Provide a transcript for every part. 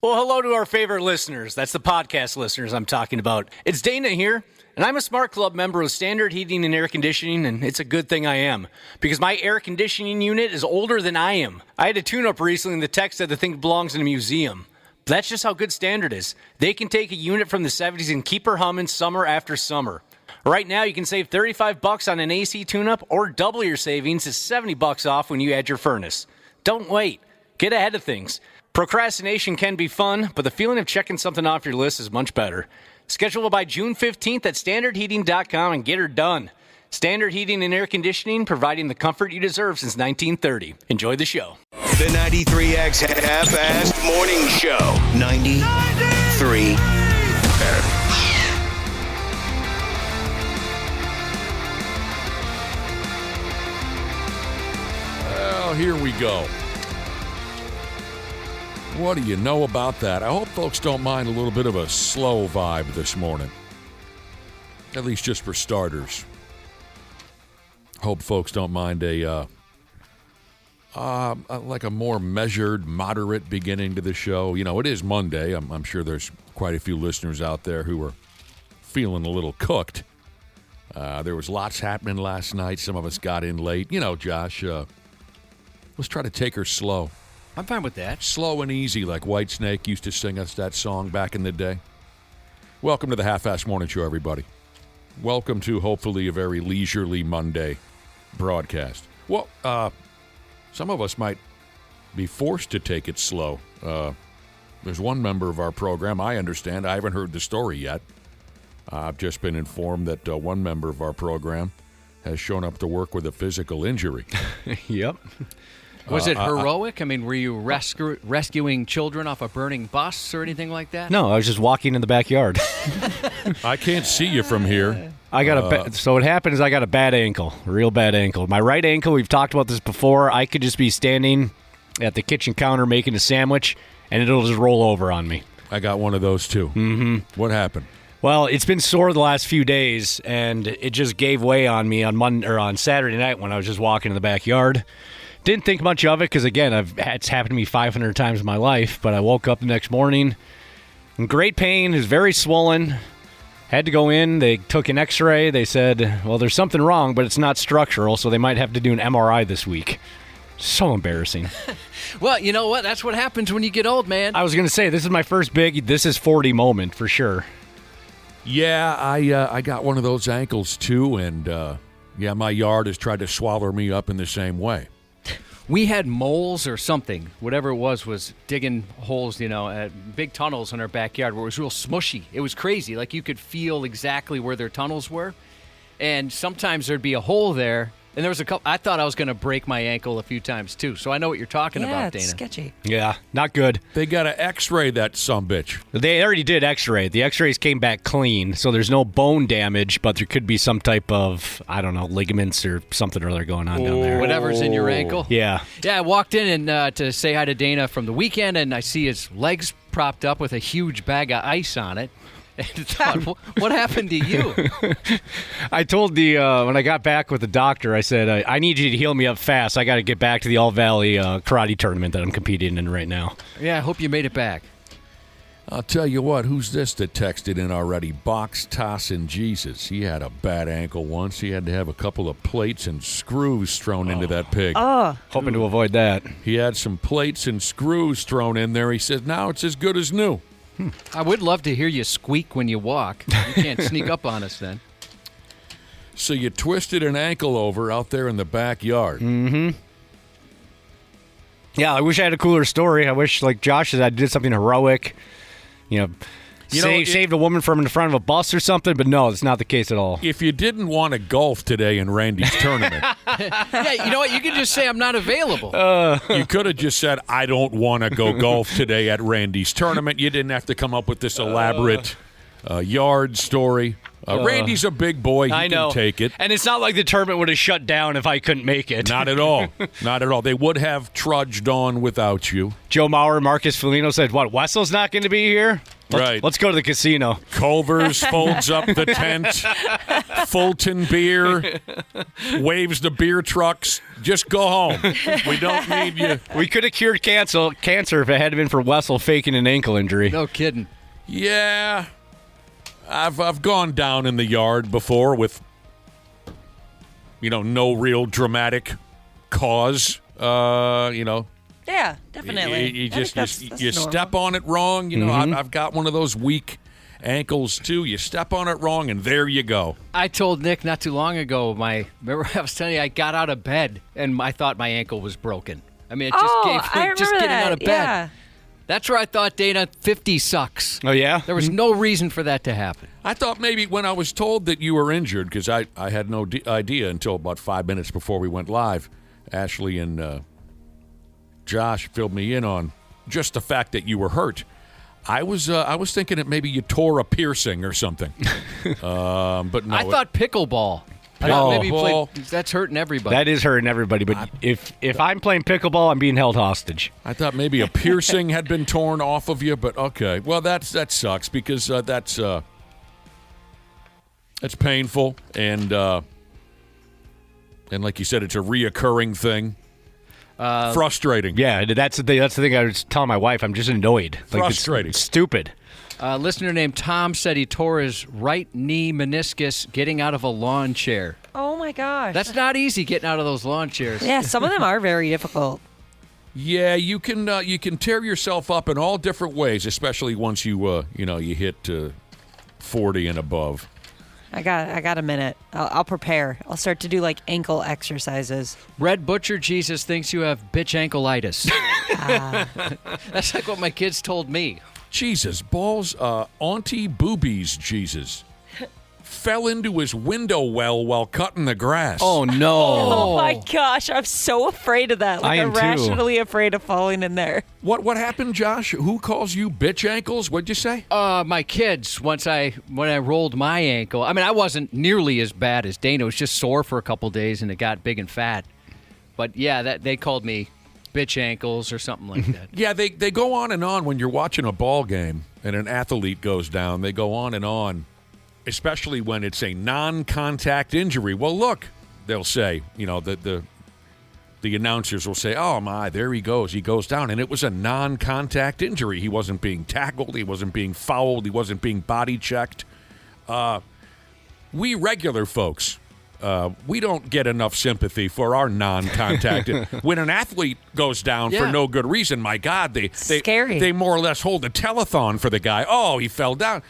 Well, hello to our favorite listeners. That's the podcast listeners I'm talking about. It's Dana here, and I'm a Smart Club member of Standard Heating and Air Conditioning, and it's a good thing I am, because my air conditioning unit is older than I am. I had a tune-up recently, and the tech said the thing belongs in a museum. But that's just how good Standard is. They can take a unit from the 70s and keep her humming summer after summer. Right now, you can save $35 on an AC tune-up, or double your savings to $70 off when you add your furnace. Don't wait. Get ahead of things. Procrastination can be fun, but the feeling of checking something off your list is much better. Schedule by June 15th at standardheating.com and get her done. Standard Heating and Air Conditioning, providing the comfort you deserve since 1930. Enjoy the show. The 93X Half-Assed Morning Show. 93. Well, here we go. What do you know about that? I hope folks don't mind a little bit of a slow vibe this morning. At least just for starters. Hope folks don't mind like a more measured, moderate beginning to the show. You know, it is Monday. I'm sure there's quite a few listeners out there who are feeling a little cooked. There was lots happening last night. Some of us got in late. You know, Josh, let's try to take her slow. I'm fine with that. Slow and easy, like Whitesnake used to sing us that song back in the day. Welcome to the Half-Assed Morning Show, everybody. Welcome to, hopefully, a very leisurely Monday broadcast. Well, some of us might be forced to take it slow. There's one member of our program, I understand. I haven't heard the story yet. I've just been informed that one member of our program has shown up to work with a physical injury. Yep. Was it heroic? I mean, were you rescuing children off a burning bus or anything like that? No, I was just walking in the backyard. I can't see you from here. So what happened is I got a bad ankle, a real bad ankle. My right ankle, we've talked about this before, I could just be standing at the kitchen counter making a sandwich, and it'll just roll over on me. I got one of those, too. Mm-hmm. What happened? Well, it's been sore the last few days, and it just gave way on me on Saturday night when I was just walking in the backyard. Didn't think much of it because, again, it's happened to me 500 times in my life, but I woke up the next morning in great pain. It was very swollen. Had to go in. They took an x-ray. They said, well, there's something wrong, but it's not structural, so they might have to do an MRI this week. So embarrassing. Well, you know what? That's what happens when you get old, man. I was going to say, this is my first big this is 40 moment for sure. Yeah, I got one of those ankles, too, and, my yard has tried to swallow me up in the same way. We had moles or something, whatever it was digging holes, big tunnels in our backyard where it was real smushy. It was crazy. Like you could feel exactly where their tunnels were. And sometimes there'd be a hole there. And there was a couple. I thought I was going to break my ankle a few times, too. So I know what you're talking about, Dana. Yeah, it's sketchy. Yeah, not good. They got to x-ray that sumbitch. They already did x-ray. The x-rays came back clean, so there's no bone damage, but there could be some type of, ligaments or something or other going on down there. Whatever's in your ankle. Yeah. Yeah, I walked in and to say hi to Dana from the weekend, and I see his legs propped up with a huge bag of ice on it. And thought, what happened to you? I told when I got back with the doctor, I said, I need you to heal me up fast. I got to get back to the All Valley karate tournament that I'm competing in right now. Yeah, I hope you made it back. I'll tell you what, who's this that texted in already? Box Tossin' Jesus. He had a bad ankle once. He had to have a couple of plates and screws thrown into that pig. Hoping to avoid that. He had some plates and screws thrown in there. He said, now it's as good as new. I would love to hear you squeak when you walk. You can't sneak up on us then. So you twisted an ankle over out there in the backyard. Mm-hmm. Yeah, I wish I had a cooler story. I wish, like Josh said, I did something heroic. Saved a woman from in front of a bus or something, but no, it's not the case at all. If you didn't want to golf today in Randy's tournament. Yeah, you know what? You can just say I'm not available. You could have just said, I don't want to go golf today at Randy's tournament. You didn't have to come up with this elaborate yard story. Randy's a big boy. He can take it. And it's not like the tournament would have shut down if I couldn't make it. Not at all. Not at all. They would have trudged on without you. Joe Mauer, Marcus Foligno said, what, Wessel's not going to be here? Right. Let's go to the casino. Culver's folds up the tent. Fulton beer, waves the beer trucks. Just go home. We don't need you. We could have cured cancer if it had been for Wessel faking an ankle injury. No kidding. Yeah, I've gone down in the yard before with, no real dramatic cause. Yeah, definitely. You I think that's you normal. step on it wrong. I've got one of those weak ankles too. You step on it wrong, and there you go. I told Nick not too long ago. Remember I was telling you I got out of bed and I thought my ankle was broken. I mean, it just I remember just getting that. out of bed. Yeah. That's where I thought, Dana, 50 sucks. Oh, yeah? There was no reason for that to happen. I thought maybe when I was told that you were injured, because I had no idea until about 5 minutes before we went live. Ashley and Josh filled me in on just the fact that you were hurt. I was thinking that maybe you tore a piercing or something. But no. I thought pickleball. I thought maybe you Pickleball. played, that's hurting everybody. That is hurting everybody, but if I'm playing pickleball, I'm being held hostage. I thought maybe a piercing had been torn off of you, but okay. Well, that sucks because that's painful and like you said, it's a reoccurring thing. Frustrating. Yeah, that's the thing. That's the thing I was telling my wife. I'm just annoyed. Frustrating. It's stupid. A listener named Tom said he tore his right knee meniscus getting out of a lawn chair. Oh my gosh. That's not easy getting out of those lawn chairs. Yeah, some of them are very difficult. Yeah, you can tear yourself up in all different ways, especially once you hit 40 and above. I got a minute. I'll prepare. I'll start to do like ankle exercises. Red Butcher Jesus thinks you have bitch ankleitis. That's like what my kids told me. Jesus, balls, Auntie Boobies, Jesus. Fell into his window well while cutting the grass. Oh, no. Oh my gosh, I'm so afraid of that. I am I'm too. irrationally afraid of falling in there. What happened, Josh? Who calls you bitch ankles? What'd you say? My kids, when I rolled my ankle, I mean, I wasn't nearly as bad as Dana. It was just sore for a couple days and it got big and fat. But yeah, they called me bitch ankles or something like that. Yeah, they go on and on when you're watching a ball game and an athlete goes down. They go on and on, especially when it's a non-contact injury. Well, look, they'll say, the announcers will say, oh, my, there he goes down. And it was a non-contact injury. He wasn't being tackled. He wasn't being fouled. He wasn't being body checked. We regular folks, we don't get enough sympathy for our non-contact. When an athlete goes down for no good reason, my God, Scary. they more or less hold a telethon for the guy. Oh, he fell down.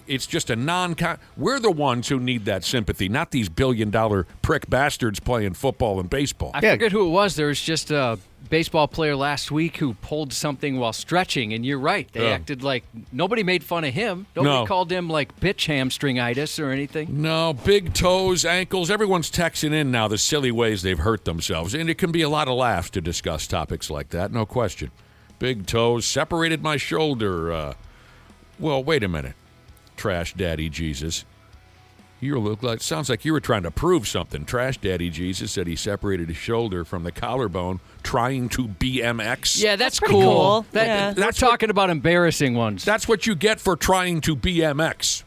It's just a We're the ones who need that sympathy, not these billion-dollar prick bastards playing football and baseball. I forget who it was. There was just a baseball player last week who pulled something while stretching, and you're right. They acted like nobody made fun of him. Nobody called him like bitch hamstringitis or anything. No, big toes, ankles. Everyone's texting in now the silly ways they've hurt themselves, and it can be a lot of laughs to discuss topics like that, no question. Big toes, separated my shoulder. Well, wait a minute, Trash Daddy Jesus. Sounds like you were trying to prove something. Trash Daddy Jesus said he separated his shoulder from the collarbone trying to BMX. Yeah, that's pretty cool. Yeah. We're talking about embarrassing ones. That's what you get for trying to BMX.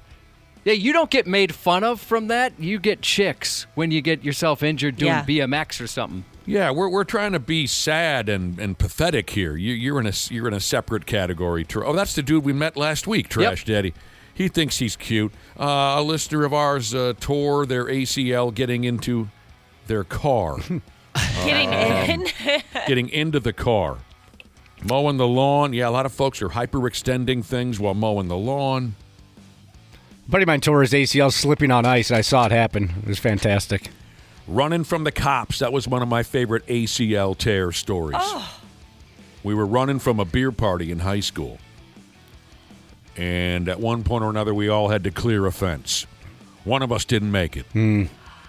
Yeah, you don't get made fun of from that. You get chicks when you get yourself injured doing BMX or something. Yeah, we're trying to be sad and pathetic here. You're in a separate category. Oh, that's the dude we met last week, Trash Daddy. He thinks he's cute. A listener of ours tore their ACL getting into their car. Getting in. Getting into the car. Mowing the lawn. Yeah, a lot of folks are hyperextending things while mowing the lawn. A buddy of mine tore his ACL slipping on ice. I saw it happen. It was fantastic. Running from the cops. That was one of my favorite ACL tear stories. Oh. We were running from a beer party in high school. And at one point or another, we all had to clear a fence. One of us didn't make it.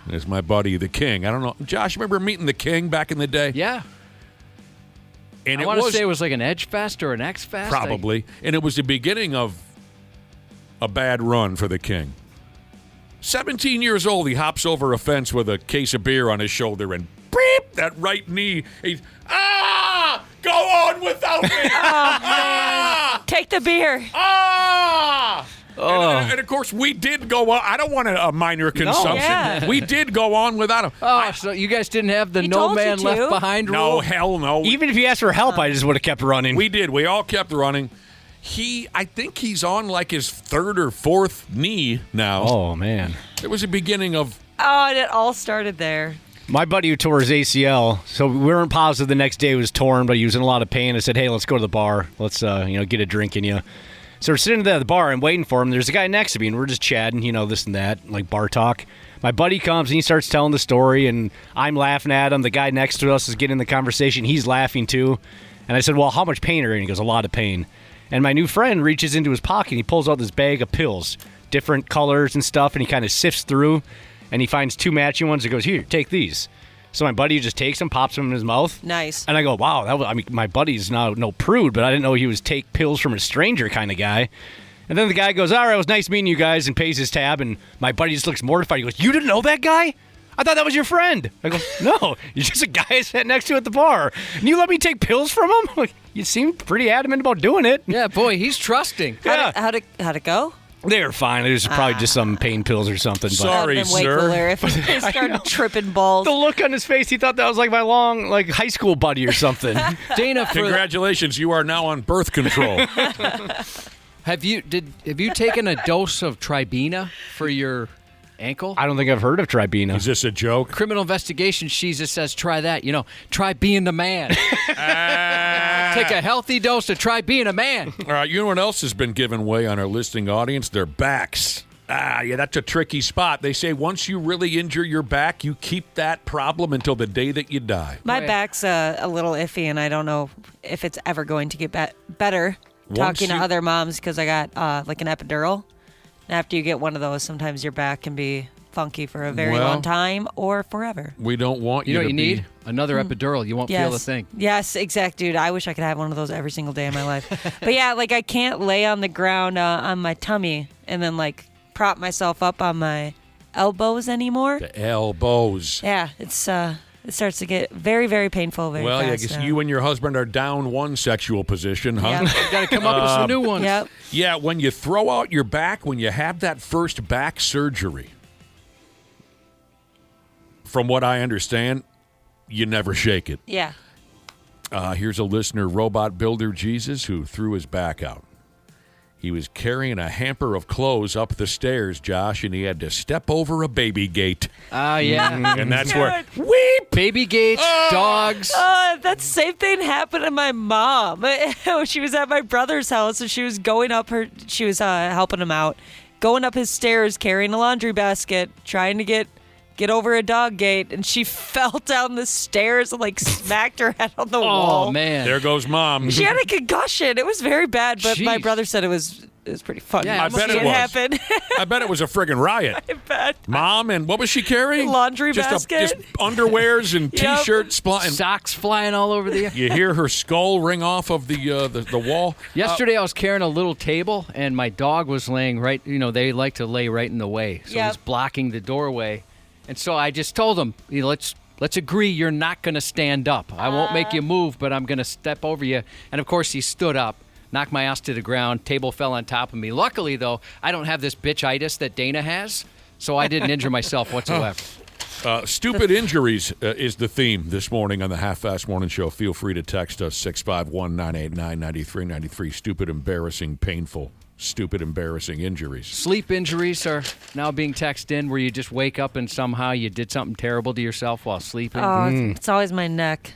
It's my buddy, the King. I don't know. Josh, remember meeting the King back in the day? Yeah. And I want to say it was like an Edge Fest or an X Fest. Probably. And it was the beginning of a bad run for the King. 17 years old, he hops over a fence with a case of beer on his shoulder and beep, that right knee. He's, go on without me. Take the beer. And of course, we did go on. I don't want a minor consumption. Yeah. We did go on without him. Oh, so you guys didn't have the He no told you man to. left behind No, rule? hell no. Even if you asked for help, I just would have kept running. We did. We all kept running. I think he's on like his third or fourth knee now. Oh, man. It was the beginning of. Oh, and it all started there. My buddy who tore his ACL, so we weren't positive the next day it was torn, but he was in a lot of pain. I said, hey, let's go to the bar. Let's, get a drink in you. So we're sitting at the bar and waiting for him. There's a guy next to me, and we're just chatting, this and that, like bar talk. My buddy comes, and he starts telling the story, and I'm laughing at him. The guy next to us is getting in the conversation. He's laughing, too. And I said, well, how much pain are you in? He goes, a lot of pain. And my new friend reaches into his pocket, and he pulls out this bag of pills, different colors and stuff, and he kind of sifts through, and he finds two matching ones and goes, here, take these. So my buddy just takes them, pops them in his mouth. Nice. And I go, wow, my buddy's no prude, but I didn't know he was take pills from a stranger kind of guy. And then the guy goes, all right, it was nice meeting you guys, and pays his tab, and my buddy just looks mortified. He goes, you didn't know that guy? I thought that was your friend. I go, no, you're just a guy I sat next to at the bar. And you let me take pills from him? Like, you seem pretty adamant about doing it. Yeah, boy, he's trusting. Yeah. How'd it go? They were fine. It was probably just some pain pills or something. But Sorry, That would've been way sir. cooler if he started tripping balls. the look on his face, he thought that was like my long, high school buddy or something. Dana, Congratulations, you are now on birth control. have you taken a dose of Tribena for your ankle? I don't think I've heard of Tribena. Is this a joke? Criminal investigation, she just says, try that. Try being the man. Take a healthy dose to try being a man. All right, you know what else has been given away on our listening audience? Their backs. Yeah, that's a tricky spot. They say once you really injure your back, you keep that problem until the day that you die. My Right. back's a little iffy, and I don't know if it's ever going to get better. Talking to you- other moms, because I got like an epidural. And after you get one of those, sometimes your back can be funky for a very Well- long time or forever. We don't want you, You know to what you be. need? Another epidural. You won't feel a thing. Yes, exact, dude. I wish I could have one of those every single day of my life. But yeah, I can't lay on the ground on my tummy and then prop myself up on my elbows anymore. The elbows. Yeah, it starts to get very, very painful very Well, fast. I guess now. you and your husband are down one sexual position, huh? Yeah. Got to come up with some new ones. Yep. Yeah, when you throw out your back, when you have that first back surgery, from what I understand, you never shake it. Yeah. Here's a listener, Robot Builder Jesus, who threw his back out. He was carrying a hamper of clothes up the stairs, Josh, and he had to step over a baby gate. Oh, yeah. And that's where, weep! Baby gates, dogs. That same thing happened to my mom. She was at my brother's house, and she was going up she was helping him out, going up his stairs, carrying a laundry basket, trying to get over a dog gate, and she fell down the stairs and smacked her head on the wall. Oh, man. There goes Mom. She had a concussion. It was very bad, but my Jeez. brother said it was pretty funny. Yeah, I bet seeing it was. happen. I bet it was a friggin' riot. I bet. Mom, and what was she carrying? Laundry just basket. Just underwears and Yep. T-shirts. And Socks flying all over the you hear her skull ring off of the wall. Yesterday, I was carrying a little table, and my dog was laying right. They like to lay right in the way, so Yep. he's blocking the doorway. And so I just told him, let's agree you're not going to stand up. I won't make you move, but I'm going to step over you. And of course, he stood up, knocked my ass to the ground. Table fell on top of me. Luckily, though, I don't have this bitchitis that Dana has, so I didn't injure myself whatsoever. Stupid injuries is the theme this morning on the Half-Fast Morning Show. Feel free to text us 651-989-9393. Stupid, embarrassing, painful, stupid, embarrassing injuries. Sleep injuries are now being texted in where you just wake up and somehow you did something terrible to yourself while sleeping. Oh, it's always my neck.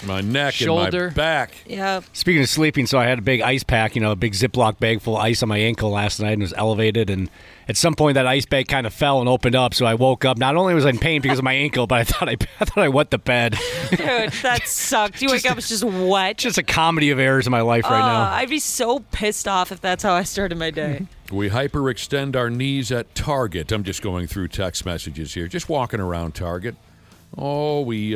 My neck Shoulder. and my back. Yep. Speaking of sleeping, so I had a big ice pack, a big Ziploc bag full of ice on my ankle last night and was elevated. And at some point, that ice bag kind of fell and opened up. So I woke up. Not only was I in pain because of my ankle, but I thought I wet the bed. Dude, that sucked. You wake up, it's just wet. Just a comedy of errors in my life right now. I'd be so pissed off if that's how I started my day. We hyperextend our knees at Target. I'm just going through text messages here. Just walking around Target. Oh, we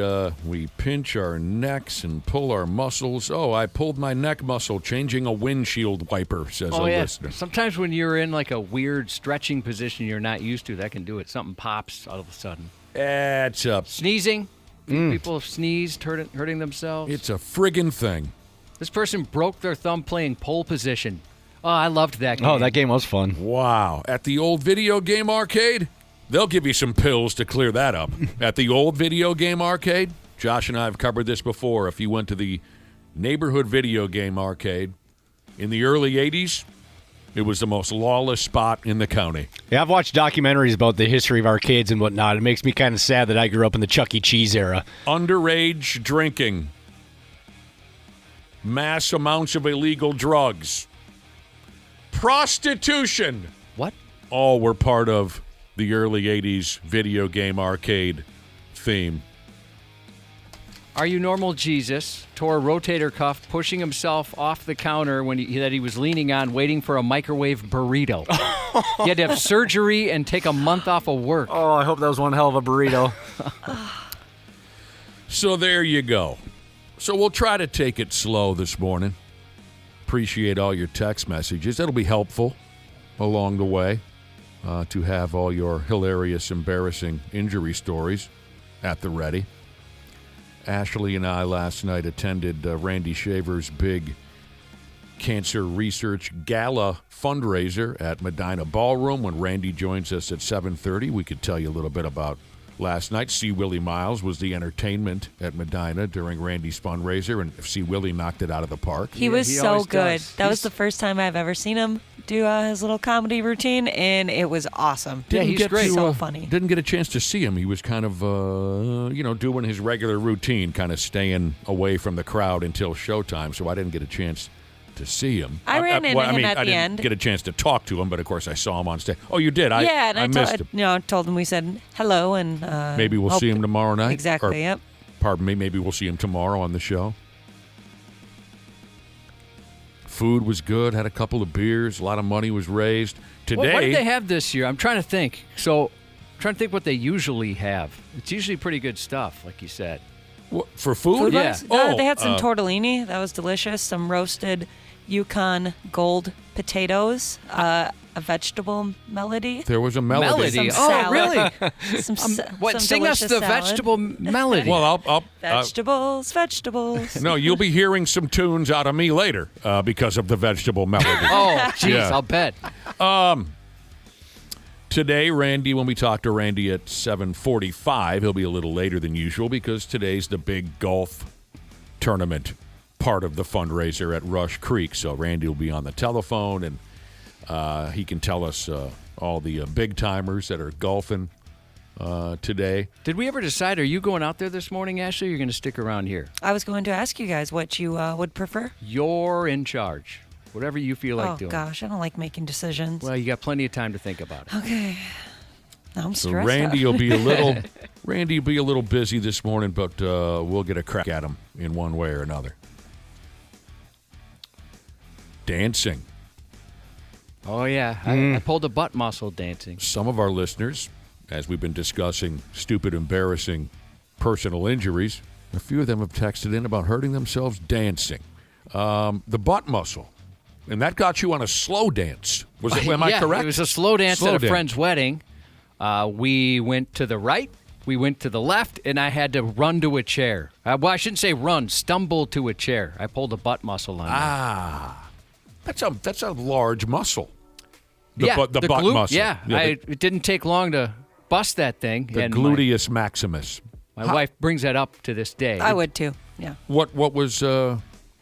pinch our necks and pull our muscles. Oh, I pulled my neck muscle changing a windshield wiper, says a listener. Sometimes when you're in a weird stretching position you're not used to, that can do it. Something pops all of a sudden. It's a Sneezing. People have sneezed, hurting themselves. friggin' thing. This person broke their thumb playing pole position. Oh, I loved that game. Oh, that game was fun. Wow. At the old video game arcade, they'll give you some pills to clear that up. At the old video game arcade, Josh and I have covered this before. If you went to the neighborhood video game arcade in the early 80s, it was the most lawless spot in the county. Yeah, I've watched documentaries about the history of arcades and whatnot. It makes me kind of sad that I grew up in the Chuck E. Cheese era. Underage drinking, mass amounts of illegal drugs, prostitution. What? All were part of the early 80s video game arcade theme. Are You Normal Jesus tore a rotator cuff pushing himself off the counter that he was leaning on waiting for a microwave burrito. He had to have surgery and take a month off of work. Oh, I hope that was one hell of a burrito. So there you go. So we'll try to take it slow this morning. Appreciate all your text messages. That'll be helpful along the way to have all your hilarious, embarrassing injury stories at the ready. Ashley and I last night attended Randy Shaver's big cancer research gala fundraiser at Medina Ballroom. When Randy joins us at 7:30, we could tell you a little bit about last night. C. Willie Miles was the entertainment at Medina during Randy's fundraiser, and C. Willie knocked it out of the park. He was so always good. does. That was the first time I've ever seen him do his little comedy routine, and it was awesome. He's great. So funny. Didn't get a chance to see him. He was kind of, doing his regular routine, kind of staying away from the crowd until showtime, so I didn't get a chance to see him. I ran into him at I the didn't end. get a chance to talk to him, but of course I saw him on stage. Oh, you did? And I missed him. told him we said hello, and Maybe we'll see him tomorrow night. Exactly. Yep. Pardon me. Maybe we'll see him tomorrow on the show. Food was good. Had a couple of beers. A lot of money was raised today. What did they have this year? I'm trying to think. I'm trying to think what they usually have. It's usually pretty good stuff, like you said. For food? Yeah. They had some tortellini. That was delicious. Some roasted Yukon Gold potatoes. A vegetable melody. There was a melody. Some salad. really? Some Sing us delicious the salad. vegetable melody. Well, I'll Vegetables. no, you'll be hearing some tunes out of me later because of the vegetable melody. Oh, jeez, Yeah. I'll bet. Today, Randy, when we talk to Randy at 7:45, he'll be a little later than usual because today's the big golf tournament part of the fundraiser at Rush Creek. So Randy will be on the telephone, and he can tell us all the big-timers that are golfing today. Did we ever decide, are you going out there this morning, Ashley, or are you going to stick around here? I was going to ask you guys what you would prefer. You're in charge. Whatever you feel like doing. Gosh, I don't like making decisions. Well, you got plenty of time to think about it. Okay. Now I'm So stressed Randy out. will be a little busy this morning, but we'll get a crack at him in one way or another. Dancing. Oh, yeah. I pulled a butt muscle dancing. Some of our listeners, as we've been discussing stupid, embarrassing personal injuries, a few of them have texted in about hurting themselves dancing. The butt muscle. And that got you on a slow dance. Am I correct? It was a slow dance Slow at a dance. friend's wedding. We went to the right, we went to the left, and I had to run to a chair. Well, I shouldn't say run, stumble to a chair. I pulled a butt muscle on that. That's a large muscle. The butt glute, muscle. Yeah, it didn't take long to bust that thing. The and gluteus maximus. My wife brings that up to this day. I would too. Yeah. What was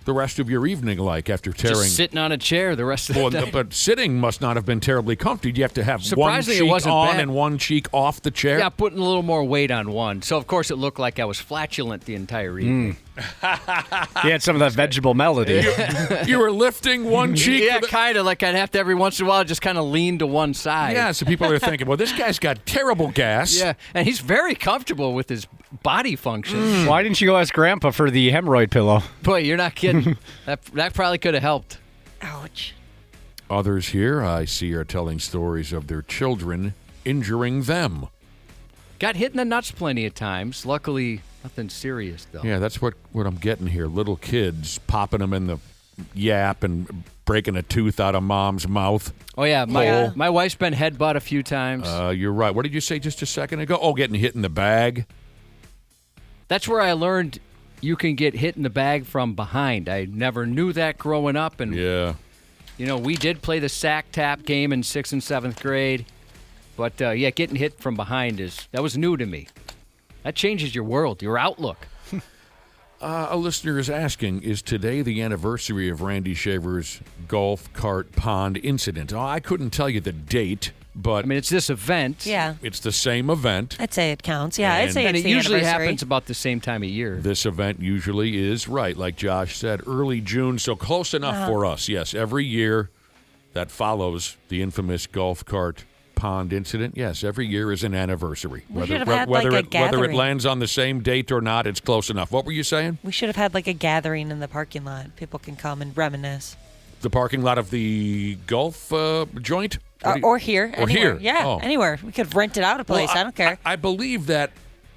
the rest of your evening like after tearing? Just sitting on a chair the rest of the day. But sitting must not have been terribly comfy. You have to have one Surprisingly, it cheek wasn't on bad. and one cheek off the chair. Yeah, putting a little more weight on one. So, of course, it looked like I was flatulent the entire evening. He had some of that vegetable melody. You were lifting one cheek. Yeah, with kind of. Like I'd have to every once in a while just kind of lean to one side. yeah, so people are thinking, well, this guy's got terrible gas. Yeah, and he's very comfortable with his body function. Why didn't you go ask Grandpa for the hemorrhoid pillow? Boy, you're not kidding. that probably could have helped. Ouch. Others here, I see, are telling stories of their children injuring them. Got hit in the nuts plenty of times. Luckily, nothing serious, though. Yeah, that's what I'm getting here. Little kids popping them in the yap and breaking a tooth out of mom's mouth. Oh, yeah. My wife's been headbutt a few times. You're right. What did you say just a second ago? Oh, getting hit in the bag. That's where I learned you can get hit in the bag from behind. I never knew that growing up. And Yeah. We did play the sack tap game in 6th and 7th grade. But, getting hit from behind that was new to me. That changes your world, your outlook. A listener is asking, is today the anniversary of Randy Shaver's golf cart pond incident? Oh, I couldn't tell you the date, but... it's this event. Yeah. It's the same event. I'd say it counts. Yeah, I'd say And it's it the usually anniversary. happens about the same time of year. This event usually is, right, like Josh said, early June, so close enough for us. Yes, every year that follows the infamous golf cart pond incident, yes, every year is an anniversary. We should have had, like, a whether it gathering. lands on the same date or not, it's close enough. What were you saying? We should have had like a gathering in the parking lot. People can come and reminisce. The parking lot of the golf joint? What do you- Or here. Or anywhere. here. Yeah, Oh. anywhere. We could rent it out a place. Well, I don't care. I believe that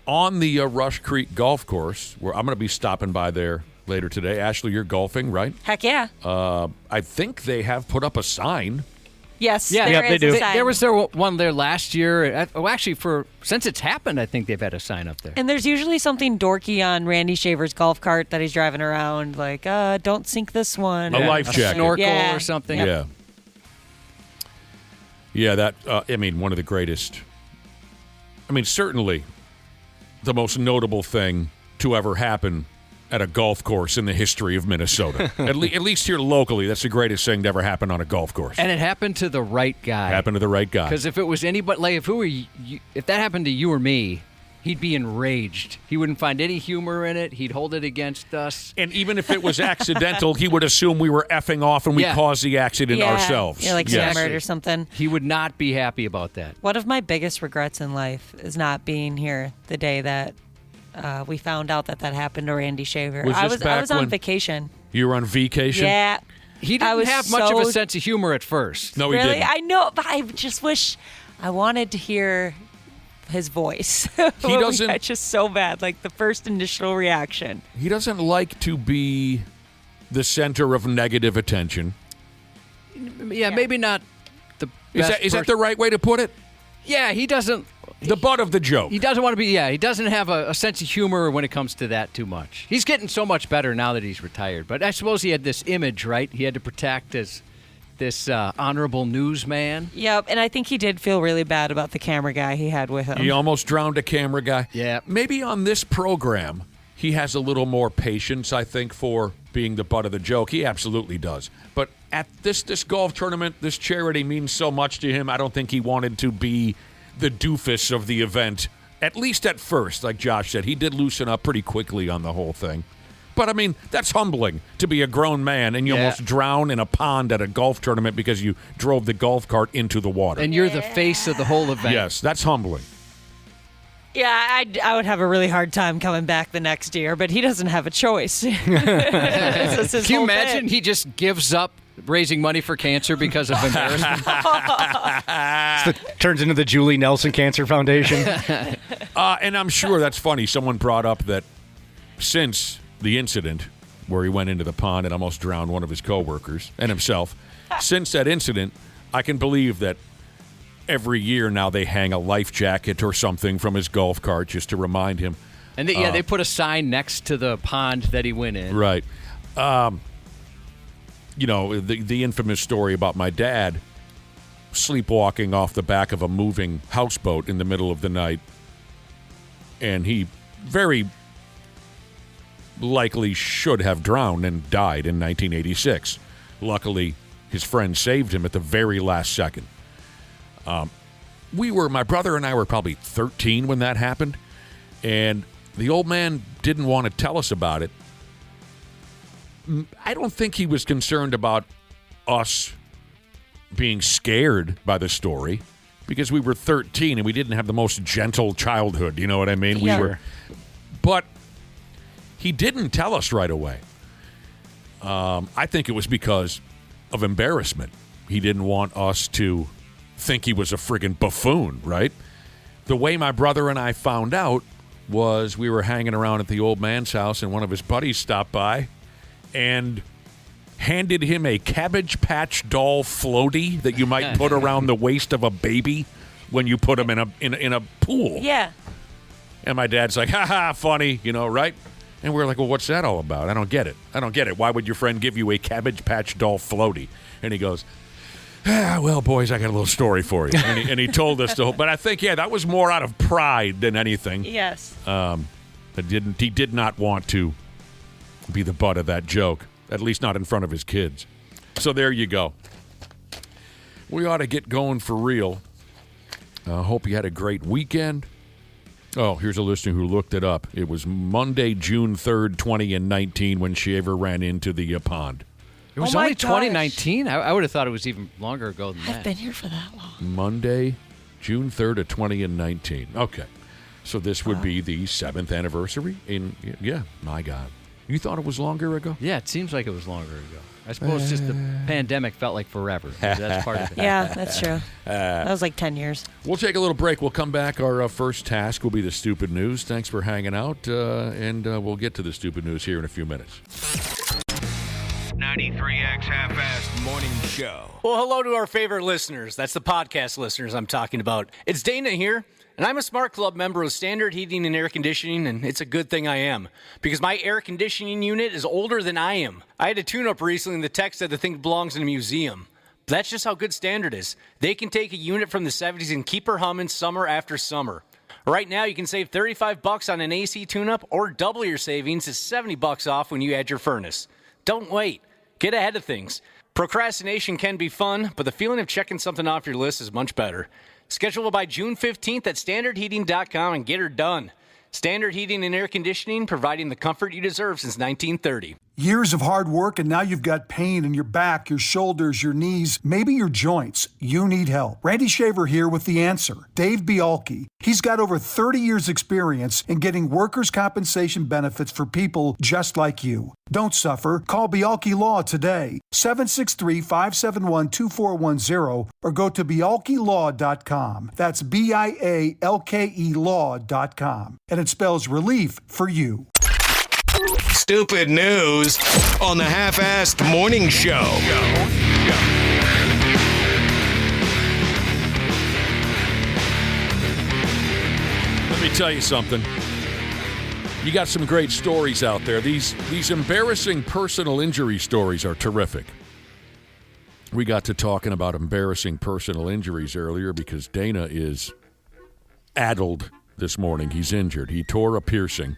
on the Rush Creek Golf Course, where I'm going to be stopping by there later today. Actually, you're golfing, right? Heck yeah. I think they have put up a sign. Yes. Yeah, there they is do. a sign. There was one there last year. Actually, since it's happened, I think they've had a sign up there. And there's usually something dorky on Randy Shaver's golf cart that he's driving around, like, don't sink this one. A life a jacket. snorkel Yeah. or something. Yeah. Yeah, that, one of the greatest. Certainly the most notable thing to ever happen at a golf course in the history of Minnesota. at least here locally, that's the greatest thing to ever happen on a golf course. And it happened to the right guy. Happened to the right guy. Because if it was anybody, like if that happened to you or me, he'd be enraged. He wouldn't find any humor in it. He'd hold it against us. And even if it was accidental, he would assume we were effing off and we Yeah. caused the accident Yeah. ourselves. You're like Yes. hammered or something. He would not be happy about that. One of my biggest regrets in life is not being here the day that we found out that happened to Randy Shaver. Was I this was back on when- vacation. You were on vacation? Yeah. He I didn't was have much of so- a sense of humor at first. No, he Really? didn't. I know, but I just wish I wanted to hear his voice. He doesn't- It's just so bad. Like the first initial reaction. He doesn't like to be the center of negative attention. Yeah, maybe not the Is best that the right way to put it? Yeah, he doesn't. The butt of the joke. He doesn't want to be. Yeah, he doesn't have a sense of humor when it comes to that too much. He's getting so much better now that he's retired. But I suppose he had this image, right? He had to protect this honorable newsman. Yep, and I think he did feel really bad about the camera guy he had with him. He almost drowned a camera guy. Yeah. Maybe on this program, he has a little more patience, I think, for being the butt of the joke. He absolutely does. But at this golf tournament, this charity means so much to him, I don't think he wanted to be the doofus of the event, at least at first. Like Josh said, he did loosen up pretty quickly on the whole thing. But, that's humbling to be a grown man and you almost drown in a pond at a golf tournament because you drove the golf cart into the water. And you're the face of the whole event. Yes, that's humbling. Yeah, I would have a really hard time coming back the next year, but he doesn't have a choice. This is his Can you whole imagine bit. He just gives up raising money for cancer because of embarrassment? Turns into the Julie Nelson Cancer Foundation. And I'm sure that's funny. Someone brought up that since the incident where he went into the pond and almost drowned one of his coworkers and himself, since that incident, I can believe that every year now they hang a life jacket or something from his golf cart just to remind him. And they put a sign next to the pond that he went in. Right. The infamous story about my dad sleepwalking off the back of a moving houseboat in the middle of the night. And he very likely should have drowned and died in 1986. Luckily, his friend saved him at the very last second. My brother and I were probably 13 when that happened. And the old man didn't want to tell us about it. I don't think he was concerned about us being scared by the story because we were 13 and we didn't have the most gentle childhood. You know what I mean? Yeah. But he didn't tell us right away. I think it was because of embarrassment. He didn't want us to think he was a friggin' buffoon, right? The way my brother and I found out was we were hanging around at the old man's house and one of his buddies stopped by and handed him a Cabbage Patch doll floaty that you might put around the waist of a baby when you put him in a pool. Yeah. And my dad's like, ha, funny, right? And we're like, well, what's that all about? I don't get it. Why would your friend give you a Cabbage Patch doll floaty? And he goes, well, boys, I got a little story for you. And he told us the whole, but I think, that was more out of pride than anything. Yes. He did not want to be the butt of that joke, at least not in front of his kids. So there you go. We ought to get going for real. Hope you had a great weekend. Oh, here's a listener who looked it up. It was Monday, June 3rd, 2019, when Shaver ran into the pond. It was Oh my only gosh. 2019? I would have thought it was even longer ago than I've that. been here for that long. Monday, June 3rd of 2019. Okay. So this would be the 7th anniversary yeah, my God. You thought it was longer ago? Yeah, it seems like it was longer ago. I suppose just the pandemic felt like forever. That's part of it. Yeah, that's true. That was like 10 years. We'll take a little break. We'll come back. Our first task will be the stupid news. Thanks for hanging out, and we'll get to the stupid news here in a few minutes. 93X Half-Assed Morning Show. Well, hello to our favorite listeners. That's the podcast listeners I'm talking about. It's Dana here, and I'm a Smart Club member of Standard Heating and Air Conditioning, and it's a good thing I am, because my air conditioning unit is older than I am. I had a tune-up recently, and the tech said the thing belongs in a museum. That's just how good Standard is. They can take a unit from the 70s and keep her humming summer after summer. Right now, you can save $35 on an AC tune-up, or double your savings to $70 off when you add your furnace. Don't wait. Get ahead of things. Procrastination can be fun, but the feeling of checking something off your list is much better. Schedule it by June 15th at standardheating.com and get her done. Standard Heating and Air Conditioning, providing the comfort you deserve since 1930. Years of hard work, and now you've got pain in your back, your shoulders, your knees, maybe your joints. You need help. Randy Shaver here with the answer. Dave Bialke. He's got over 30 years experience in getting workers' compensation benefits for people just like you. Don't suffer. Call Bialke Law today. 763-571-2410 or go to bialkelaw.com. That's BIALKE law.com. And it spells relief for you. Stupid news on the Half-Assed Morning Show. Let me tell you something. You got some great stories out there. These embarrassing personal injury stories are terrific. We got to talking about embarrassing personal injuries earlier because Dana is addled this morning. He's injured. He tore a piercing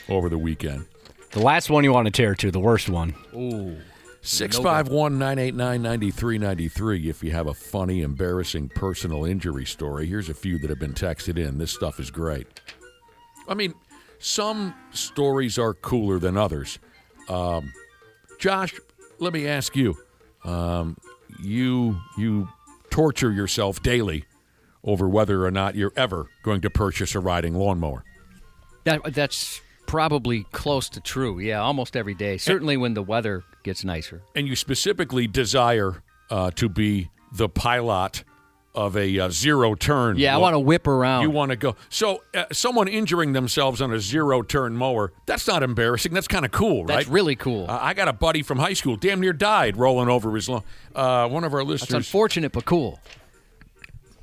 over the weekend. The last one you want to tear to, the worst one. Ooh. 651-989-9393 if you have a funny, embarrassing personal injury story. Here's a few that have been texted in. This stuff is great. I mean, some stories are cooler than others. Josh, let me ask you. You torture yourself daily over whether or not you're ever going to purchase a riding lawnmower. That's probably close to true. Yeah, almost every day. Certainly when the weather gets nicer. And you specifically desire to be the pilot of a zero-turn. Yeah, I want to whip around. You want to go. So someone injuring themselves on a zero-turn mower, that's not embarrassing. That's kind of cool, right? That's really cool. I got a buddy from high school, damn near died rolling over his lawn. One of our listeners. That's unfortunate, but cool.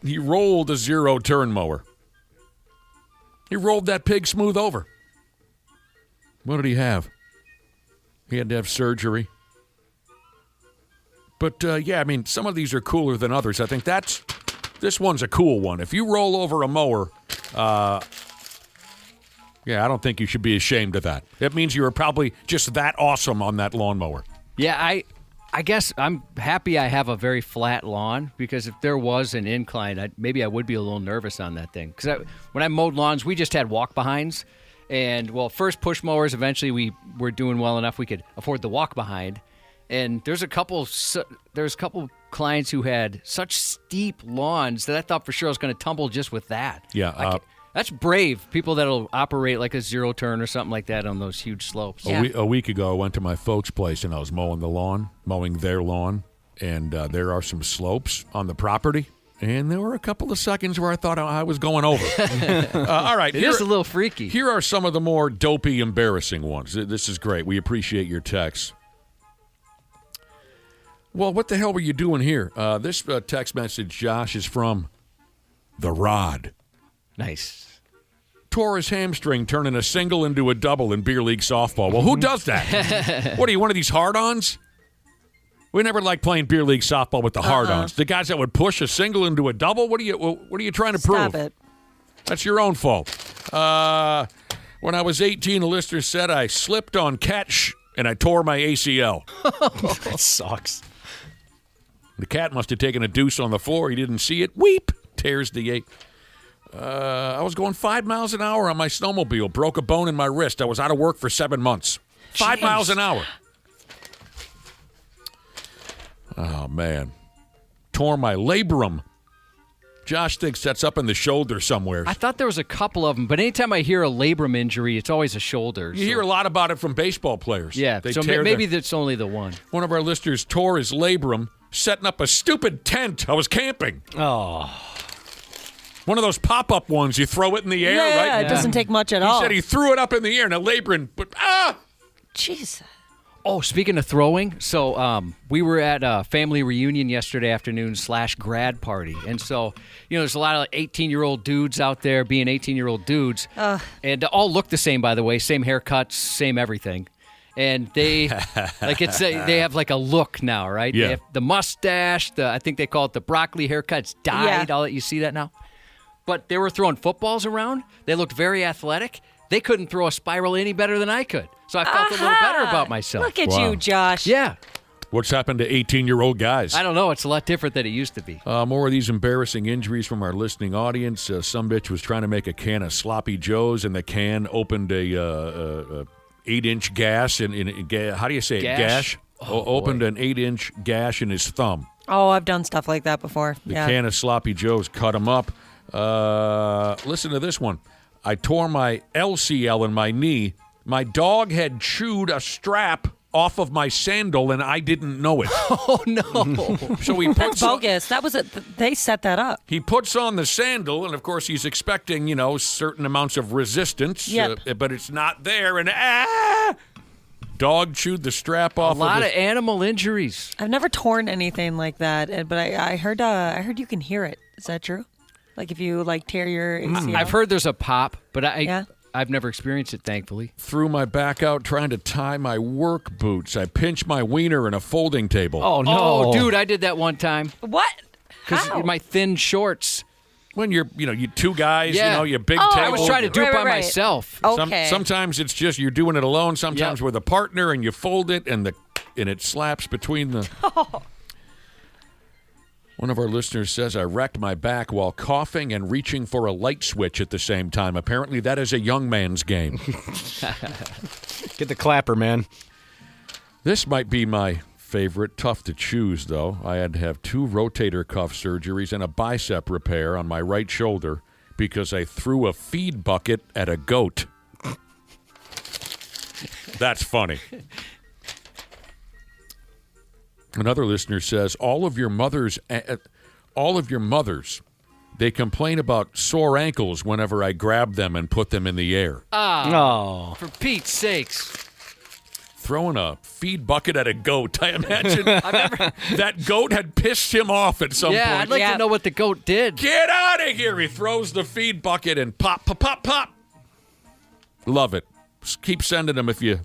He rolled a zero-turn mower. He rolled that pig smooth over. What did he have? He had to have surgery. But, yeah, I mean, some of these are cooler than others. I think this one's a cool one. If you roll over a mower, yeah, I don't think you should be ashamed of that. It means you were probably just that awesome on that lawnmower. Yeah, I guess I'm happy I have a very flat lawn, because if there was an incline, maybe I would be a little nervous on that thing. Because when I mowed lawns, we just had walk-behinds. And, well, first push mowers, eventually we were doing well enough we could afford the walk-behind. And there's a couple clients who had such steep lawns that I thought for sure I was going to tumble just with that. Yeah. That's brave. People that'll operate like a zero turn or something like that on those huge slopes. Yeah. A week ago, I went to my folks' place, and I was mowing their lawn, and there are some slopes on the property. And there were a couple of seconds where I thought I was going over. All right. It is a little freaky. Here are some of the more dopey, embarrassing ones. This is great. We appreciate your texts. Well, what the hell were you doing here? This text message, Josh, is from The Rod. Nice. Tore his hamstring turning a single into a double in beer league softball. Well, who does that? What are you, one of these hard-ons? We never liked playing beer league softball with the hard-ons. The guys that would push a single into a double. What are you trying to prove? Stop it. That's your own fault. When I was 18, a listener said I slipped on catch and I tore my ACL. That sucks. The cat must have taken a deuce on the floor. He didn't see it. Weep! Tears the eight. I was going 5 miles an hour on my snowmobile. Broke a bone in my wrist. I was out of work for 7 months. 5 miles an hour. Oh, man. Tore my labrum. Josh thinks that's up in the shoulder somewhere. I thought there was a couple of them, but anytime I hear a labrum injury, it's always a shoulder. You hear a lot about it from baseball players. Yeah, They so tear maybe that's only the one. One of our listeners tore his labrum setting up a stupid tent. I was camping. Oh. One of those pop-up ones. You throw it in the air, right? Yeah, it doesn't take much at He all. said he threw it up in the air, and a labrum, Jesus. Oh, speaking of throwing, so we were at a family reunion yesterday afternoon / grad party. And so, there's a lot of 18-year-old dudes out there being 18-year-old dudes. And all look the same, by the way. Same haircuts, same everything. And they, they have like a look now, right? Yeah. They have the mustache, I think they call it the broccoli haircut. It's dyed. Yeah. I'll let you see that now. But they were throwing footballs around. They looked very athletic. They couldn't throw a spiral any better than I could. So I felt a little better about myself. Look at Wow. you, Josh. Yeah. What's happened to 18-year-old guys? I don't know. It's a lot different than it used to be. More of these embarrassing injuries from our listening audience. Some bitch was trying to make a can of Sloppy Joes, and the can opened a 8-inch gash. How do you say it? Gash? Opened an 8-inch gash in his thumb. Oh, I've done stuff like that before. The can of Sloppy Joes cut him up. Listen to this one. I tore my LCL in my knee. My dog had chewed a strap off of my sandal, and I didn't know it. Oh, no. So he That's puts on, bogus. That was they set that up. he puts on the sandal, and of course he's expecting, certain amounts of resistance. Yep. But it's not there, and dog chewed the strap A off. lot of of animal injuries. I've never torn anything like that, but I heard you can hear it. Is that true? Like if you tear your ACL? I've heard there's a pop, but Yeah. I've never experienced it, thankfully. Threw my back out trying to tie my work boots. I pinched my wiener in a folding table. Oh, no. Oh, dude, I did that one time. What? Because How? my thin shorts. When you two guys, Yeah. you big Oh, table. I was trying to do it by Right. myself. Okay. Sometimes it's just you're doing it alone. Sometimes Yep. with a partner, and you fold it, and it slaps between the. One of our listeners says I wrecked my back while coughing and reaching for a light switch at the same time. Apparently, that is a young man's game. Get the clapper, man. This might be my favorite. Tough to choose, though. I had to have 2 rotator cuff surgeries and a bicep repair on my right shoulder because I threw a feed bucket at a goat. That's funny. Another listener says, all of your mothers, they complain about sore ankles whenever I grab them and put them in the air. Oh. For Pete's sakes. Throwing a feed bucket at a goat. I imagine that goat had pissed him off at some Yeah, point. I'd like Yeah. to know what the goat did. Get out of here. He throws the feed bucket and pop, pop, pop, pop. Love it. Just keep sending them if you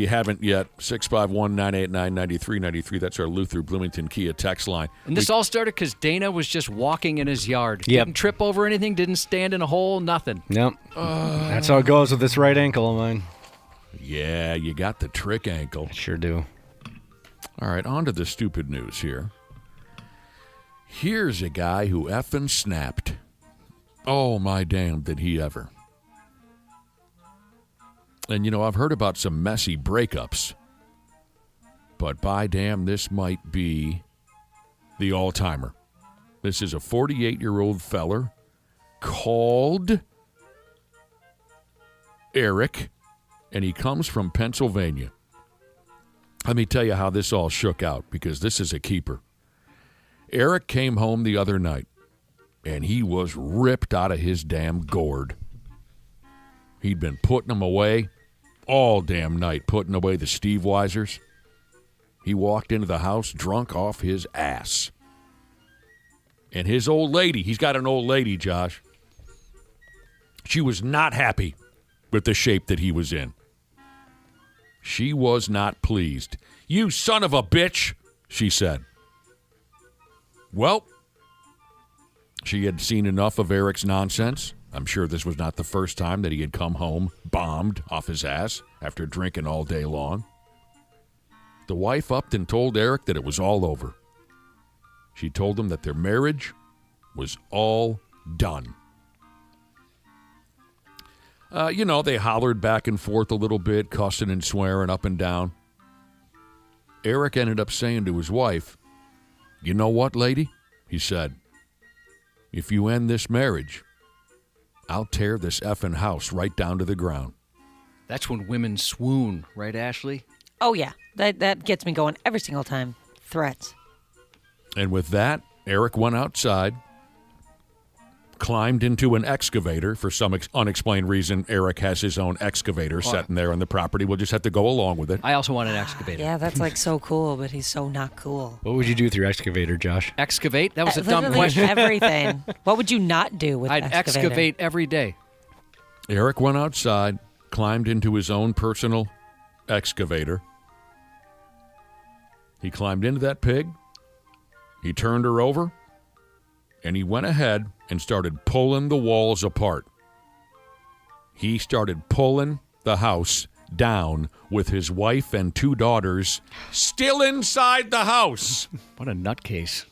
haven't yet. 651-989-9393. That's our Luther Bloomington Kia text line. And this all started because Dana was just walking in his yard. Yep. Didn't trip over anything, didn't stand in a hole, nothing. Yep. That's how it goes with this right ankle of mine. Yeah, you got the trick ankle. Sure do. All right, on to the stupid news here. Here's a guy who effing snapped. Oh, my damn, did he ever. And, I've heard about some messy breakups. But by damn, this might be the all-timer. This is a 48-year-old feller called Eric, and he comes from Pennsylvania. Let me tell you how this all shook out, because this is a keeper. Eric came home the other night, and he was ripped out of his damn gourd. He'd been putting them away all damn night, putting away the Steve Weisers. He walked into the house drunk off his ass. And his old lady, he's got an old lady, Josh. She was not happy with the shape that he was in. She was not pleased. You son of a bitch. she said. Well, she had seen enough of Eric's nonsense. I'm sure this was not the first time that he had come home bombed off his ass after drinking all day long. The wife upped and told Eric that it was all over. She told him that their marriage was all done. They hollered back and forth a little bit, cussing and swearing up and down. Eric ended up saying to his wife, "You know what, lady?" he said. "If you end this marriage, I'll tear this effing house right down to the ground." That's when women swoon, right, Ashley? Oh, yeah. That gets me going every single time. Threats. And with that, Eric went outside, climbed into an excavator. For some unexplained reason, Eric has his own excavator sitting there on the property. We'll just have to go along with it. I also want an excavator. Yeah, that's like so cool, but he's so not cool. What would you do with your excavator, Josh? Excavate? That was a dumb Literally question. everything. What would you not do with I'd excavator? excavate every day. Eric went outside, climbed into his own personal excavator. He climbed into that pig. He turned her over, and he went ahead and started pulling the walls apart. He started pulling the house down with his wife and 2 daughters still inside the house. What a nutcase.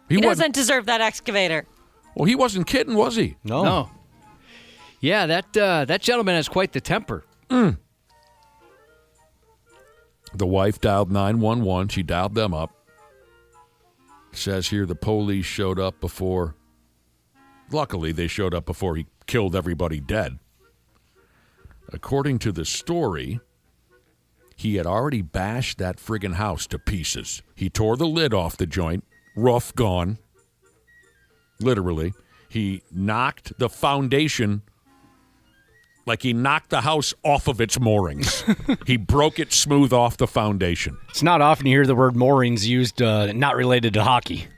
He wasn't- doesn't deserve that excavator. Well, he wasn't kidding, was he? No. Yeah, that gentleman has quite the temper. The wife dialed 911. She dialed them up. Says here the police showed up before. Luckily, they showed up before he killed everybody dead. According to the story, he had already bashed that friggin' house to pieces. He tore the lid off the joint, roof gone. Literally. He knocked the foundation like he knocked the house off of its moorings. He broke it smooth off the foundation. It's not often you hear the word moorings used not related to hockey.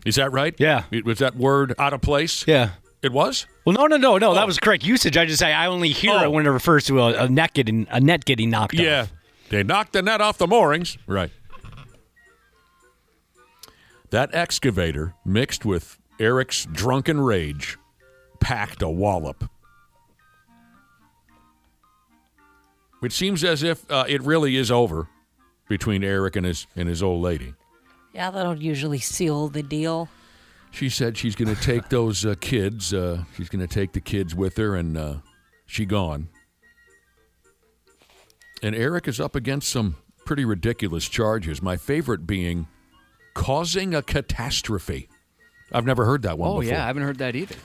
Is that right? Yeah. Was that word out of place? Yeah. It was? Well, no. That was correct usage. I only hear it when it refers to a net getting knocked off. Yeah. They knocked the net off the moorings. Right. That excavator, mixed with Eric's drunken rage, packed a wallop. It seems as if it really is over between Eric and his old lady. Yeah, that'll usually seal the deal. She said she's going to take those kids. She's going to take the kids with her, and she gone. And Eric is up against some pretty ridiculous charges. My favorite being causing a catastrophe. I've never heard that one before. Oh, yeah, I haven't heard that either.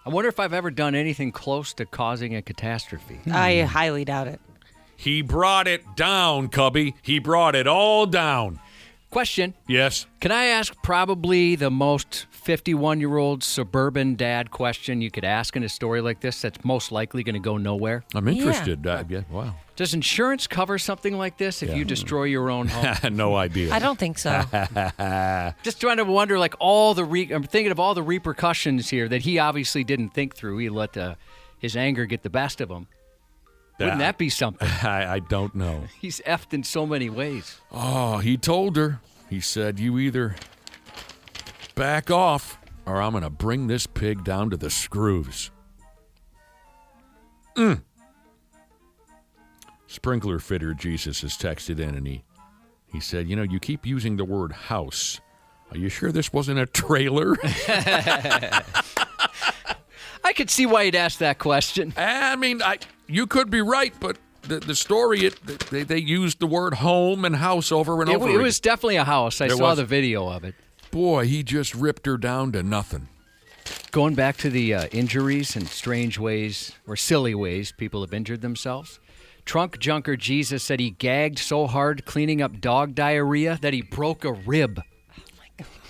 I wonder if I've ever done anything close to causing a catastrophe. I highly doubt it. He brought it down, Cubby. He brought it all down. Question. Yes. Can I ask probably the most 51-year-old suburban dad question you could ask in a story like this that's most likely going to go nowhere? I'm interested. Yeah. Wow. Does insurance cover something like this if you destroy your own home? No idea. I don't think so. Just trying to wonder, like, I'm thinking of all the repercussions here that he obviously didn't think through. He let his anger get the best of him. Wouldn't that be something? I don't know. He's effed in so many ways. Oh, he told her. He said, "You either back off or I'm going to bring this pig down to the screws." Sprinkler fitter Jesus has texted in, and he said, "You keep using the word house. Are you sure this wasn't a trailer?" I could see why he'd ask that question. I mean, you could be right, but the story, they used the word home and house over and over. It was definitely a house. I saw was. the video of it. Boy, he just ripped her down to nothing. Going back to the injuries and strange ways or silly ways people have injured themselves. Trunk junker Jesus said he gagged so hard cleaning up dog diarrhea that he broke a rib.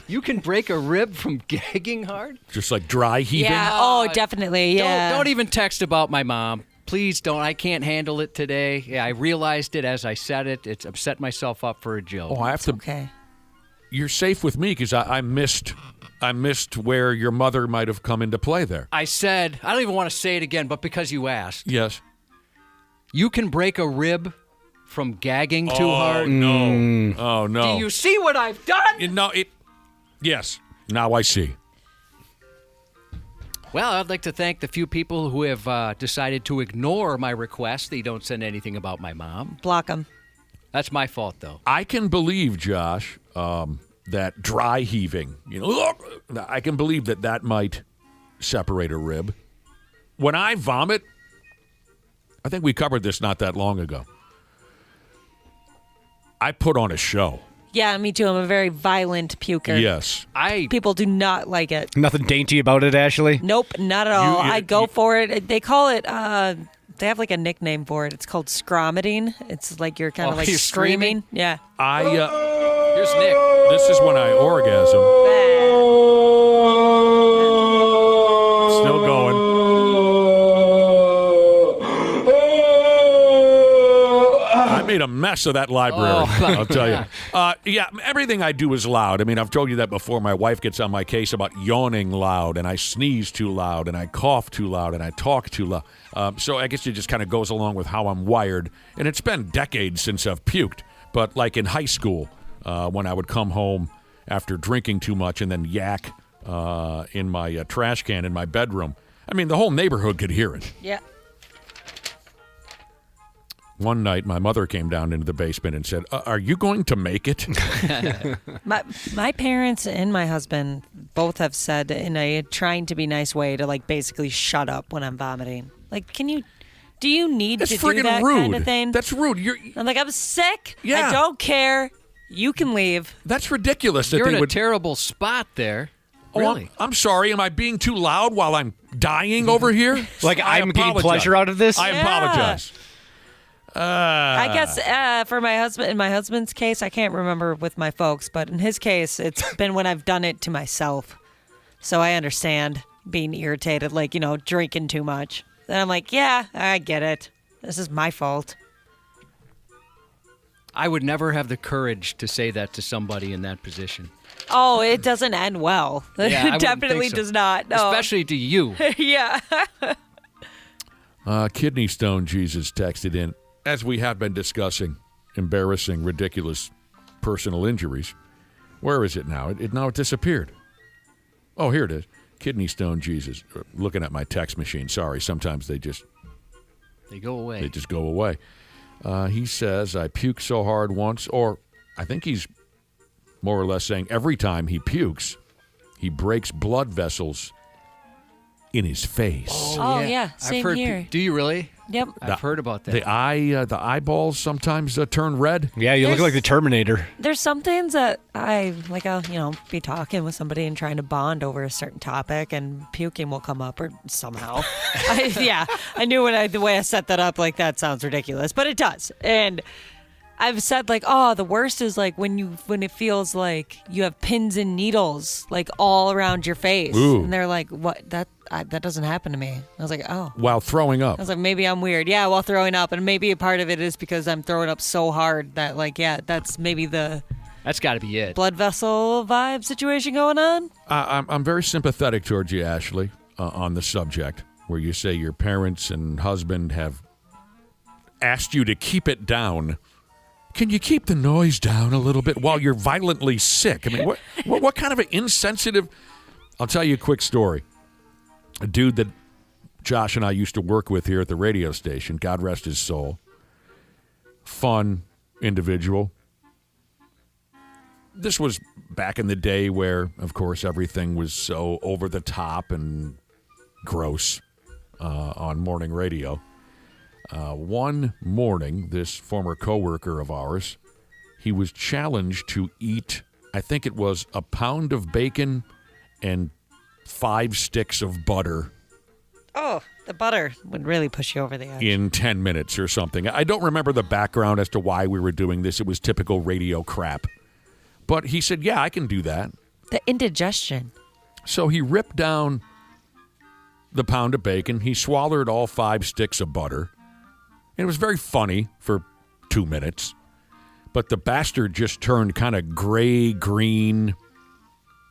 You can break a rib from gagging hard? Just like dry heaving? Yeah. Oh, definitely. Yeah. Don't even text about my mom. Please don't. I can't handle it today. Yeah, I realized it as I said it. I've set myself up for a joke. Oh, I have to. Okay. You're safe with me because I missed where your mother might have come into play there. I said, I don't even want to say it again, but because you asked. Yes. You can break a rib from gagging too hard. No. Oh, no. Do you see what I've done? Yes. Now I see. Well, I'd like to thank the few people who have decided to ignore my request that you don't send anything about my mom. Block them. That's my fault, though. I can believe, Josh, that dry heaving, I can believe that might separate a rib. When I vomit, I think we covered this not that long ago. I put on a show. Yeah, me too. I'm a very violent puker. Yes. People do not like it. Nothing dainty about it, Ashley? Nope, not at all. I go for it. They call it, they have like a nickname for it. It's called scromiting. It's like you're kind of like you're screaming. Yeah. Here's Nick. This is when I orgasm. Still going. I made a mess of that library, I'll tell you. Yeah, everything I do is loud. I mean, I've told you that before. My wife gets on my case about yawning loud, and I sneeze too loud, and I cough too loud, and I talk too loud. So I guess it just kind of goes along with how I'm wired. And it's been decades since I've puked. But like in high school, when I would come home after drinking too much and then yak in my trash can in my bedroom, I mean, the whole neighborhood could hear it. Yeah. One night, my mother came down into the basement and said, are you going to make it? My parents and my husband both have said in a trying to be nice way to like basically shut up when I'm vomiting. Like, do you need That's to do friggin' that rude. kind of thing? That's rude. I'm like, I'm sick. Yeah. I don't care. You can leave. That's ridiculous. That You're they in would... a terrible spot there. Oh, Really? I'm sorry. Am I being too loud while I'm dying over here? Like I I'm getting apologize. pleasure out of this? I apologize. I guess for my husband, in my husband's case, I can't remember with my folks, but in his case, it's been when I've done it to myself. So I understand being irritated, like, drinking too much. Then I'm like, yeah, I get it. This is my fault. I would never have the courage to say that to somebody in that position. Oh, it doesn't end well. Yeah, I It wouldn't definitely think so. does not. No. Especially to you. Yeah. Kidney Stone Jesus texted in, as we have been discussing embarrassing, ridiculous personal injuries. Where is it now? It now disappeared. Oh, here it is. Kidney Stone Jesus. Looking at my text machine. Sorry, sometimes they just go away. go away. He says, I puked so hard once, or I think he's more or less saying every time he pukes, he breaks blood vessels in his face. Oh, yeah. Same I've heard here. Do you really? Yep. I've heard about that. The eyeballs sometimes turn red. Yeah, you look There's- like the Terminator. There's some things that I'll be talking with somebody and trying to bond over a certain topic, and puking will come up or somehow. I knew the way I set that up, like that sounds ridiculous, but it does. And I've said like, oh, the worst is like when it feels like you have pins and needles like all around your face, Ooh. and they're like, what? That doesn't happen to me. I was like, oh. While throwing up. I was like, maybe I'm weird. Yeah, while throwing up. And maybe a part of it is because I'm throwing up so hard that, like, yeah, that's maybe the That's got to be it. blood vessel vibe situation going on. I'm very sympathetic towards you, Ashley, on the subject, where you say your parents and husband have asked you to keep it down. Can you keep the noise down a little bit while you're violently sick? I mean, what kind of an insensitive... I'll tell you a quick story. A dude that Josh and I used to work with here at the radio station, God rest his soul, fun individual. This was back in the day where, of course, everything was so over the top and gross on morning radio. One morning, this former coworker of ours, he was challenged to eat, I think it was a pound of bacon and 5 sticks of butter Oh, the butter would really push you over the edge. in 10 minutes or something. I don't remember the background as to why we were doing this. It was typical radio crap. But he said, yeah, I can do that. The indigestion. So he ripped down the pound of bacon. He swallowed all 5 sticks of butter. And it was very funny for 2 minutes. But the bastard just turned kind of gray-green.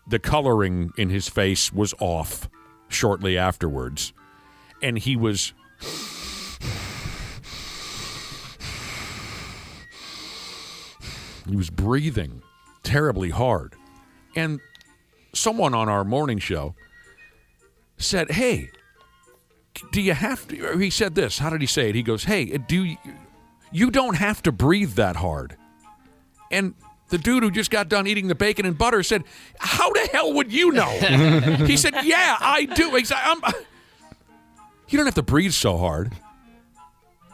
The coloring in his face was off shortly afterwards. And he was He was breathing terribly hard. And someone on our morning show said, hey, do you have to, or he said this, how did he say it? He goes, hey, you don't have to breathe that hard. And the dude who just got done eating the bacon and butter said, how the hell would you know? He said, yeah, I do. He said, you don't have to breathe so hard.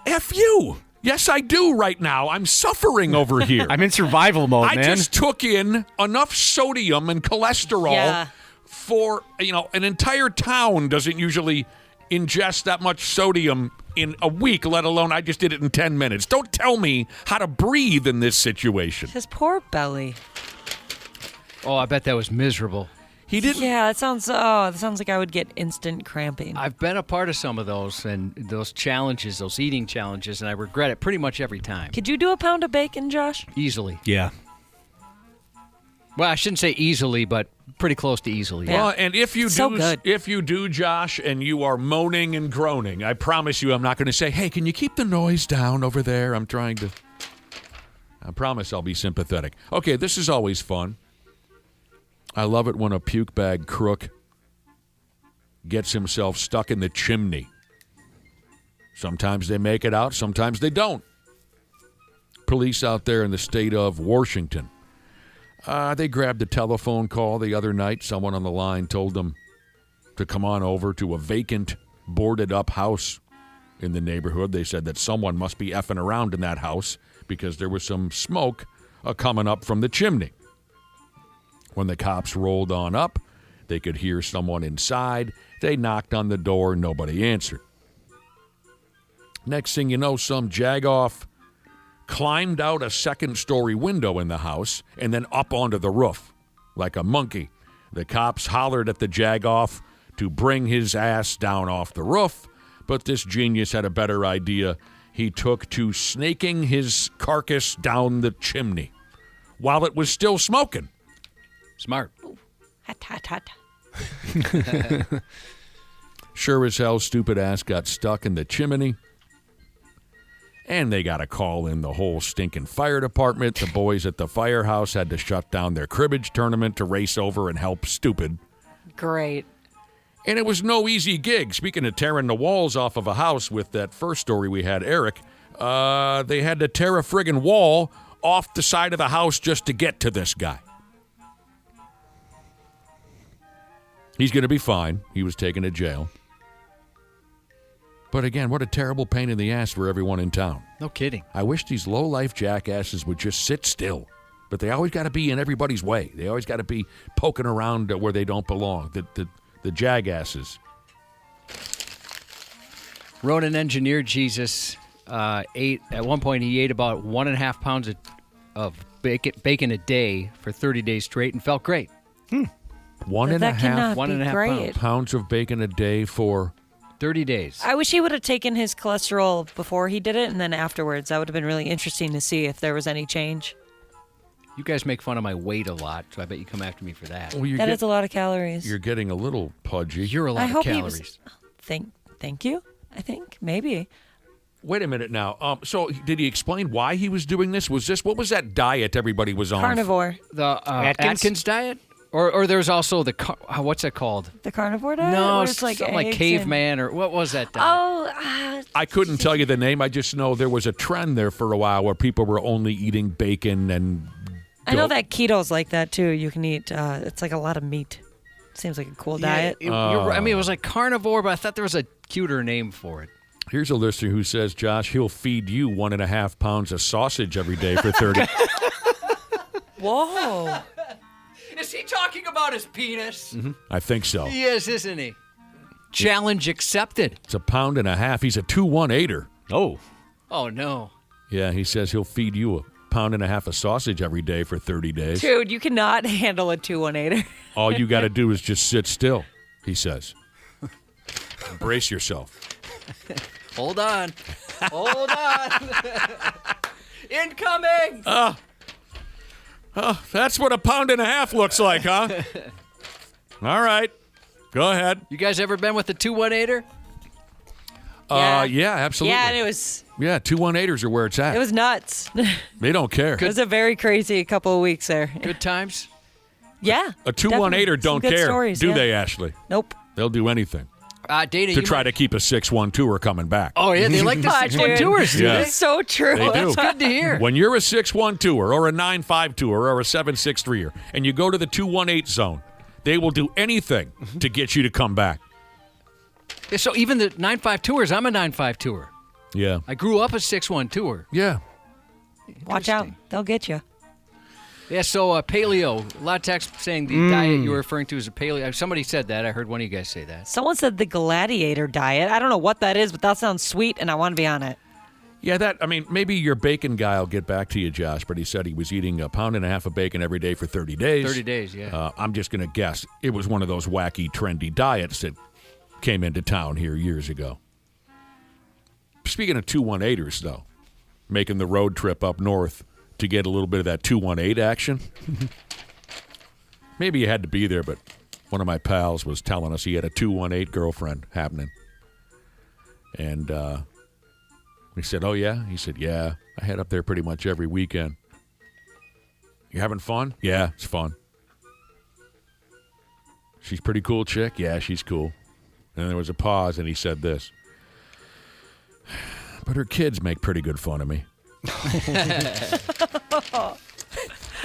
F you. Yes, I do right now. I'm suffering over here. I'm in survival mode, man. I just took in enough sodium and cholesterol for, an entire town doesn't usually ingest that much sodium in a week, let alone I just did it in 10 minutes. Don't tell me how to breathe in this situation. His poor belly. Oh, I bet that was miserable. He didn't. Yeah, that sounds like I would get instant cramping. I've been a part of some of those and those challenges, those eating challenges, and I regret it pretty much every time. Could you do a pound of bacon, Josh? Easily. Yeah. Well, I shouldn't say easily, but pretty close to easily. Yeah. Well, and if you do, Josh, and you are moaning and groaning, I promise you I'm not going to say, hey, can you keep the noise down over there? I promise I'll be sympathetic. Okay, this is always fun. I love it when a puke bag crook gets himself stuck in the chimney. Sometimes they make it out, sometimes they don't. Police out there in the state of Washington, they grabbed a telephone call the other night. Someone on the line told them to come on over to a vacant, boarded-up house in the neighborhood. They said that someone must be effing around in that house because there was some smoke coming up from the chimney. When the cops rolled on up, they could hear someone inside. They knocked on the door. Nobody answered. Next thing you know, some jagoff climbed out a second-story window in the house and then up onto the roof like a monkey. The cops hollered at the jagoff to bring his ass down off the roof, but this genius had a better idea. He took to snaking his carcass down the chimney while it was still smoking. Smart. Hot, hot, hot. Sure as hell, stupid ass got stuck in the chimney. And they got to call in the whole stinking fire department. The boys at the firehouse had to shut down their cribbage tournament to race over and help stupid. Great. And it was no easy gig. Speaking of tearing the walls off of a house with that first story we had, Eric, they had to tear a friggin' wall off the side of the house just to get to this guy. He's going to be fine. He was taken to jail. But again, what a terrible pain in the ass for everyone in town. No kidding. I wish these low-life jackasses would just sit still. But they always got to be in everybody's way. They always got to be poking around where they don't belong. The jagasses. Wrote an engineer, Jesus, ate, at one point he ate about 1.5 pounds of bacon a day for 30 days straight and felt great. That cannot be great. Pounds of bacon a day for 30 days. I wish he would have taken his cholesterol before he did it and then afterwards. That would have been really interesting to see if there was any change. You guys make fun of my weight a lot, so I bet you come after me for that. Well, That is a lot of calories. You're getting a little pudgy. You're a lot I of hope calories. he was. Thank you. I think maybe. Wait a minute now. So did he explain why he was doing this? What was that diet everybody was on? Carnivore. The Atkins diet? Or there's also the, what's it called? The carnivore diet? No, Where it's it's like something like eggs caveman, or what was that diet? I couldn't tell you the name. I just know there was a trend there for a while where people were only eating bacon and I know that keto's like that too. You can eat, it's like a lot of meat. Seems like a cool diet. You're right. I mean, it was like carnivore, but I thought there was a cuter name for it. Here's a listener who says, Josh, he'll feed you 1.5 pounds of sausage every day for 30. Whoa. Is he talking about his penis? Mm-hmm. I think so. He is, isn't he? Challenge accepted. It's 1.5 pounds. He's a 2-1-8er. Oh. Oh, no. Yeah, he says he'll feed you 1.5 pounds of sausage every day for 30 days. Dude, you cannot handle a 2-1-8er. All you got to do is just sit still, he says. Brace yourself. Hold on. Hold on. Incoming. That's what 1.5 pounds looks like, huh? All right. Go ahead. You guys ever been with a 2-1-8er? Yeah, absolutely. Yeah, and it was 218ers are where it's at. it was nuts. They don't care. It was a very crazy couple of weeks there. Good times. Yeah. A 218er definitely. Some don't good care, stories, do yeah. they, Ashley? Nope. They'll do anything Dana, to you try might- to keep a 612er coming back. Oh yeah, they like the Oh, 612ers, do Yeah. they? It's so true. They do. Good to hear. When you're a 612er or a 952er or a 763er and you go to the 218 zone, they will do anything to get you to come back. Yeah, so even the 952ers, I'm a 952er. Yeah. I grew up a 612er. Yeah. Watch out. They'll get you. Yeah, so paleo. A lot of texts saying the diet you were referring to is a paleo. Somebody said that. I heard one of you guys say that. Someone said the gladiator diet. I don't know what that is, but that sounds sweet, and I want to be on it. Yeah, maybe your bacon guy will get back to you, Josh, but he said he was eating 1.5 pounds of bacon every day for 30 days. 30 days, yeah. I'm just going to guess it was one of those wacky, trendy diets that came into town here years ago. Speaking of 218ers, though, making the road trip up north to get a little bit of that 218 action. Maybe you had to be there, but one of my pals was telling us he had a 218 girlfriend happening. And we said, oh, yeah? He said, yeah, I head up there pretty much every weekend. You having fun? Yeah, it's fun. She's pretty cool chick? Yeah, she's cool. And there was a pause, and he said this. But her kids make pretty good fun of me.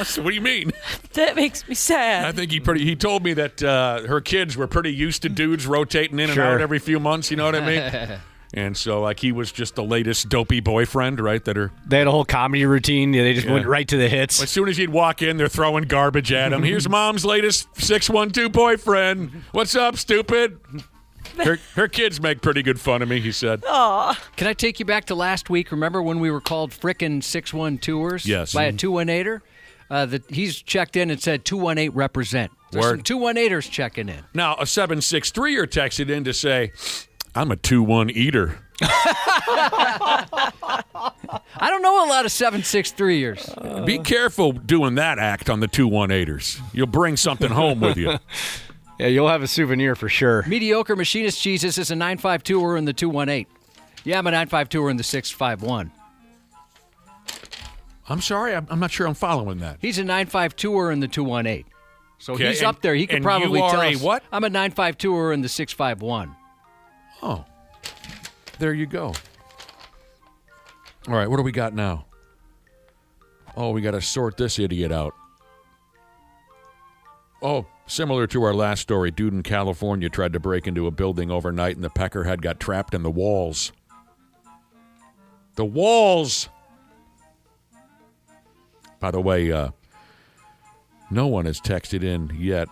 So what do you mean? That makes me sad. I think he told me that her kids were pretty used to dudes rotating in and out every few months, you know what I mean? And so, like, he was just the latest dopey boyfriend, right? They had a whole comedy routine. Yeah, they just went right to the hits. As soon as he'd walk in, they're throwing garbage at him. Here's Mom's latest 612 boyfriend. What's up, stupid? Her kids make pretty good fun of me, he said. Can I take you back to last week? Remember when we were called frickin' 612ers? Yes. By a 218er? He's checked in and said 218 represent. There's Word. some 218ers checking in. Now, a 763er texted in to say, I'm a 2-1 eater. I don't know a lot of 763ers. Be careful doing that act on the 218ers. You'll bring something home with you. Yeah, you'll have a souvenir for sure. Mediocre Machinist Jesus is a 952er in the 218. Yeah, I'm a 952er in the 651. I'm sorry, I'm not sure I'm following that. He's a 952er in the 218. So Okay, he's and- up there. He could and probably you are tell a us. what? I'm a 952er in the 651. Oh, there you go. All right, what do we got now? Oh, we got to sort this idiot out. Oh, similar to our last story, dude in California tried to break into a building overnight and the peckerhead got trapped in the walls. The walls! By the way, no one has texted in yet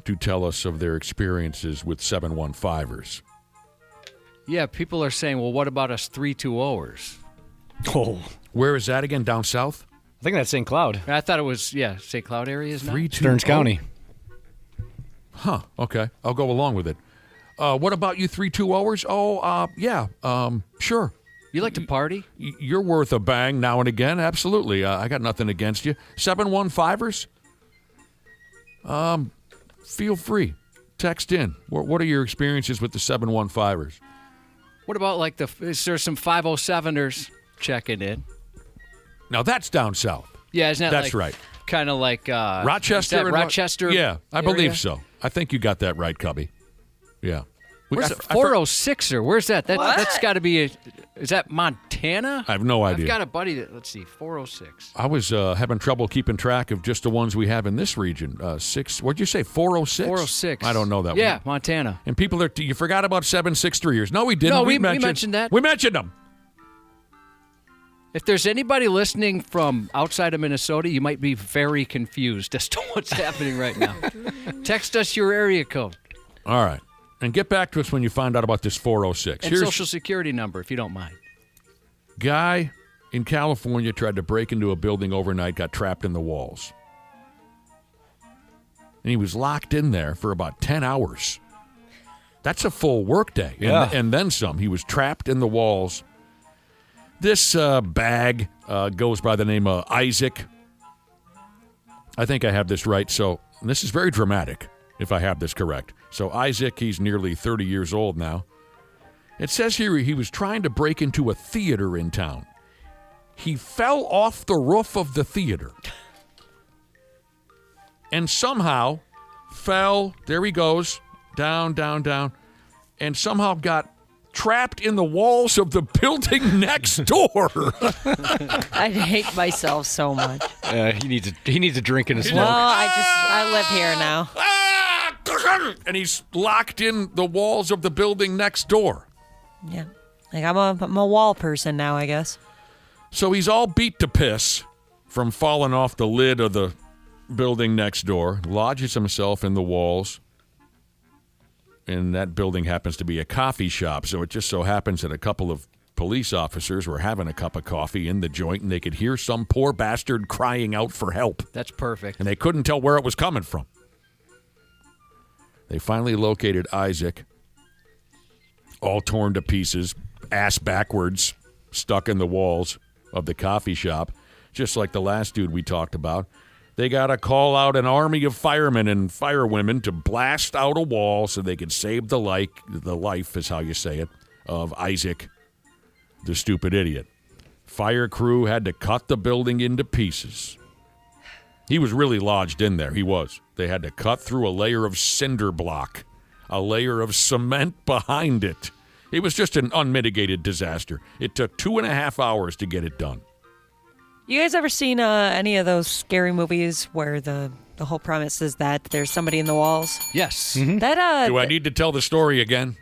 to tell us of their experiences with 715ers. Yeah, people are saying, well, what about us 320ers? Oh, Where is that again? Down south? I think that's St. Cloud. I thought it was, St. Cloud area is not. 320. Stearns County. Huh. Okay. I'll go along with it. What about you 320ers? Oh, yeah. Sure. You like to party? You're worth a bang now and again. Absolutely. I got nothing against you. 715ers? Feel free. Text in. What are your experiences with the 715ers? What about is there some 507ers checking in? Now, that's down south. Yeah, isn't that That's right. Kind of like Rochester? is that and Rochester? Yeah, I area? believe so. I think you got that right, Cubby. Yeah. Where's it? 406er? Where's that? That's got to be is that Montana? I have no idea. I've got a buddy that, let's see, 406. I was having trouble keeping track of just the ones we have in this region. What'd you say, 406? 406. I don't know that Yeah, one. Montana. And people are, you forgot about 763ers. No, we didn't. No, we mentioned that. We mentioned them. If there's anybody listening from outside of Minnesota, you might be very confused as to what's happening right now. Text us your area code. All right. And get back to us when you find out about this 406. And Social Security number, if you don't mind. Guy in California tried to break into a building overnight, got trapped in the walls. And he was locked in there for about 10 hours. That's a full workday. Yeah. And then some. He was trapped in the walls. This bag goes by the name of Isaac. I think I have this right. So this is very dramatic. if I have this correct. So Isaac, he's nearly 30 years old now. It says here he was trying to break into a theater in town. He fell off the roof of the theater and somehow fell, there he goes, down, down, down, and somehow got trapped in the walls of the building next door. I hate myself so much. He needs a drink and a smoke. No, I live here now. And he's locked in the walls of the building next door. Yeah. Like I'm a wall person now, I guess. So he's all beat to piss from falling off the lid of the building next door, lodges himself in the walls, and that building happens to be a coffee shop, so it just so happens that a couple of police officers were having a cup of coffee in the joint, and they could hear some poor bastard crying out for help. That's perfect. And they couldn't tell where it was coming from. They finally located Isaac, all torn to pieces, ass backwards, stuck in the walls of the coffee shop, just like the last dude we talked about. They got to call out an army of firemen and firewomen to blast out a wall so they could save the life is how you say it, of Isaac, the stupid idiot. Fire crew had to cut the building into pieces. He was really lodged in there. He was. They had to cut through a layer of cinder block, a layer of cement behind it. It was just an unmitigated disaster. It took 2.5 hours to get it done. You guys ever seen any of those scary movies where the whole premise is that there's somebody in the walls? Yes. That Do I need to tell the story again?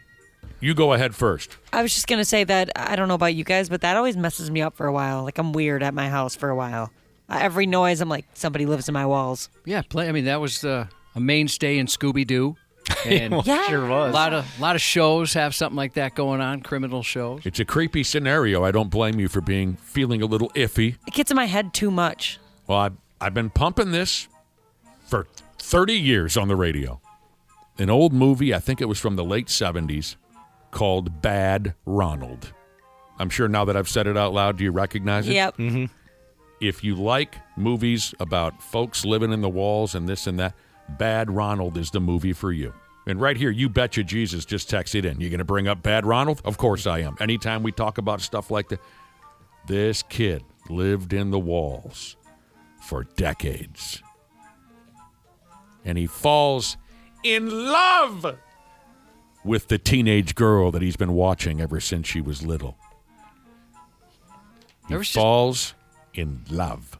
You go ahead first. I was just gonna say that I don't know about you guys, but that always messes me up for a while. Like I'm weird at my house for a while. Every noise, I'm like, somebody lives in my walls. Yeah, I mean, that was a mainstay in Scooby-Doo. And Yeah. Sure was. a lot of shows have something like that going on, criminal shows. It's a creepy scenario. I don't blame you for feeling a little iffy. It gets in my head too much. Well, I've been pumping this for 30 years on the radio. An old movie, I think it was from the late 70s, called Bad Ronald. I'm sure now that I've said it out loud, do you recognize it? Yep. If you like movies about folks living in the walls and this and that, Bad Ronald is the movie for you. And right here, you betcha Jesus, just text it in. You going to bring up Bad Ronald? Of course I am. Anytime we talk about stuff like that, this kid lived in the walls for decades. And he falls in love with the teenage girl that he's been watching ever since she was little. He falls in love.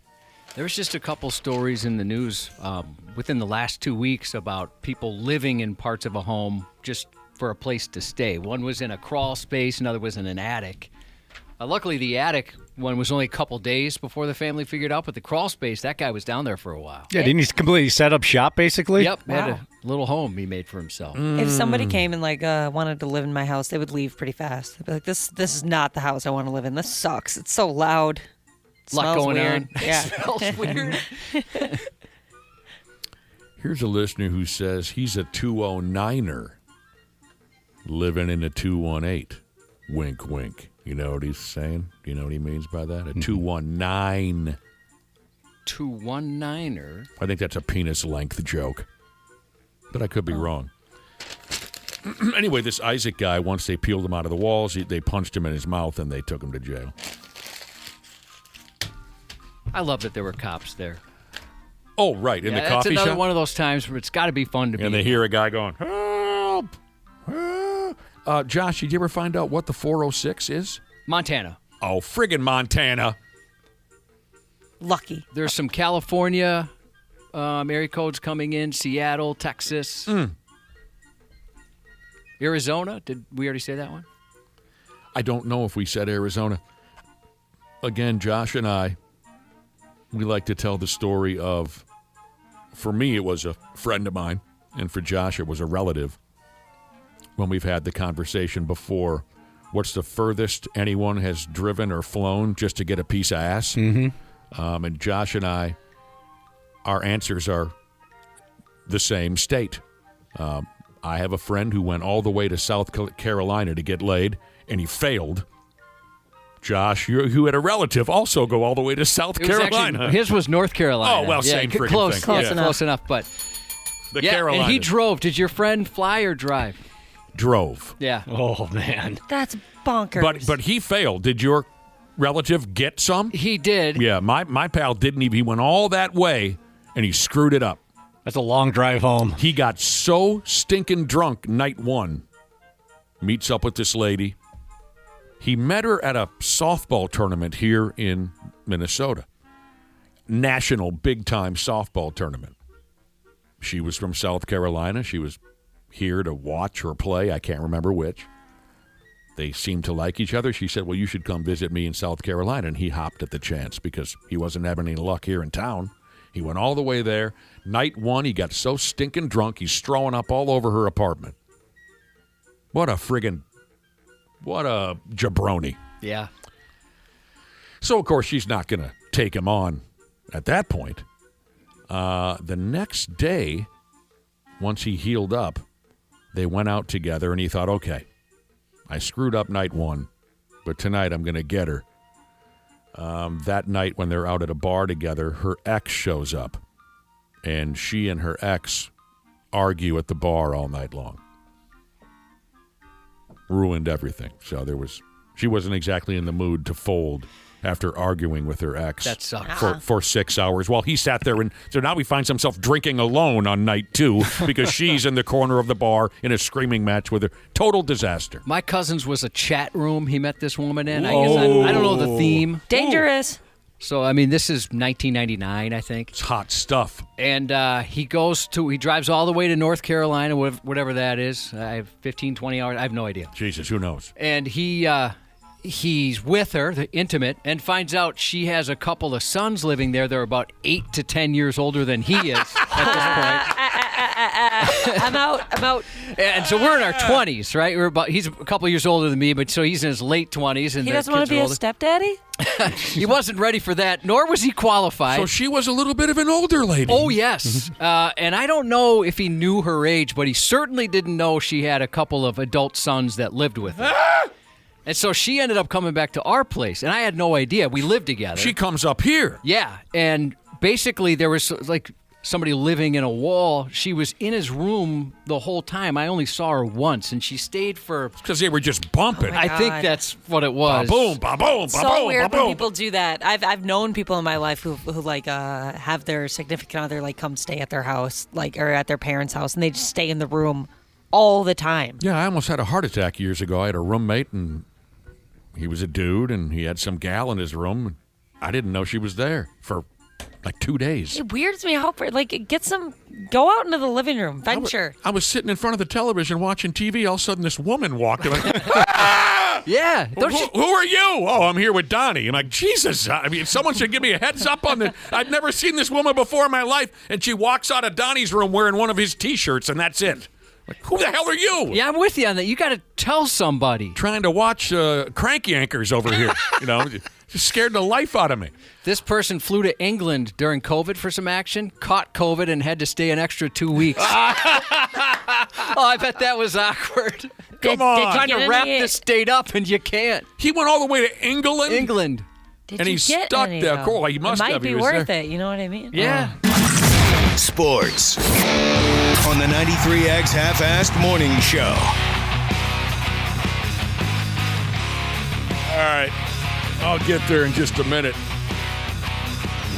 There was just a couple stories in the news within the last 2 weeks about people living in parts of a home just for a place to stay. One was in a crawl space, another was in an attic. Luckily, the attic one was only a couple days before the family figured out, but the crawl space, that guy was down there for a while. Yeah, didn't he completely set up shop, basically? Yep, had Wow. a little home he made for himself. If somebody came and wanted to live in my house, they would leave pretty fast. They'd be like, "This is not the house I want to live in. This sucks. It's so loud. It Lot smells going weird." on. Yeah. It smells weird. Here's a listener who says he's a 209er living in a 218. Wink, wink. You know what he's saying? Do you know what he means by that? A 219. 219er. I think that's a penis length joke. But I could be wrong. Anyway, this Isaac guy, once they peeled him out of the walls, they punched him in his mouth and they took him to jail. I love that there were cops there. Oh, right, in the That's coffee another shop? one of those times where it's got to be fun to be. And they hear a guy going, help! Help! Josh, did you ever find out what the 406 is? Montana. Oh, friggin' Montana. Lucky. There's some California area codes coming in, Seattle, Texas. Arizona. Did we already say that one? I don't know if we said Arizona. Again, Josh and I, we like to tell the story of, for me, it was a friend of mine, and for Josh, it was a relative. When we've had the conversation before, what's the furthest anyone has driven or flown just to get a piece of ass? And Josh and I, our answers are the same state. I have a friend who went all the way to South Carolina to get laid, and he failed. Josh, who had a relative, also go all the way to South It was Carolina. actually, his was North Carolina. Oh, well, same friggin' close, thing. Close, Yeah. close enough. But The Yeah, Carolinas. and he drove. Did your friend fly or drive? Drove. Yeah. Oh, man. That's bonkers. But he failed. Did your relative get some? He did. Yeah, my pal didn't even. He went all that way, and he screwed it up. That's a long drive home. He got so stinking drunk night one. Meets up with this lady. He met her at a softball tournament here in Minnesota. National big-time softball tournament. She was from South Carolina. She was here to watch her play. I can't remember which. They seemed to like each other. She said, well, you should come visit me in South Carolina. And he hopped at the chance because he wasn't having any luck here in town. He went all the way there. Night one, he got so stinking drunk, he's throwing up all over her apartment. What a jabroni. Yeah. So, of course, she's not going to take him on at that point. The next day, once he healed up, they went out together, and he thought, okay, I screwed up night one, but tonight I'm going to get her. That night when they're out at a bar together, her ex shows up, and she and her ex argue at the bar all night long. Ruined everything. So she wasn't exactly in the mood to fold after arguing with her ex. That sucks. For 6 hours while he sat there. And so now he finds himself drinking alone on night two because she's in the corner of the bar in a screaming match with her. Total disaster. My cousin's was a chat room he met this woman in. I guess I don't know the theme. Dangerous. So, I mean, this is 1999, I think. It's hot stuff. And he drives all the way to North Carolina, whatever that is. I have 15, 20 hours. I have no idea. Jesus, who knows? And he's with her, the intimate, and finds out she has a couple of sons living there. They're about 8 to 10 years older than he is at this point. I'm out. And so we're in our 20s, right? He's a couple of years older than me, but so he's in his late 20s. And He doesn't want to be a stepdaddy? He wasn't ready for that, nor was he qualified. So she was a little bit of an older lady. Oh, yes. And I don't know if he knew her age, but he certainly didn't know she had a couple of adult sons that lived with her. And so she ended up coming back to our place, and I had no idea. We lived together. She comes up here. Yeah, and basically there was like somebody living in a wall. She was in his room the whole time. I only saw her once, and she stayed for... Because they were just bumping. my I think God. that's what it was. Ba-boom, ba-boom, So ba-boom, weird when ba-boom. people do that. I've known people in my life who like have their significant other like come stay at their house, like or at their parents' house, and they just stay in the room all the time. Yeah, I almost had a heart attack years ago. I had a roommate, and he was a dude, and he had some gal in his room. I didn't know she was there for like 2 days. It weirds me how go out into the living room, venture. I was sitting in front of the television watching TV. All of a sudden, this woman walked in. Yeah. Who are you? Oh, I'm here with Donnie. I'm like, Jesus. I mean, someone should give me a heads up on this. I've never seen this woman before in my life. And she walks out of Donnie's room wearing one of his T-shirts, and that's it. Like, who the hell are you? Yeah, I'm with you on that. You got to tell somebody. Trying to watch Crank Yankers over here. Just scared the life out of me. This person flew to England during COVID for some action, caught COVID, and had to stay an extra 2 weeks. Oh, I bet that was awkward. Come on. Trying to wrap this date up, and you can't. He went all the way to England? England. Did And you he's get stuck any, there. though? Cool, he must it might have. He be was worth there. it. You know what I mean? Yeah. Sports on the 93X Half-Assed Morning Show. All right. I'll get there in just a minute.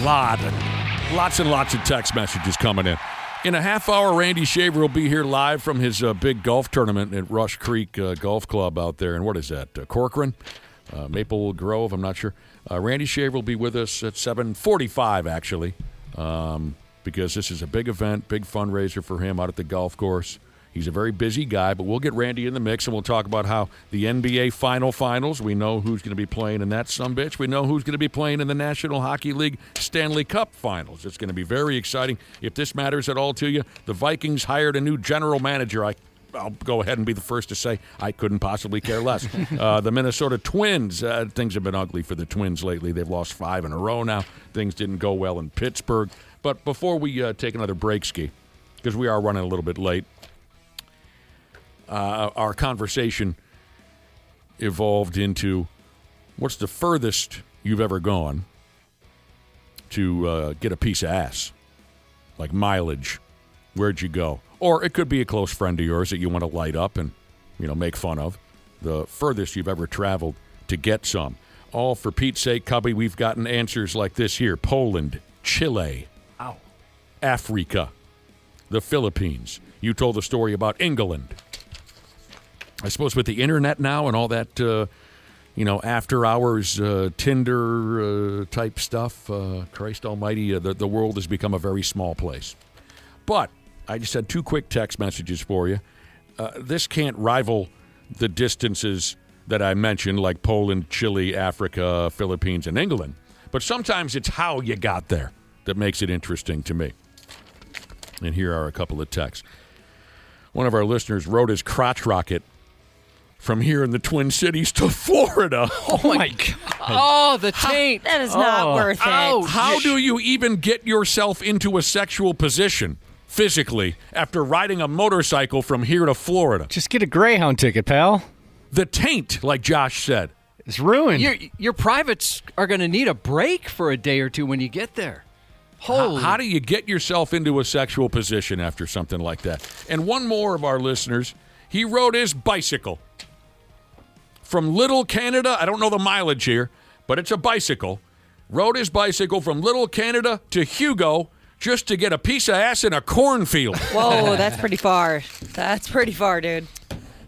Lots and lots of text messages coming in. In a half hour, Randy Shaver will be here live from his big golf tournament at Rush Creek Golf Club out there. And what is that? Corcoran? Maple Grove? I'm not sure. Randy Shaver will be with us at 7:45, actually, because this is a big event, big fundraiser for him out at the golf course. He's a very busy guy, but we'll get Randy in the mix, and we'll talk about how the NBA finals, we know who's going to be playing in that sumbitch. We know who's going to be playing in the National Hockey League Stanley Cup Finals. It's going to be very exciting. If this matters at all to you, the Vikings hired a new general manager. I'll go ahead and be the first to say I couldn't possibly care less. The Minnesota Twins, things have been ugly for the Twins lately. They've lost 5 in a row now. Things didn't go well in Pittsburgh. But before we take another break, Ski, because we are running a little bit late, our conversation evolved into what's the furthest you've ever gone to get a piece of ass, like mileage Where'd you go? Or it could be a close friend of yours that you want to light up and, make fun of. The furthest you've ever traveled to get some. All for Pete's sake, Cubby, we've gotten answers like this here. Poland, Chile, Africa, the Philippines. You told the story about England. I suppose with the internet now and all that, after hours Tinder type stuff, Christ almighty, the world has become a very small place. But I just had 2 quick text messages for you. This can't rival the distances that I mentioned, like Poland, Chile, Africa, Philippines, and England. But sometimes it's how you got there that makes it interesting to me. And here are a couple of texts. One of our listeners rode his crotch rocket from here in the Twin Cities to Florida. Oh, my God. Oh, the taint. That is not worth it. How do you even get yourself into a sexual position physically after riding a motorcycle from here to Florida? Just get a Greyhound ticket, pal. The taint, like Josh said. It's ruined. Your privates are going to need a break for a day or two when you get there. How do you get yourself into a sexual position after something like that? And one more of our listeners, he rode his bicycle from Little Canada. I don't know the mileage here, but it's a bicycle. Rode his bicycle from Little Canada to Hugo just to get a piece of ass in a cornfield. Whoa, that's pretty far. That's pretty far, dude.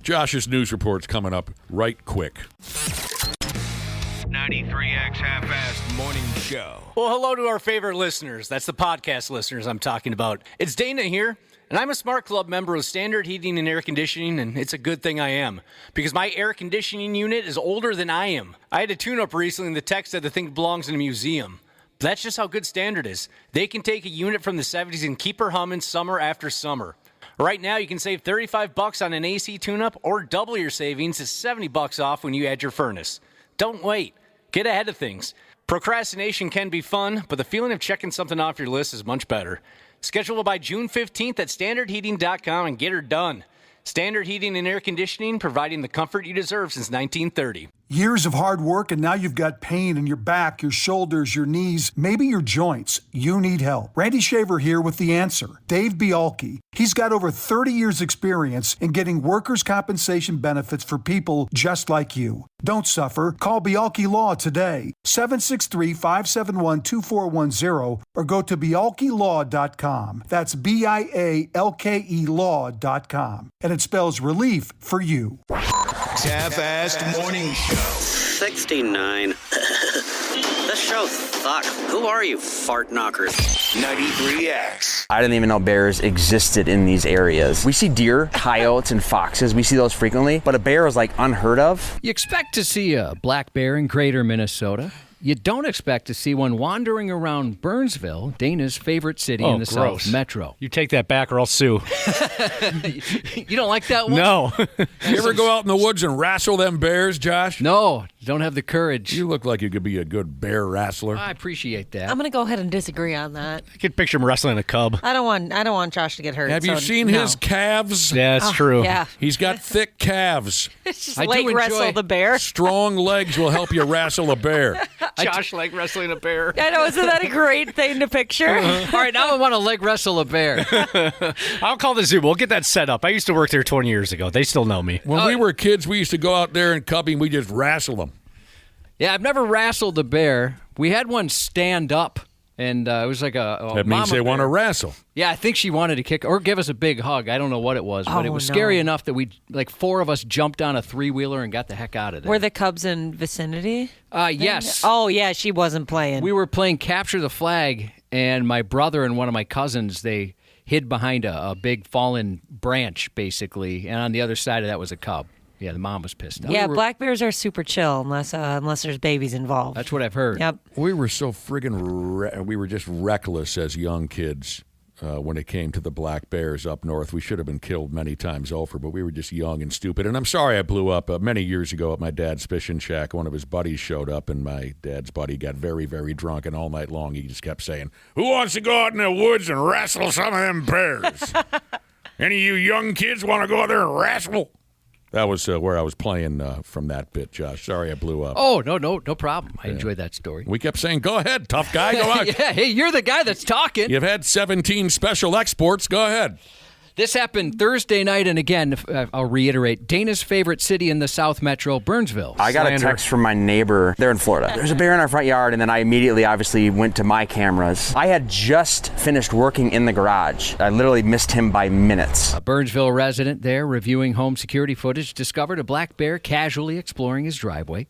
Josh's news report's coming up right quick. 93X Half-Assed Morning Show. Well, hello to our favorite listeners. That's the podcast listeners I'm talking about. It's Dana here, and I'm a Smart Club member of Standard Heating and Air Conditioning, and it's a good thing I am, because my air conditioning unit is older than I am. I had a tune-up recently, and the tech said the thing belongs in a museum. But that's just how good Standard is. They can take a unit from the 70s and keep her humming summer after summer. Right now, you can save $35 on an AC tune-up or double your savings to $70 off when you add your furnace. Don't wait. Get ahead of things. Procrastination can be fun, but the feeling of checking something off your list is much better. Schedule by June 15th at standardheating.com and get her done. Standard Heating and Air Conditioning, providing the comfort you deserve since 1930. Years of hard work, and now you've got pain in your back, your shoulders, your knees, maybe your joints. You need help. Randy Shaver here with the answer. Dave Bialke. He's got over 30 years experience in getting workers' compensation benefits for people just like you. Don't suffer. Call Bialke Law today. 763-571-2410 or go to bialkelaw.com. That's BIALKE law.com. And it spells relief for you. Half-Assed Morning Show. 69. This show sucks. Who are you, fart knockers? 93X. I didn't even know bears existed in these areas. We see deer, coyotes, and foxes. We see those frequently, but a bear is like unheard of. You expect to see a black bear in greater Minnesota. You don't expect to see one wandering around Burnsville, Dana's favorite city in the gross. South Metro. You take that back or I'll sue. You don't like that one? No. You ever go out in the woods and wrestle them bears, Josh? No, don't have the courage. You look like you could be a good bear wrestler. I appreciate that. I'm gonna go ahead and disagree on that. I can picture him wrestling a cub. I don't want Josh to get hurt. Have you seen his calves? Yeah, it's true. Yeah, He's got thick calves. it's just I do leg enjoy- wrestle the bear. Strong legs will help you wrestle a bear. Josh like wrestling a bear. I know, isn't that a great thing to picture? All right, now I want to leg wrestle a bear. I'll call the zoo. We'll get that set up. I used to work there 20 years ago. They still know me. When we were kids, we used to go out there in Cubby and we just wrestle them. Yeah, I've never wrestled a bear. We had one stand up, and it was like a That means mama they want to bear. wrestle. Yeah, I think she wanted to kick or give us a big hug. I don't know what it was, but it was scary enough that like 4 of us jumped on a 3-wheeler and got the heck out of there. Were the Cubs in vicinity? Yes. Oh yeah, she wasn't playing. We were playing capture the flag, and my brother and one of my cousins, they hid behind a big fallen branch, basically, and on the other side of that was a cub. Yeah, the mom was pissed off. Yeah, black bears are super chill unless there's babies involved. That's what I've heard. Yep. We were so friggin' we were just reckless as young kids when it came to the black bears up north. We should have been killed many times over, but we were just young and stupid. And I'm sorry I blew up. Many years ago at my dad's fishing shack, one of his buddies showed up, and my dad's buddy got very, very drunk, and all night long he just kept saying, "Who wants to go out in the woods and wrestle some of them bears? Any of you young kids want to go out there and wrestle?" That was where I was playing from that bit, Josh. Sorry I blew up. Oh, no problem. I enjoyed that story. We kept saying, go ahead, tough guy, go on. Yeah, hey, you're the guy that's talking. You've had 17 special exports. Go ahead. This happened Thursday night, and again, I'll reiterate, Dana's favorite city in the South Metro, Burnsville. I got a text from my neighbor. They're in Florida. There's a bear in our front yard, and then I immediately, obviously, went to my cameras. I had just finished working in the garage. I literally missed him by minutes. A Burnsville resident there reviewing home security footage discovered a black bear casually exploring his driveway.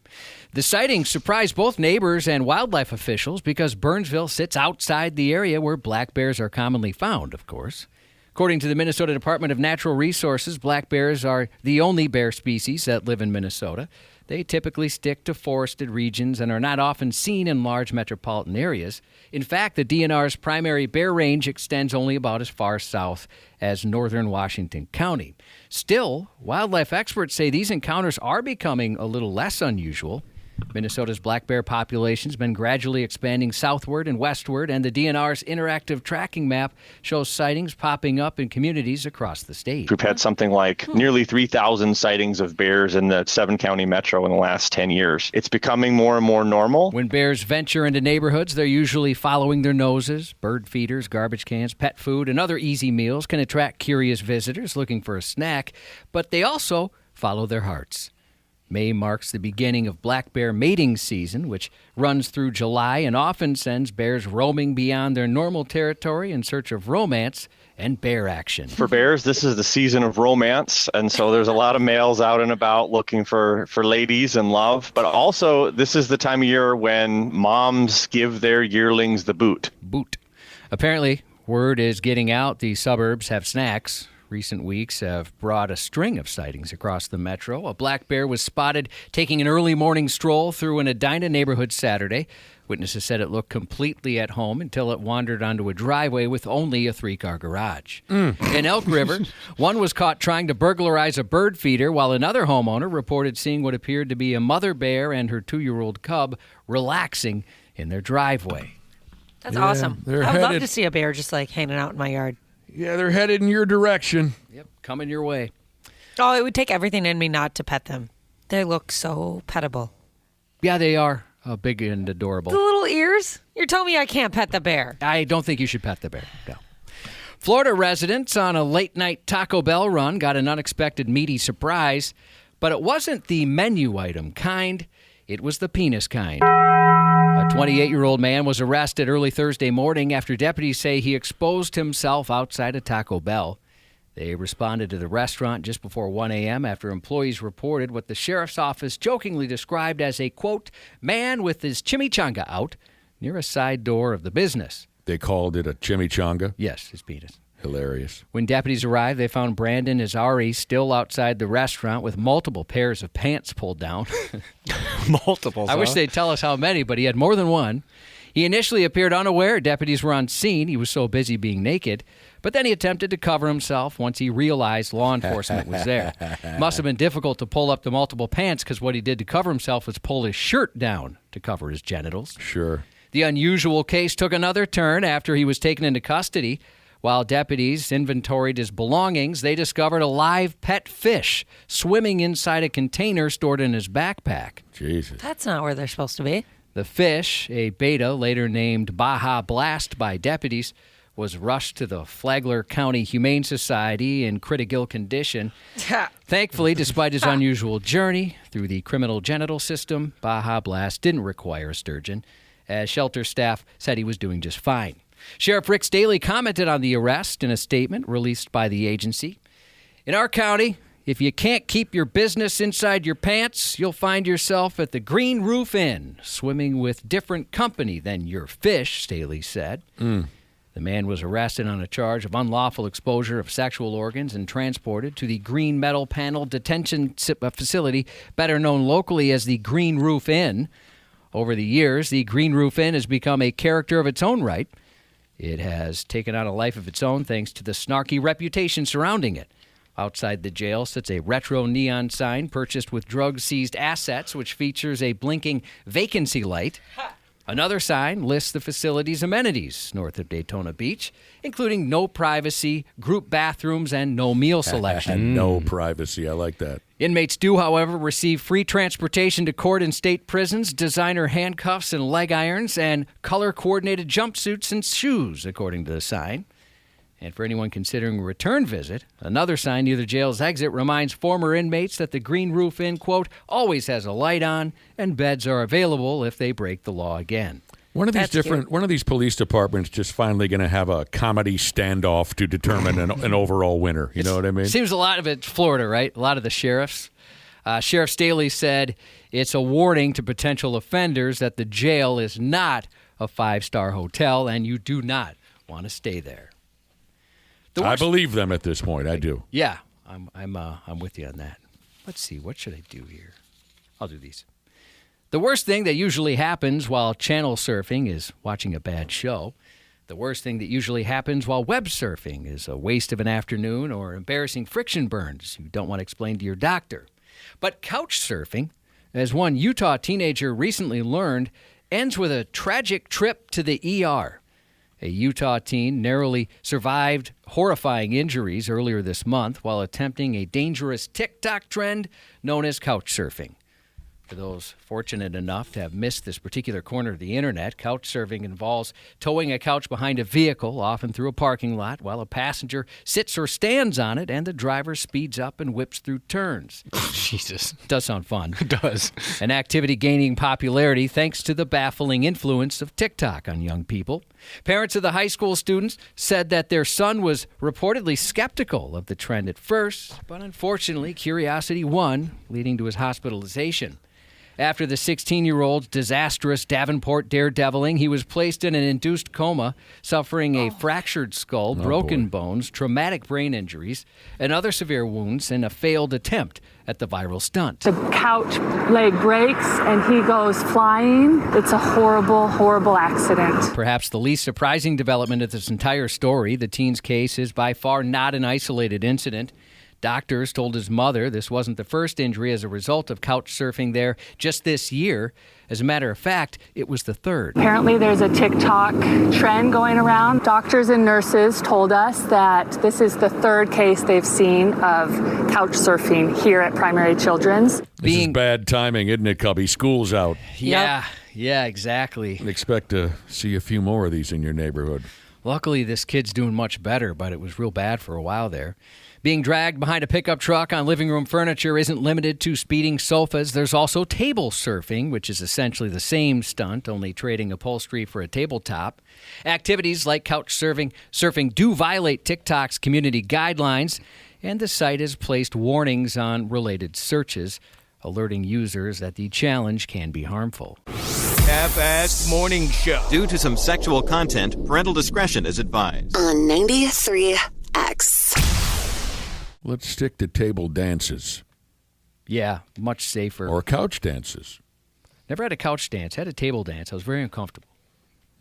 The sighting surprised both neighbors and wildlife officials because Burnsville sits outside the area where black bears are commonly found, of course. According to the Minnesota Department of Natural Resources, black bears are the only bear species that live in Minnesota. They typically stick to forested regions and are not often seen in large metropolitan areas. In fact, the DNR's primary bear range extends only about as far south as northern Washington County. Still, wildlife experts say these encounters are becoming a little less unusual. Minnesota's black bear population has been gradually expanding southward and westward, and the DNR's interactive tracking map shows sightings popping up in communities across the state. We've had something like nearly 3,000 sightings of bears in the 7-county metro in the last 10 years. It's becoming more and more normal. When bears venture into neighborhoods, they're usually following their noses. Bird feeders, garbage cans, pet food, and other easy meals can attract curious visitors looking for a snack, but they also follow their hearts. May marks the beginning of black bear mating season, which runs through July and often sends bears roaming beyond their normal territory in search of romance and bear action. For bears, this is the season of romance, and so there's a lot of males out and about looking for ladies and love. But also, this is the time of year when moms give their yearlings the boot. Apparently, word is getting out the suburbs have snacks. Recent weeks have brought a string of sightings across the metro. A black bear was spotted taking an early morning stroll through an Edina neighborhood Saturday. Witnesses said it looked completely at home until it wandered onto a driveway with only a 3-car garage. In Elk River, one was caught trying to burglarize a bird feeder, while another homeowner reported seeing what appeared to be a mother bear and her 2-year-old cub relaxing in their driveway. That's awesome. they're I would love headed- to see a bear just like hanging out in my yard. Yeah, they're headed in your direction. Yep, coming your way. Oh, it would take everything in me not to pet them. They look so pettable. Yeah, they are big and adorable. The little ears? You're telling me I can't pet the bear? I don't think you should pet the bear. No. Florida residents on a late-night Taco Bell run got an unexpected meaty surprise, but it wasn't the menu item kind. It was the penis kind. A 28-year-old man was arrested early Thursday morning after deputies say he exposed himself outside a Taco Bell. They responded to the restaurant just before 1 a.m. after employees reported what the sheriff's office jokingly described as a, quote, man with his chimichanga out near a side door of the business. They called it a chimichanga. Yes, his penis. Hilarious. When deputies arrived, they found Brandon Azari still outside the restaurant with multiple pairs of pants pulled down. Multiples. I wish they'd tell us how many, but he had more than one. He initially appeared unaware deputies were on scene. He was so busy being naked. But then he attempted to cover himself once he realized law enforcement was there. Must have been difficult to pull up the multiple pants because what he did to cover himself was pull his shirt down to cover his genitals. Sure. The unusual case took another turn after he was taken into custody. While deputies inventoried his belongings, they discovered a live pet fish swimming inside a container stored in his backpack. Jesus. That's not where they're supposed to be. The fish, a beta later named Baja Blast by deputies, was rushed to the Flagler County Humane Society in critical condition. Thankfully, despite his unusual journey through the criminal genital system, Baja Blast didn't require a sturgeon, as shelter staff said he was doing just fine. Sheriff Rick Staley commented on the arrest in a statement released by the agency. In our county, if you can't keep your business inside your pants, you'll find yourself at the Green Roof Inn, swimming with different company than your fish, Staley said. The man was arrested on a charge of unlawful exposure of sexual organs and transported to the Green Metal Panel Detention Facility, better known locally as the Green Roof Inn. Over the years, the Green Roof Inn has become a character of its own right. It has taken on a life of its own thanks to the snarky reputation surrounding it. Outside the jail sits a retro neon sign purchased with drug-seized assets, which features a blinking vacancy light. Another sign lists the facility's amenities north of Daytona Beach, including no privacy, group bathrooms, and no meal selection. No privacy. I like that. Inmates do, however, receive free transportation to court and state prisons, designer handcuffs and leg irons, and color-coordinated jumpsuits and shoes, according to the sign. And for anyone considering a return visit, another sign near the jail's exit reminds former inmates that the Green Roof Inn, quote, always has a light on and beds are available if they break the law again. One of these police departments just finally going to have a comedy standoff to determine an overall winner. You know what I mean? Seems a lot of it's Florida, right? A lot of the sheriffs. Sheriff Staley said it's a warning to potential offenders that the jail is not a 5-star hotel and you do not want to stay there. I believe them at this point. I do. Yeah, I'm with you on that. Let's see. What should I do here? I'll do these. The worst thing that usually happens while channel surfing is watching a bad show. The worst thing that usually happens while web surfing is a waste of an afternoon or embarrassing friction burns you don't want to explain to your doctor. But couch surfing, as one Utah teenager recently learned, ends with a tragic trip to the ER. A Utah teen narrowly survived horrifying injuries earlier this month while attempting a dangerous TikTok trend known as couch surfing. For those fortunate enough to have missed this particular corner of the internet, couch surfing involves towing a couch behind a vehicle, often through a parking lot, while a passenger sits or stands on it and the driver speeds up and whips through turns. Jesus. Does sound fun. It does. An activity gaining popularity thanks to the baffling influence of TikTok on young people. Parents of the high school students said that their son was reportedly skeptical of the trend at first, but unfortunately, curiosity won, leading to his hospitalization. After the 16-year-old's disastrous Davenport daredeviling, he was placed in an induced coma, suffering a fractured skull, broken bones, traumatic brain injuries, and other severe wounds in a failed attempt at the viral stunt. The couch leg breaks and he goes flying. It's a horrible, horrible accident. Perhaps the least surprising development of this entire story, the teen's case is by far not an isolated incident. Doctors told his mother this wasn't the first injury as a result of couch surfing there just this year. As a matter of fact, it was the third. Apparently there's a TikTok trend going around. Doctors and nurses told us that this is the third case they've seen of couch surfing here at Primary Children's. This is bad timing, isn't it, Cubby? School's out. Yeah, exactly. Expect to see a few more of these in your neighborhood. Luckily, this kid's doing much better, but it was real bad for a while there. Being dragged behind a pickup truck on living room furniture isn't limited to speeding sofas. There's also table surfing, which is essentially the same stunt, only trading upholstery for a tabletop. Activities like couch surfing do violate TikTok's community guidelines, and the site has placed warnings on related searches, alerting users that the challenge can be harmful. Half-assed Morning Show. Due to some sexual content, parental discretion is advised. On 93X. Let's stick to table dances. Yeah, much safer. Or couch dances. Never had a couch dance. Had a table dance. I was very uncomfortable.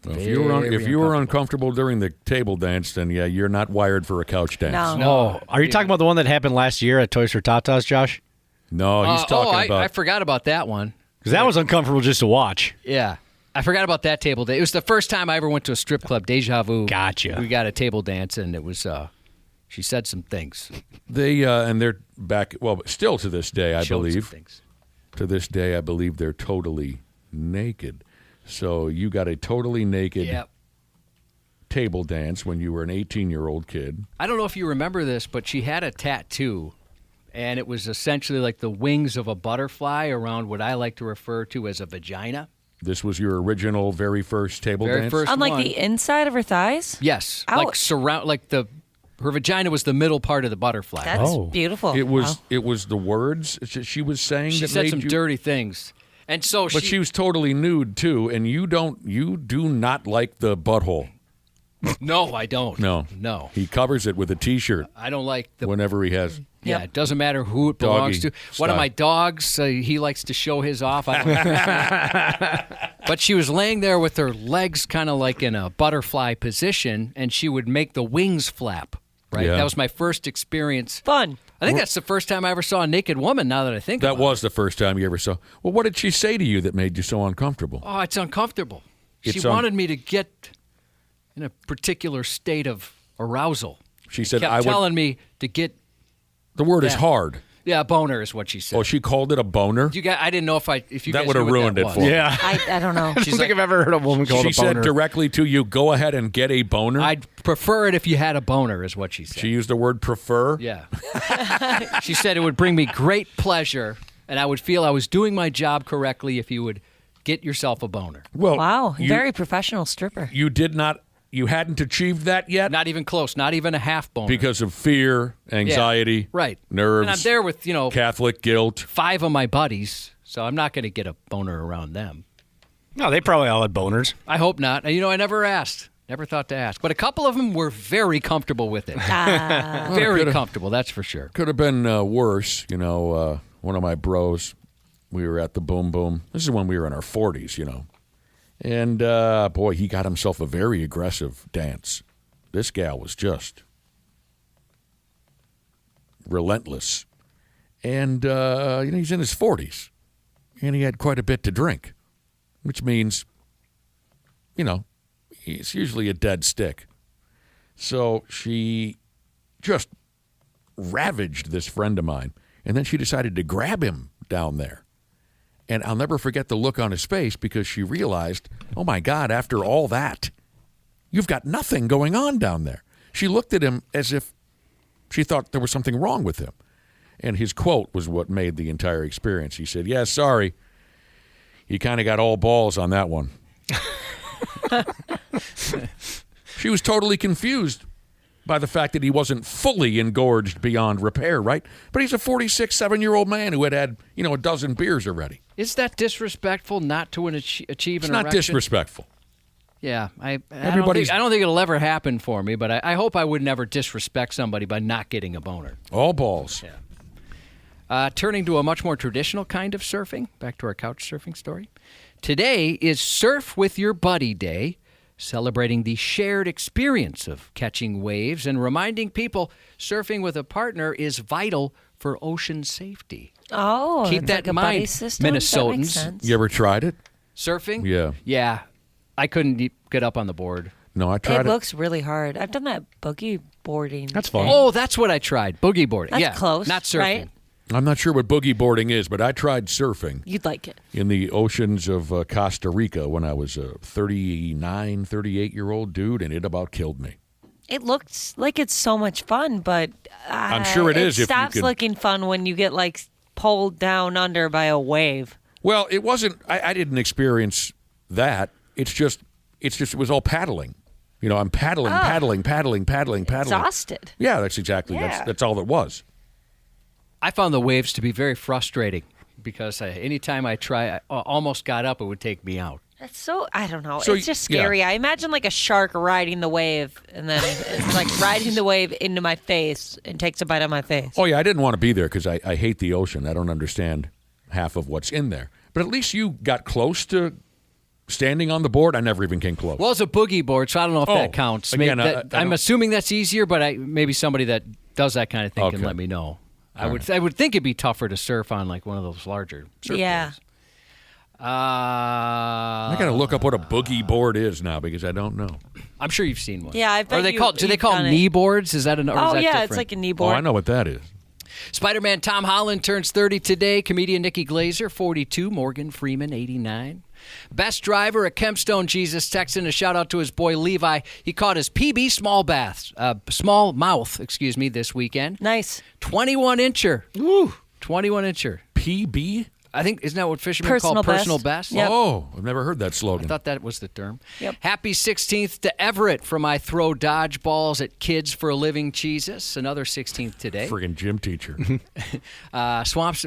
Well, if you were uncomfortable during the table dance, then yeah, you're not wired for a couch dance. No. Are you talking about the one that happened last year at Toys for Tatas, Josh? No, he's talking about... I forgot about that one. Because that was uncomfortable just to watch. Yeah. I forgot about that table dance. It was the first time I ever went to a strip club, Deja Vu. Gotcha. We got a table dance, and it was... She said some things. And they're back, well, still to this day, I Showed believe. some things. To this day, I believe they're totally naked. So you got a totally naked table dance when you were an 18-year-old kid. I don't know if you remember this, but she had a tattoo, and it was essentially like the wings of a butterfly around what I like to refer to as a vagina. This was your original very first table dance? On like the inside of her thighs? Yes. Ouch. Her vagina was the middle part of the butterfly. That's beautiful. It was the words she was saying she that said made some you... dirty things. And so But she was totally nude too, and you do not like the butthole. No, I don't. No. He covers it with a T-shirt. I don't like the... Whenever he has... Yeah, it doesn't matter who it belongs to. Doggy One of style. my dogs, he likes to show his off. But she was laying there with her legs kind of like in a butterfly position, and she would make the wings flap. Right? Yeah. That was my first experience. Fun. I think that's the first time I ever saw a naked woman, now that I think about it. That was the first time you ever saw... Well, what did she say to you that made you so uncomfortable? Oh, it's uncomfortable. It's She wanted me to get in a particular state of arousal. She said, kept telling me to get. The word is Yeah. hard. Yeah, boner is what she said. Oh, she called it a boner? You guys, I didn't know if you That guys would have knew what ruined that it was. for me. Yeah. I don't know. I don't think I've ever heard a woman called She a boner. said directly to you, go ahead and get a boner? I'd prefer it if you had a boner, is what she said. She used the word prefer? Yeah. She said it would bring me great pleasure, and I would feel I was doing my job correctly if you would get yourself a boner. Well, Wow, you- very professional stripper. You hadn't achieved that yet? Not even close. Not even a half boner. Because of fear, anxiety, right. nerves, And I'm there with, Catholic guilt. 5 of my buddies, so I'm not going to get a boner around them. No, they probably all had boners. I hope not. And, I never asked. Never thought to ask. But a couple of them were very comfortable with it. Very comfortable, that's for sure. Could have been worse. One of my bros, we were at the Boom Boom. This is when we were in our 40s, And, boy, he got himself a very aggressive dance. This gal was just relentless. And, he's in his 40s. And he had quite a bit to drink, which means, it's usually a dead stick. So she just ravaged this friend of mine. And then she decided to grab him down there. And I'll never forget the look on his face because she realized, oh, my God, after all that, you've got nothing going on down there. She looked at him as if she thought there was something wrong with him. And his quote was what made the entire experience. He said, yeah, sorry. You kind of got all balls on that one. She was totally confused by the fact that he wasn't fully engorged beyond repair, right? But he's a 46, 7-year-old man who had a dozen beers already. Is that disrespectful not to achieve It's an not erection? disrespectful. Yeah, I Everybody's- don't think it'll ever happen for me, but I hope I would never disrespect somebody by not getting a boner. All balls. Yeah. Turning to a much more traditional kind of surfing, back to our couch surfing story. Today is Surf with Your Buddy Day, celebrating the shared experience of catching waves and reminding people surfing with a partner is vital for ocean safety. Oh, Keep it's that like in a buddy mind, system? That makes Minnesotans. sense. You ever tried it? Surfing? Yeah. Yeah. I couldn't get up on the board. No, I tried It looks really hard. I've done that boogie boarding. That's fun. Oh, that's what I tried. Boogie boarding. That's yeah, close, not surfing. right? I'm not sure what boogie boarding is, but I tried surfing You'd like it. in the oceans of Costa Rica when I was a 39, 38-year-old dude, and it about killed me. It looks like it's so much fun, but I'm sure it is if you stops can- looking fun when you get pulled down under by a wave. Well, it wasn't. I didn't experience that. It was all paddling. I'm paddling. Exhausted. Yeah, that's exactly. Yeah. That's all it was. I found the waves to be very frustrating because anytime I almost got up, it would take me out. That's so, I don't know. So it's just yeah. scary. I imagine a shark riding the wave, and then it's riding the wave into my face and takes a bite of my face. Oh yeah, I didn't want to be there because I hate the ocean. I don't understand half of what's in there. But at least you got close to standing on the board. I never even came close. Well, it's a boogie board, so I don't know if that counts. Again, Maybe I I'm don't- assuming that's easier, but maybe somebody that does that kind of thing can Okay. let me know. I would think it'd be tougher to surf on one of those larger surfboards. Yeah. I got to look up what a boogie board is now because I don't know. I'm sure you've seen one. Yeah, I bet Or they you- do they you've call done them it. knee boards? Is that or is Oh, that yeah, different? it's like a knee Oh, board. I know what that is. Spider-Man Tom Holland turns 30 today. Comedian Nikki Glazer, 42. Morgan Freeman, 89. Best driver at Kempstone, Jesus, texting a shout out to his boy Levi. He caught his PB small mouth, this weekend. Nice. 21-incher. Woo! 21-incher. PB? I think, isn't that what fishermen call personal best? Yep. Oh, I've never heard that slogan. I thought that was the term. Yep. Happy 16th to Everett from I Throw Dodgeballs at Kids for a Living Jesus. Another 16th today. Friggin' gym teacher. Swamps,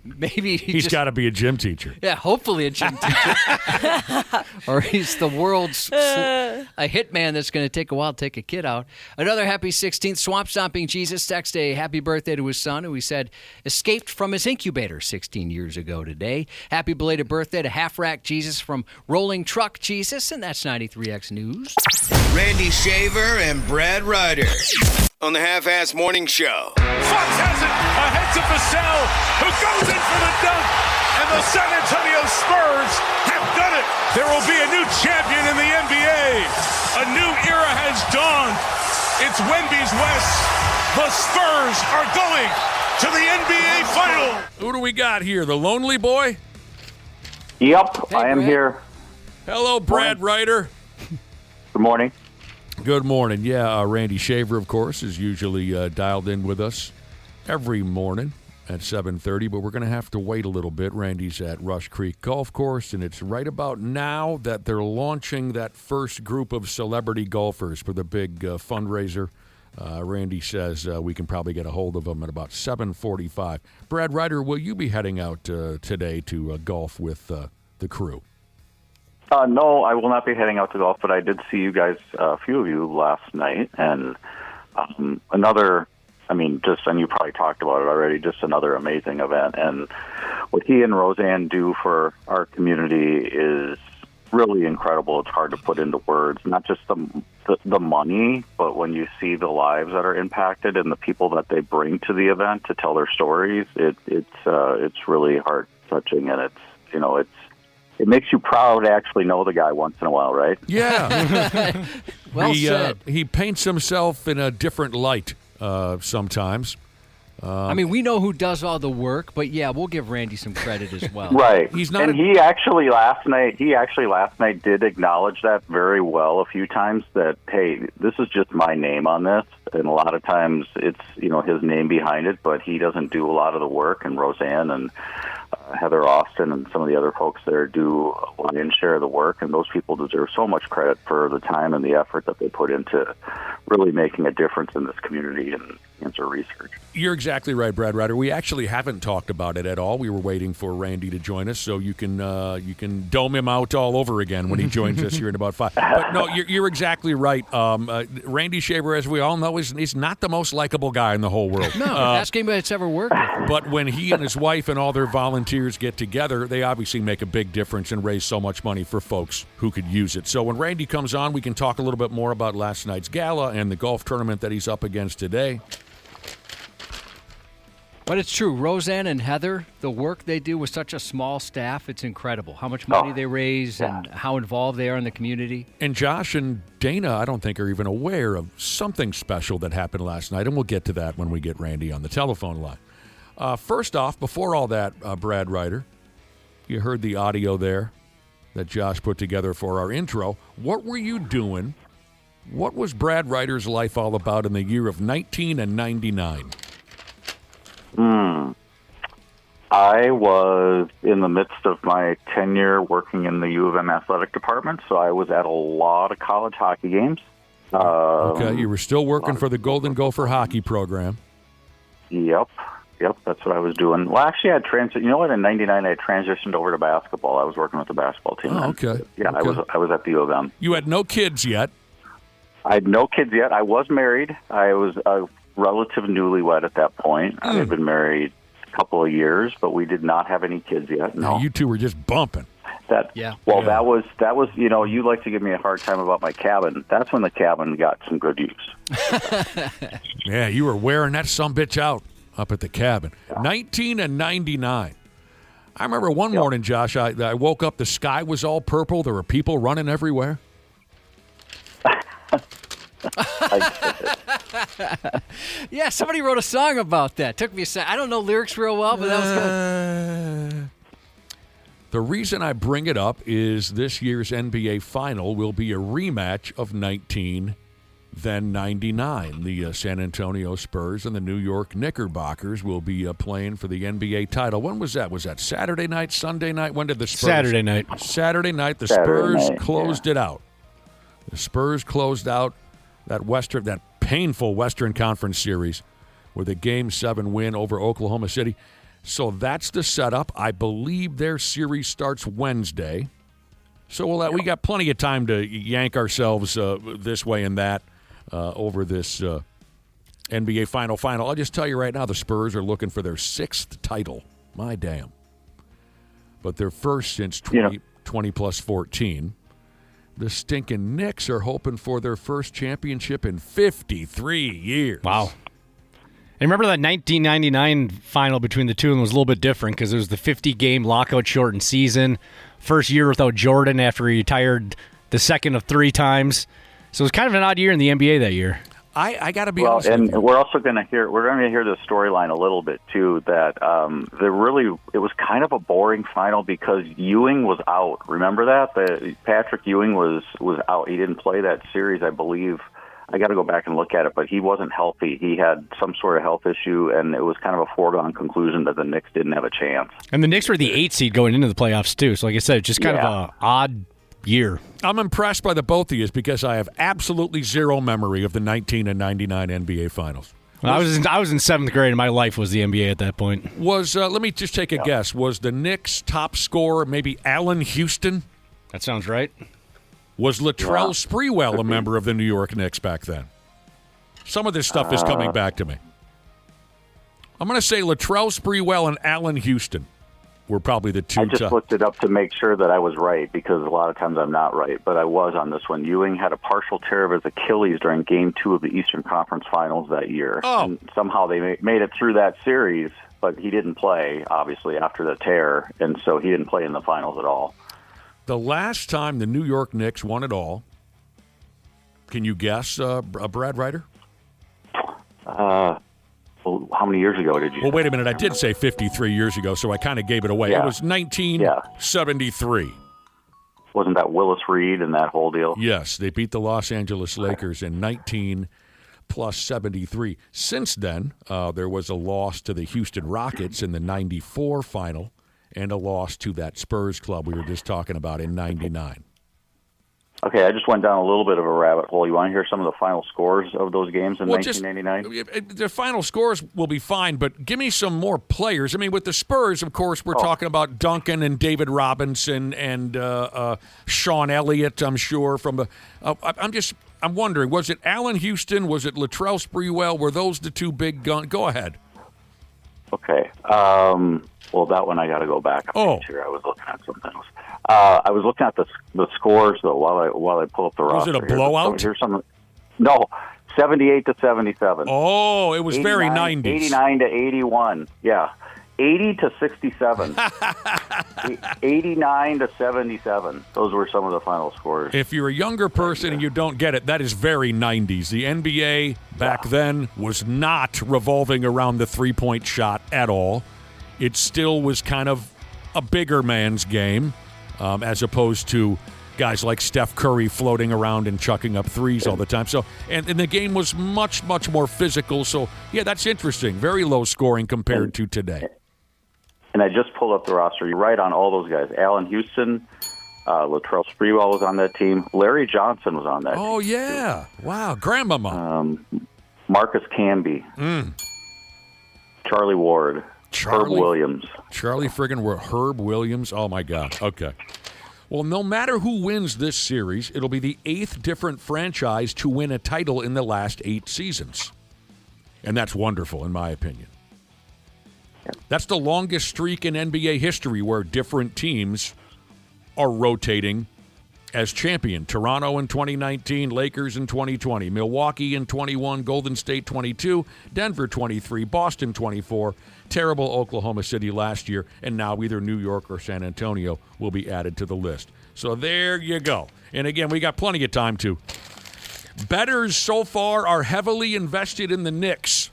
maybe He's got to be a gym teacher. Yeah, hopefully a gym teacher. Or he's the world's a hitman that's going to take a while to take a kid out. Another happy 16th. Swamp Stomping Jesus texted a happy birthday to his son, who he said escaped from his incubator 16 years ago today. Happy belated birthday to Half Rack Jesus from Rolling Truck Jesus, and that's 93X News. Randy Shaver and Brad Ryder. on the Half-Ass Morning Show. Fox has it. Ahead to Vassell, who goes in for the dunk. And the San Antonio Spurs have done it. There will be a new champion in the NBA. A new era has dawned. It's Wemby's West. The Spurs are going to the NBA Final. Who do we got here? The lonely boy? Yep, Hey, I am Brad. here. Hello, Brad Ryder. Good morning. Good morning. Yeah, Randy Shaver, of course, is usually dialed in with us every morning at 7:30, but we're going to have to wait a little bit. Randy's at Rush Creek Golf Course, and it's right about now that they're launching that first group of celebrity golfers for the big fundraiser. Randy says we can probably get a hold of them at about 7:45. Brad Ryder, will you be heading out today to golf with the crew? No, I will not be heading out to golf, but I did see you guys, a few of you last night, and and you probably talked about it already, just another amazing event. And what he and Roseanne do for our community is really incredible. It's hard to put into words, not just the money, but when you see the lives that are impacted and the people that they bring to the event to tell their stories, it's really heart-touching, and it makes you proud to actually know the guy once in a while, right? Yeah. Well said. He paints himself in a different light sometimes. We know who does all the work, but yeah, we'll give Randy some credit as well. Right. He's not. And he actually last night did acknowledge that very well a few times, that, hey, this is just my name on this. And a lot of times it's, his name behind it, but he doesn't do a lot of the work. And Roseanne and Heather Austin and some of the other folks there do a lion's share of the work. And those people deserve so much credit for the time and the effort that they put into really making a difference in this community and cancer research. You're exactly right, Brad Ryder. We actually haven't talked about it at all. We were waiting for Randy to join us, so you can dome him out all over again when he joins us here in about 5. But no, you're exactly right. Randy Shaver, as we all know, is not the most likable guy in the whole world. No, ask anybody that's ever worked with him. But when he and his wife and all their volunteers get together, they obviously make a big difference and raise so much money for folks who could use it. So when Randy comes on, we can talk a little bit more about last night's gala and the golf tournament that he's up against today. But it's true. Roseanne and Heather, the work they do with such a small staff, it's incredible. How much money they raise and how involved they are in the community. And Josh and Dana, I don't think, are even aware of something special that happened last night, and we'll get to that when we get Randy on the telephone line. First off, before all that, Brad Ryder, you heard the audio there that Josh put together for our intro. What were you doing? What was Brad Ryder's life all about in the year of 1999? I was in the midst of my tenure working in the U of M athletic department, so I was at a lot of college hockey games. Okay, you were still working for the Golden Gopher hockey program. Yep, that's what I was doing. Well, actually, in '99 I transitioned over to basketball. I was working with the basketball team. Oh, okay. Yeah, okay. I was at the U of M. You had no kids yet. I had no kids yet. I was married. I was a relative newlywed at that point. I had been married a couple of years, but we did not have any kids yet. No, you two were just bumping. That was you like to give me a hard time about my cabin. That's when the cabin got some good use. Yeah, you were wearing that sumbitch out up at the cabin. 1999. I remember one morning, Josh, I woke up, the sky was all purple. There were people running everywhere. Yeah, somebody wrote a song about that. Took me a second. I don't know lyrics real well, but that was good. The reason I bring it up is this year's NBA Final will be a rematch of 19, then 99. The San Antonio Spurs and the New York Knickerbockers will be playing for the NBA title. When was that? Was that Saturday night, Sunday night? When did the Spurs? Saturday night. Saturday night. The Spurs closed it out. The Spurs closed out that painful Western Conference series with a Game 7 win over Oklahoma City. So that's the setup. I believe their series starts Wednesday. So we got plenty of time to yank ourselves this way and that over this NBA Final. I'll just tell you right now, the Spurs are looking for their 6th title. My damn. But their first since 20 plus 14. The stinking Knicks are hoping for their first championship in 53 years. Wow. And remember that 1999 final between the two of them was a little bit different because it was the 50-game lockout shortened season. First year without Jordan after he retired the second of 3 times. So it was kind of an odd year in the NBA that year. I got to be honest and with you. we're also going to hear the storyline a little bit too. That it was kind of a boring final because Ewing was out. Remember that Patrick Ewing was out. He didn't play that series, I believe. I got to go back and look at it, but he wasn't healthy. He had some sort of health issue, and it was kind of a foregone conclusion that the Knicks didn't have a chance. And the Knicks were the 8th seed going into the playoffs too. So like I said, just kind of an odd year. I'm impressed by the both of you because I have absolutely zero memory of the 19 and 99 NBA Finals. Well, I was in 7th grade, and my life was the NBA at that point. Let me just take a guess. Was the Knicks' top scorer maybe Allen Houston? That sounds right. Was Latrell Sprewell a member of the New York Knicks back then? Some of this stuff is coming back to me. I'm going to say Latrell Sprewell and Allen Houston were probably the two. I just looked it up to make sure that I was right because a lot of times I'm not right, but I was on this one. Ewing had a partial tear of his Achilles during Game 2 of the Eastern Conference Finals that year. Oh. And somehow they made it through that series, but he didn't play, obviously, after the tear, and so he didn't play in the finals at all. The last time the New York Knicks won it all, can you guess, Brad Ryder? How many years ago did you? Well, wait a minute. I did say 53 years ago, so I kind of gave it away. Yeah. It was 1973. Wasn't that Willis Reed and that whole deal? Yes, they beat the Los Angeles Lakers in 19 plus 73. Since then, there was a loss to the Houston Rockets in the 94 final and a loss to that Spurs club we were just talking about in 99. Okay, I just went down a little bit of a rabbit hole. You want to hear some of the final scores of those games in 1999? The final scores will be fine, but give me some more players. I mean, with the Spurs, of course, we're talking about Duncan and David Robinson and Sean Elliott, I'm sure. I'm wondering, was it Allen Houston? Was it Latrell Sprewell? Were those the two big guns? Go ahead. Okay. Well, that one I got to go back. Sure, I was looking at something else. I was looking at the scores though while I pull up the roster. Was it a blowout? No, 78 to 77. Oh, it was very 90s. 89 to 81. Yeah, 80 to 67. 89 to 77. Those were some of the final scores. If you're a younger person and you don't get it, that is very 90s. The NBA back then was not revolving around the three-point shot at all. It still was kind of a bigger man's game, as opposed to guys like Steph Curry floating around and chucking up threes all the time. So, and the game was much, much more physical. So, yeah, that's interesting. Very low scoring compared to today. And I just pulled up the roster. You're right on all those guys. Allen Houston, Latrell Sprewell was on that team. Larry Johnson was on that team. Oh, yeah. Wow. Grandmama. Marcus Camby. Charlie Ward. Herb Williams. Charlie friggin' Herb Williams. Oh, my God. Okay. Well, no matter who wins this series, it'll be the 8th different franchise to win a title in the last 8 seasons. And that's wonderful, in my opinion. That's the longest streak in NBA history where different teams are rotating as champion. Toronto in 2019, Lakers in 2020, Milwaukee in 21, Golden State 22, Denver 23, Boston 24, terrible Oklahoma City last year, and now either New York or San Antonio will be added to the list. So there you go. And again, we got plenty of time to. Bettors so far are heavily invested in the Knicks.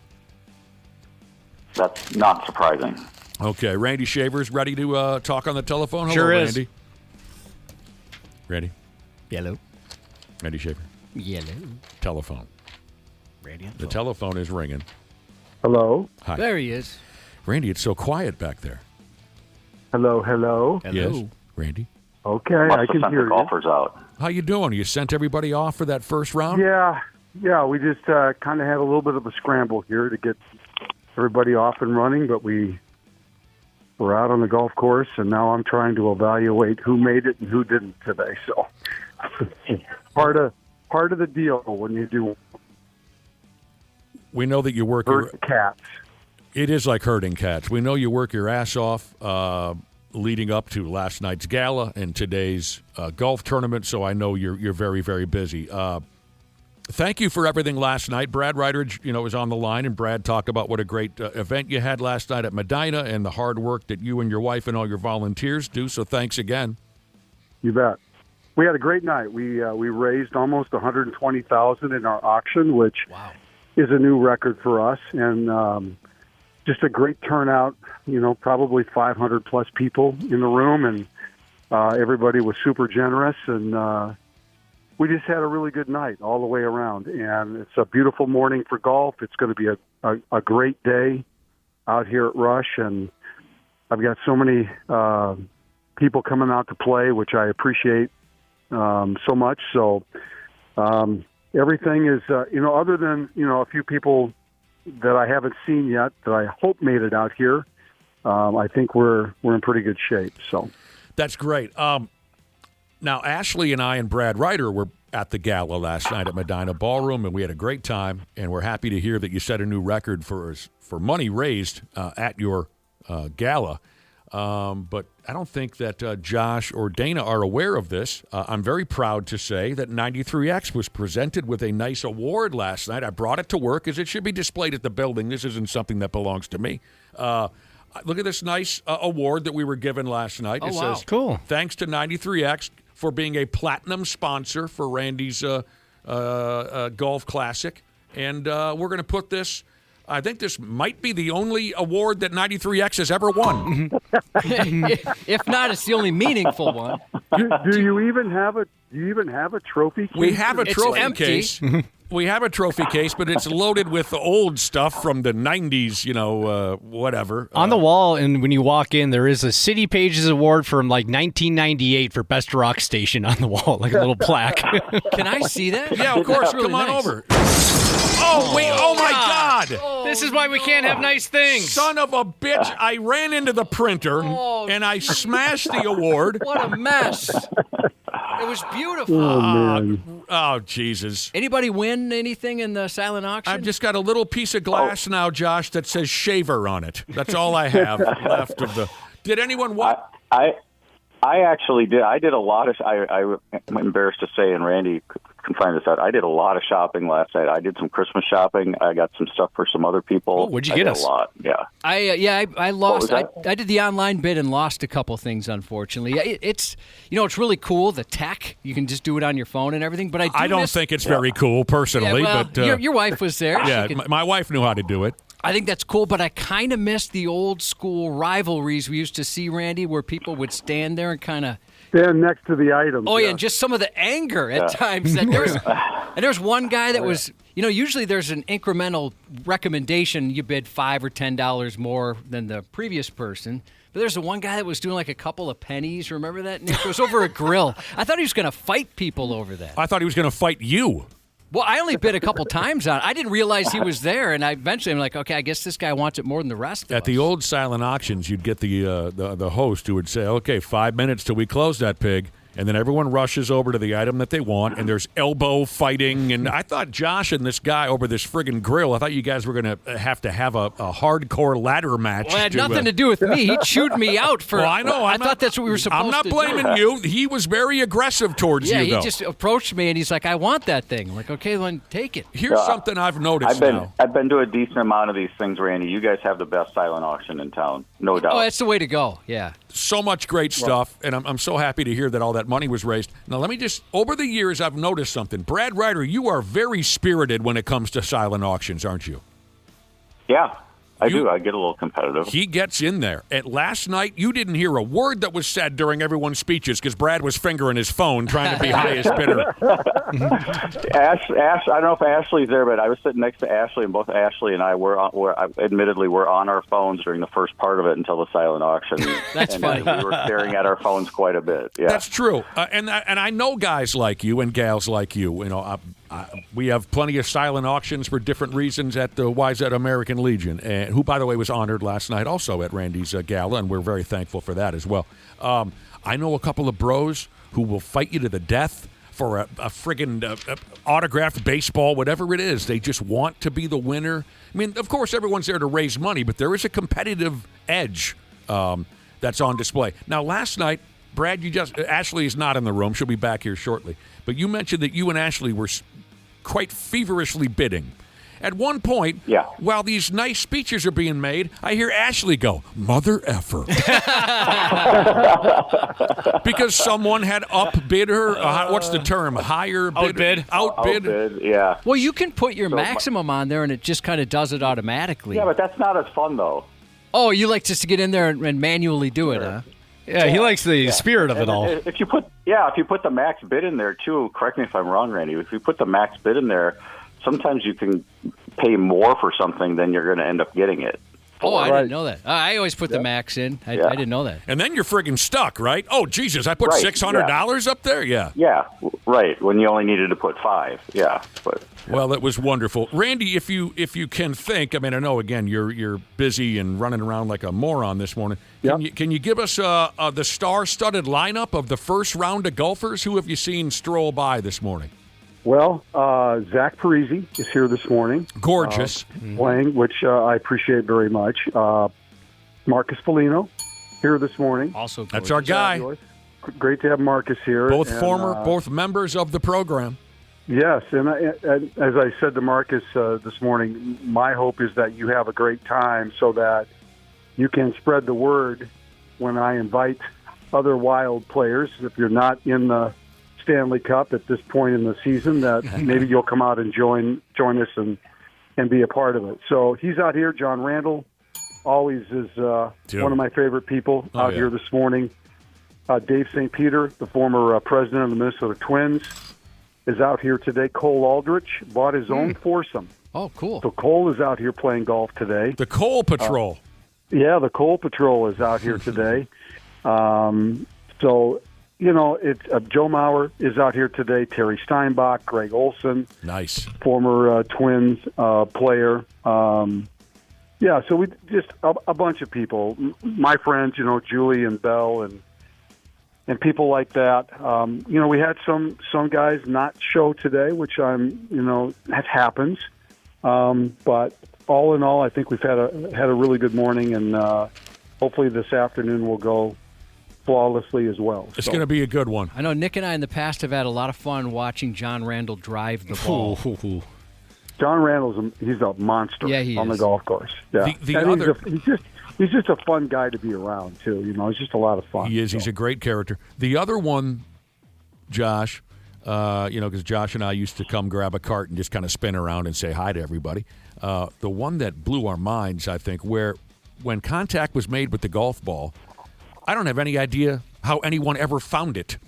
That's not surprising. Okay, Randy Shaver's ready to talk on the telephone. Hello, sure is. Randy. Ready? Yellow. Randy Shaver. Yellow. Telephone. Radio. The telephone is ringing. Hello? Hi. There he is. Randy, it's so quiet back there. Hello, hello. Yes, Randy. Okay, Must I can have sent hear the golfers out. How you doing? You sent everybody off for that first round? Yeah, we just kind of had a little bit of a scramble here to get everybody off and running, but we're out on the golf course, and now I'm trying to evaluate who made it and who didn't today. So part of the deal when you do. We know that you work herd cats. It is like herding cats. We know you work your ass off. leading up to last night's gala and today's golf tournament, so I know you're very, very busy. Thank you for everything last night. Brad Ryder, was on the line, and Brad talked about what a great event you had last night at Medina and the hard work that you and your wife and all your volunteers do, so thanks again. You bet. We had a great night. We raised almost $120,000 in our auction, which is a new record for us, and just a great turnout. Probably 500-plus people in the room, and everybody was super generous, and we just had a really good night all the way around, and it's a beautiful morning for golf. It's going to be a great day out here at Rush, and I've got so many people coming out to play, which I appreciate so much. So everything is, other than, a few people that I haven't seen yet that I hope made it out here, I think we're in pretty good shape. So that's great. Now, Ashley and I and Brad Ryder were at the gala last night at Medina Ballroom, and we had a great time, and we're happy to hear that you set a new record for money raised at your gala. But I don't think that Josh or Dana are aware of this. I'm very proud to say that 93X was presented with a nice award last night. I brought it to work as it should be displayed at the building. This isn't something that belongs to me. Look at this nice award that we were given last night. Oh, it wow. says, cool. Thanks to 93X for being a platinum sponsor for Randy's Golf Classic. And we're going to put this, I think this might be the only award that 93X has ever won. If not, it's the only meaningful one. Do you even have a trophy case? We have a trophy empty. case. We have a trophy case, but it's loaded with old stuff from the 90s, whatever. On the wall, and when you walk in, there is a City Pages Award from like 1998 for Best Rock Station on the wall, like a little plaque. Can I see that? Yeah, of course. Really Come on nice. over. Oh, wait. Oh, my God. This is why we can't have nice things. Son of a bitch. I ran into the printer, and I smashed the award. What a mess. It was beautiful. Oh, man. Oh, Jesus. Anybody win anything in the silent auction? I've just got a little piece of glass now, Josh, that says shaver on it. That's all I have left of the... Did anyone what? I actually did. I did a lot of... I'm embarrassed to say, and Randy can find this out, I did a lot of shopping last night. I did some Christmas shopping. I got some stuff for some other people. Oh, what'd you get us? A lot, yeah. I lost. What was that? I did the online bid and lost a couple things, unfortunately. It's it's really cool, the tech. You can just do it on your phone and everything. But I don't think it's very cool, personally. Yeah, well, but your wife was there. Yeah, my wife knew how to do it. I think that's cool, but I kind of miss the old school rivalries we used to see, Randy, where people would stand there and kind of stand next to the items. Oh, yeah, and just some of the anger at times. That there's one guy that was, usually there's an incremental recommendation. You bid $5 or $10 more than the previous person. But there's the one guy that was doing like a couple of pennies. Remember that, Nick? It was over a grill. I thought he was going to fight people over that. I thought he was going to fight you. Well, I only bid a couple times on it. I didn't realize he was there, and I eventually I'm like, okay, I guess this guy wants it more than the rest of us. At the old silent auctions, you'd get the host who would say, okay, 5 minutes till we close that pig. And then everyone rushes over to the item that they want, and there's elbow fighting. And I thought Josh and this guy over this friggin' grill, I thought you guys were going to have a hardcore ladder match. Well, it had nothing to do with me. He chewed me out for... Well, I know. I thought that's what we were supposed to do. I'm not blaming you. He was very aggressive towards you, though. Yeah, he just approached me, and he's like, I want that thing. I'm like, okay, then take it. Here's something I've noticed I've been to a decent amount of these things, Randy. You guys have the best silent auction in town, no doubt. Oh, that's the way to go, yeah. So much great stuff, and I'm so happy to hear that all that money was raised. Now, let me just, over the years, I've noticed something. Brad Ryder, you are very spirited when it comes to silent auctions, aren't you? Yeah, I do. I get a little competitive. He gets in there. And last night, you didn't hear a word that was said during everyone's speeches because Brad was fingering his phone trying to be highest bidder. Ash, I don't know if Ashley's there, but I was sitting next to Ashley, and both Ashley and I were on our phones during the first part of it until the silent auction. That's funny. We were staring at our phones quite a bit. Yeah, that's true. And I know guys like you and gals like you. We have plenty of silent auctions for different reasons at the YZ American Legion, and who, by the way, was honored last night also at Randy's gala, and we're very thankful for that as well. I know a couple of bros who will fight you to the death for a friggin' autographed baseball, whatever it is. They just want to be the winner. I mean, of course, everyone's there to raise money, but there is a competitive edge. that's on display. Now, last night, Brad, Ashley is not in the room. She'll be back here shortly. But you mentioned that you and Ashley were quite feverishly bidding. At one point, while these nice speeches are being made, I hear Ashley go, "Mother effer," because someone had upbid her. What's the term? Higher bid? Outbid. Yeah. Well, you can put your maximum on there, and it just kind of does it automatically. Yeah, but that's not as fun, though. Oh, you like just to get in there and manually do it, huh? Yeah, he likes the spirit of it all. If you put the max bid in there too, correct me if I'm wrong, Randy. If you put the max bid in there, sometimes you can pay more for something than you're going to end up getting it. Oh, I didn't know that. I always put the max in. I didn't know that. And then you're friggin' stuck, right? Oh, Jesus, I put $600 up there? Yeah. Yeah, right, when you only needed to put $5. Yeah. Well, that was wonderful. Randy, if you can think, I mean, I know, again, you're busy and running around like a moron this morning. Can you give us the star-studded lineup of the first round of golfers? Who have you seen stroll by this morning? Well, Zach Parisi is here this morning. Gorgeous. Playing, which I appreciate very much. Marcus Foligno here this morning. Also gorgeous. That's our guy. Great to have Marcus here. Both members of the program. Yes, and as I said to Marcus this morning, my hope is that you have a great time so that you can spread the word when I invite other Wild players. If you're not in the Stanley Cup at this point in the season, that maybe you'll come out and join us and be a part of it. So he's out here. John Randall always is one of my favorite people out here this morning. Dave St. Peter, the former president of the Minnesota Twins, is out here today. Cole Aldrich bought his own foursome. Oh, cool. So Cole is out here playing golf today. The Cole Patrol. The Cole Patrol is out here today. So, it's Joe Mauer is out here today. Terry Steinbach, Greg Olson. Nice. Former Twins player. So we just a bunch of people. My friends, Julie and Bell and people like that. We had some guys not show today, which that happens. But all in all, I think we've had a really good morning, and hopefully this afternoon will go flawlessly as well. It's going to be a good one. I know Nick and I in the past have had a lot of fun watching John Randall drive the ball. John Randall's he's a monster on the golf course. Yeah, he's just a fun guy to be around too. He's just a lot of fun. He is. He's a great character. The other one, Josh, because Josh and I used to come grab a cart and just kind of spin around and say hi to everybody. The one that blew our minds, I think, when contact was made with the golf ball, I don't have any idea how anyone ever found it.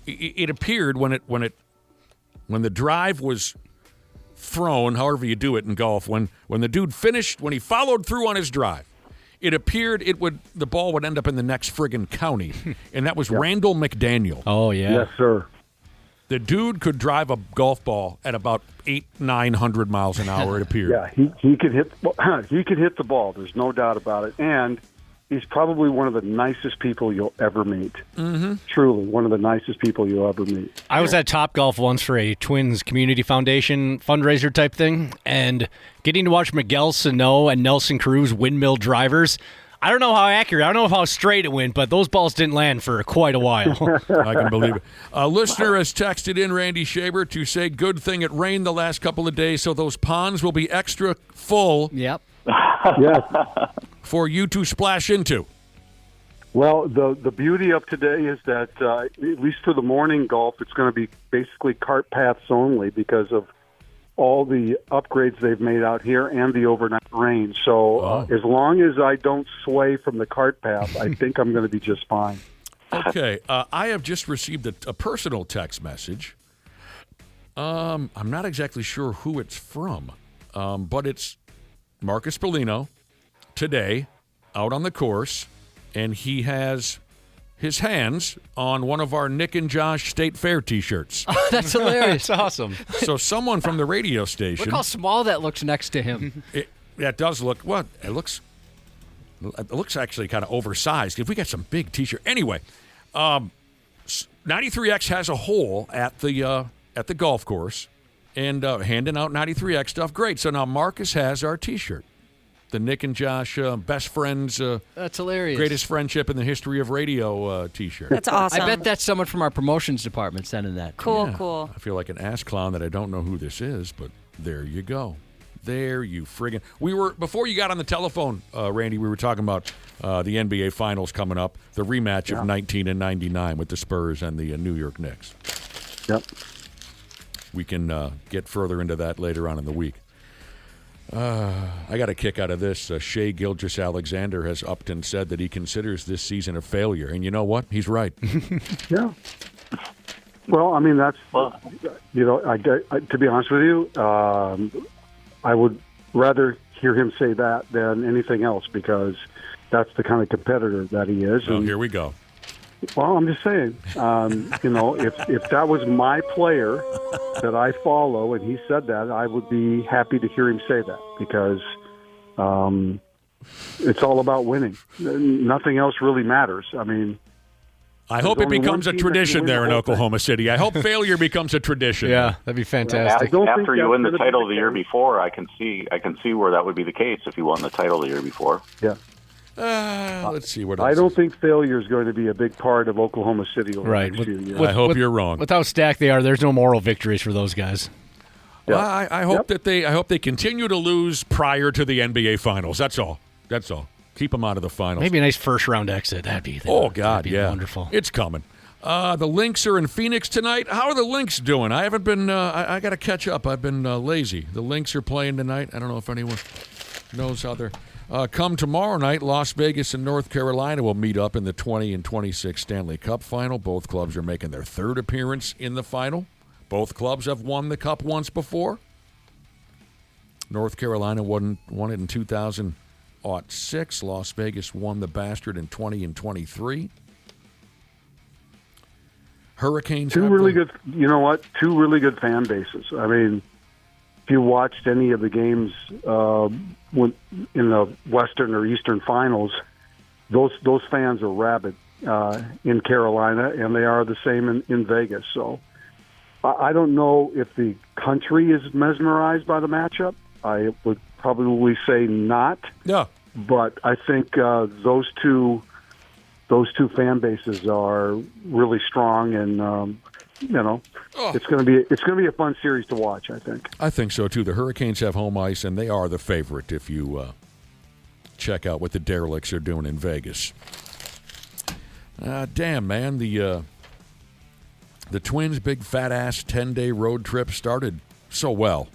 It appeared when the drive was thrown, however you do it in golf, when the dude finished, when he followed through on his drive, it appeared the ball would end up in the next friggin' county, and that was Randall McDaniel. Oh yeah, yes sir. The dude could drive a golf ball at about 800-900 miles an hour. It appeared. Yeah, he could hit the ball. There's no doubt about it, and he's probably one of the nicest people you'll ever meet. Mm-hmm. Truly, one of the nicest people you'll ever meet. I was at Topgolf once for a Twins Community Foundation fundraiser type thing, and getting to watch Miguel Sano and Nelson Cruz windmill drivers. I don't know how accurate, I don't know how straight it went, but those balls didn't land for quite a while. I can believe it. A listener has texted in Randy Shaber to say, good thing it rained the last couple of days, so those ponds will be extra full. Yep. Yes. For you to splash into. Well, the beauty of today is that, at least for the morning golf, it's going to be basically cart paths only because of all the upgrades they've made out here and the overnight rain. So as long as I don't sway from the cart path, I think I'm going to be just fine. Okay. I have just received a personal text message. I'm not exactly sure who it's from, but it's Marcus Foligno today out on the course, and he has his hands on one of our Nick and Josh State Fair T-shirts. Oh, that's hilarious. That's awesome. So someone from the radio station. Look how small that looks next to him. That does look, what? It looks actually kind of oversized. If we got some big T-shirt. Anyway, 93X has a hole at the golf course and handing out 93X stuff. Great. So now Marcus has our T-shirt. The Nick and Josh best friends. That's hilarious. Greatest friendship in the history of radio T-shirt. That's awesome. I bet that's someone from our promotions department sending that. Cool. I feel like an ass clown that I don't know who this is, but there you go. There you friggin'. Before you got on the telephone, Randy, we were talking about the NBA Finals coming up, the rematch of 19 and 99 with the Spurs and the New York Knicks. Yep. We can get further into that later on in the week. I got a kick out of this. Shai Gilgeous-Alexander has upped and said that he considers this season a failure. And you know what? He's right. Yeah. Well, I mean, that's, to be honest with you, I would rather hear him say that than anything else because that's the kind of competitor that he is. Oh, here we go. Well, I'm just saying, if that was my player that I follow and he said that, I would be happy to hear him say that because it's all about winning. Nothing else really matters. I mean, I hope it becomes a tradition there in Oklahoma City. I hope failure becomes a tradition. Yeah, that'd be fantastic. After you win the title the year before, I can see where that would be the case if you won the title the year before. Yeah. Let's see what else. I don't think failure is going to be a big part of Oklahoma City over the next few years. I hope you're wrong. With how stacked they are, there's no moral victories for those guys. Well, I hope that I hope they continue to lose prior to the NBA Finals. That's all. Keep them out of the finals. Maybe a nice first round exit. That'd be wonderful. It's coming. The Lynx are in Phoenix tonight. How are the Lynx doing? I haven't been. I got to catch up. I've been lazy. The Lynx are playing tonight. I don't know if anyone knows how they're. Come tomorrow night, Las Vegas and North Carolina will meet up in the 20 and 26 Stanley Cup final. Both clubs are making their third appearance in the final. Both clubs have won the Cup once before. North Carolina won it in 2006. Las Vegas won the Bastard in 20 and 23. Hurricanes. Two really good. You know what? Two really good fan bases. I mean, if you watched any of the games in the Western or Eastern Finals, those fans are rabid in Carolina, and they are the same in Vegas. So I don't know if the country is mesmerized by the matchup. I would probably say not. Yeah. But I think those two fan bases are really strong, and it's going to be a fun series to watch. I think so too. The Hurricanes have home ice, and they are the favorite. If you check out what the Derelicts are doing in Vegas, damn man, the Twins' big fat ass 10-day road trip started so well.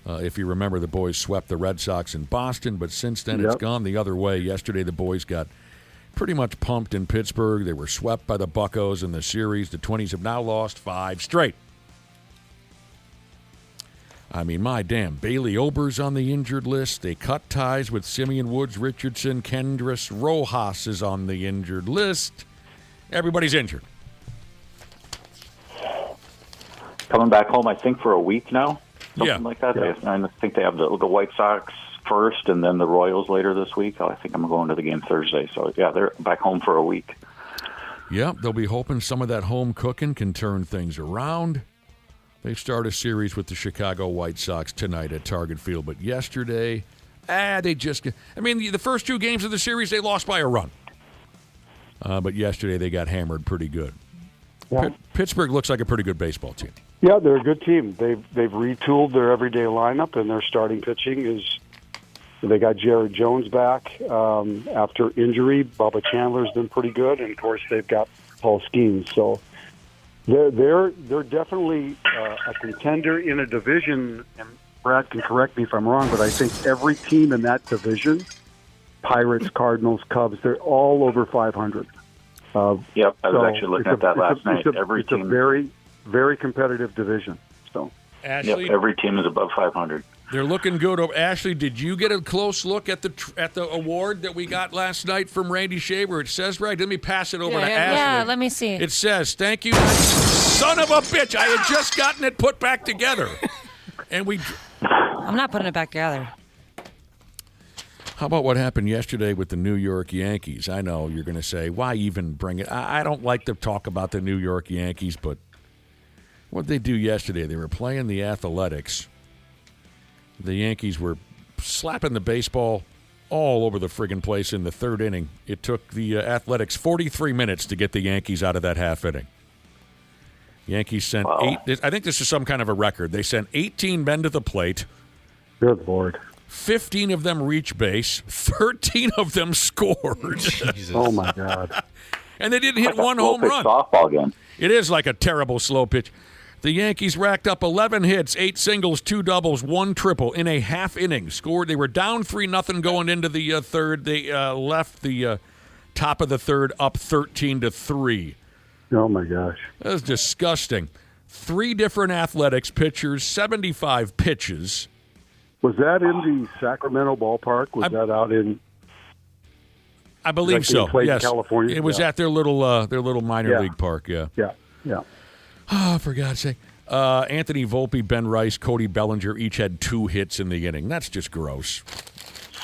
If you remember, the boys swept the Red Sox in Boston, but since then it's gone the other way. Yesterday, the boys got pretty much pumped in Pittsburgh. They were swept by the Buccos in the series. The Twinnies have now lost 5 straight. I mean, my damn, Bailey Ober's on the injured list. They cut ties with Simeon Woods, Richardson, Kendrys. Rojas is on the injured list. Everybody's injured. Coming back home, I think, for a week now. Something like that. Yeah. I think they have the White Sox first and then the Royals later this week. I think I'm going to the game Thursday. So, yeah, they're back home for a week. Yeah, they'll be hoping some of that home cooking can turn things around. They start a series with the Chicago White Sox tonight at Target Field. But yesterday, the first 2 games of the series, they lost by a run. But yesterday, they got hammered pretty good. Yeah. Pittsburgh looks like a pretty good baseball team. Yeah, they're a good team. They've retooled their everyday lineup, and their starting pitching is. They got Jared Jones back after injury. Bubba Chandler's been pretty good, and of course they've got Paul Skeens. So they're definitely a contender in a division. And Brad can correct me if I'm wrong, but I think every team in that division, Pirates, Cardinals, Cubs, they're all over 500. Yep, I was actually looking at that last night. It's a very, very competitive division. So, Ashley, every team is above 500. They're looking good. Ashley, did you get a close look at the award that we got last night from Randy Shaver? It says right. Let me pass it over to Ashley. Yeah, let me see. It says, "Thank you, son of a bitch. I had just gotten it put back together, and I'm not putting it back together." How about what happened yesterday with the New York Yankees? I know you're going to say, why even bring it? I don't like to talk about the New York Yankees, but what they do yesterday, they were playing the Athletics. The Yankees were slapping the baseball all over the friggin' place in the third inning. It took the Athletics 43 minutes to get the Yankees out of that half inning. Yankees sent I think this is some kind of a record. They sent 18 men to the plate. Good Lord. 15 of them reached base. 13 of them scored. Jesus. Oh, my God. And they didn't hit like one home run. Softball game. It is like a terrible slow pitch. The Yankees racked up 11 hits, 8 singles, 2 doubles, 1 triple in a half inning. Scored. They were down 3-0 going into the third. They left the top of the third up 13-3. Oh, my gosh. That was disgusting. 3 different Athletics pitchers, 75 pitches. Was that in the Sacramento ballpark? Was that out in? I believe so. Yes, in California. It was at their little minor league park. Yeah. Yeah. Oh, for God's sake! Anthony Volpe, Ben Rice, Cody Bellinger each had 2 hits in the inning. That's just gross.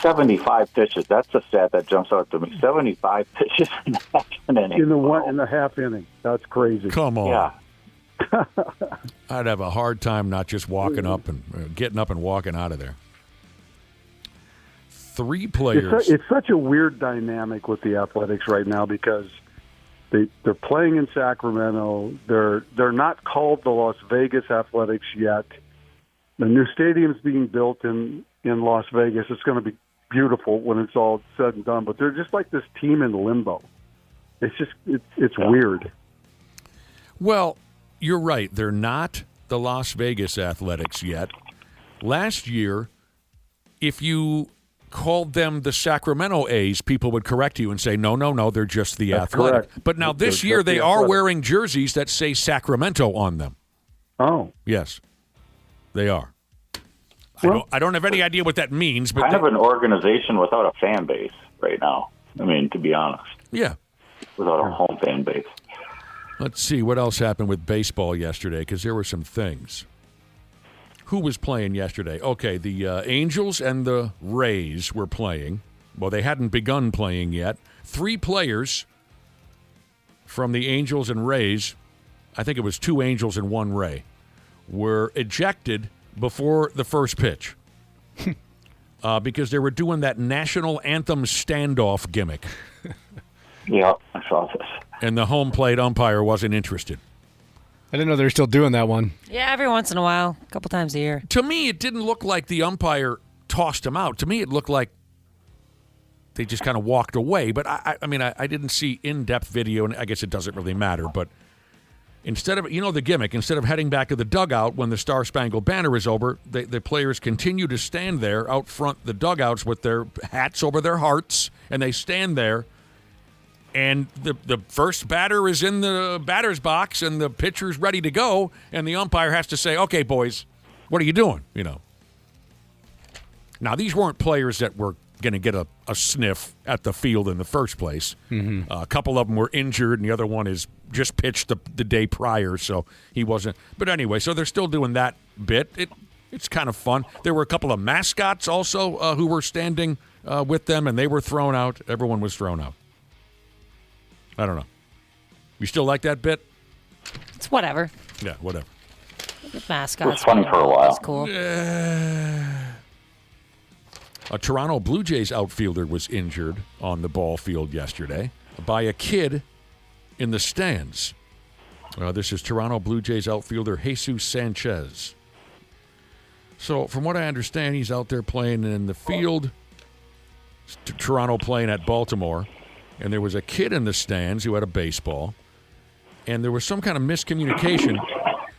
75 pitches. That's the stat that jumps out to me. 75 pitches in half an inning. In the half inning. That's crazy. Come on. Yeah. I'd have a hard time not just walking up and getting up and walking out of there. 3 players. It's such a weird dynamic with the Athletics right now because they're playing in Sacramento. They're not called the Las Vegas Athletics yet. The new stadium's being built in Las Vegas. It's going to be beautiful when it's all said and done. But they're just like this team in limbo. It's just it's weird. Well, you're right. They're not the Las Vegas Athletics yet. Last year, if you called them the Sacramento A's, people would correct you and say, no, they're just the That's Athletic. correct. But now this year, they are wearing jerseys that say Sacramento on them. Oh. Yes, they are. Well, I don't have any idea what that means. But kind of an organization without a fan base right now. I mean, to be honest. Yeah. Without a home fan base. Let's see what else happened with baseball yesterday, because there were some things. Who was playing yesterday? Okay, the Angels and the Rays were playing. Well, they hadn't begun playing yet. 3 players from the Angels and Rays, I think it was 2 Angels and 1 Ray, were ejected before the first pitch because they were doing that national anthem standoff gimmick. Yeah, I saw this. And the home plate umpire wasn't interested. I didn't know they were still doing that one. Yeah, every once in a while, a couple times a year. To me, it didn't look like the umpire tossed him out. To me, it looked like they just kind of walked away. But, I mean, I didn't see in-depth video, and I guess it doesn't really matter. But instead of, the gimmick, instead of heading back to the dugout when the Star-Spangled Banner is over, the players continue to stand there out front the dugouts with their hats over their hearts, and they stand there. And the first batter is in the batter's box, and the pitcher's ready to go, and the umpire has to say, okay, boys, what are you doing? Now, these weren't players that were going to get a sniff at the field in the first place. Mm-hmm. A couple of them were injured, and the other one is just pitched the day prior, so he wasn't. But anyway, so they're still doing that bit. It's kind of fun. There were a couple of mascots also who were standing with them, and they were thrown out. Everyone was thrown out. I don't know. You still like that bit? It's whatever. Yeah, whatever. Good mascots. It's funny for a while. It's cool. A Toronto Blue Jays outfielder was injured on the ball field yesterday by a kid in the stands. This is Toronto Blue Jays outfielder Jesus Sanchez. So, from what I understand, he's out there playing in the field. Toronto playing at Baltimore. And there was a kid in the stands who had a baseball. And there was some kind of miscommunication.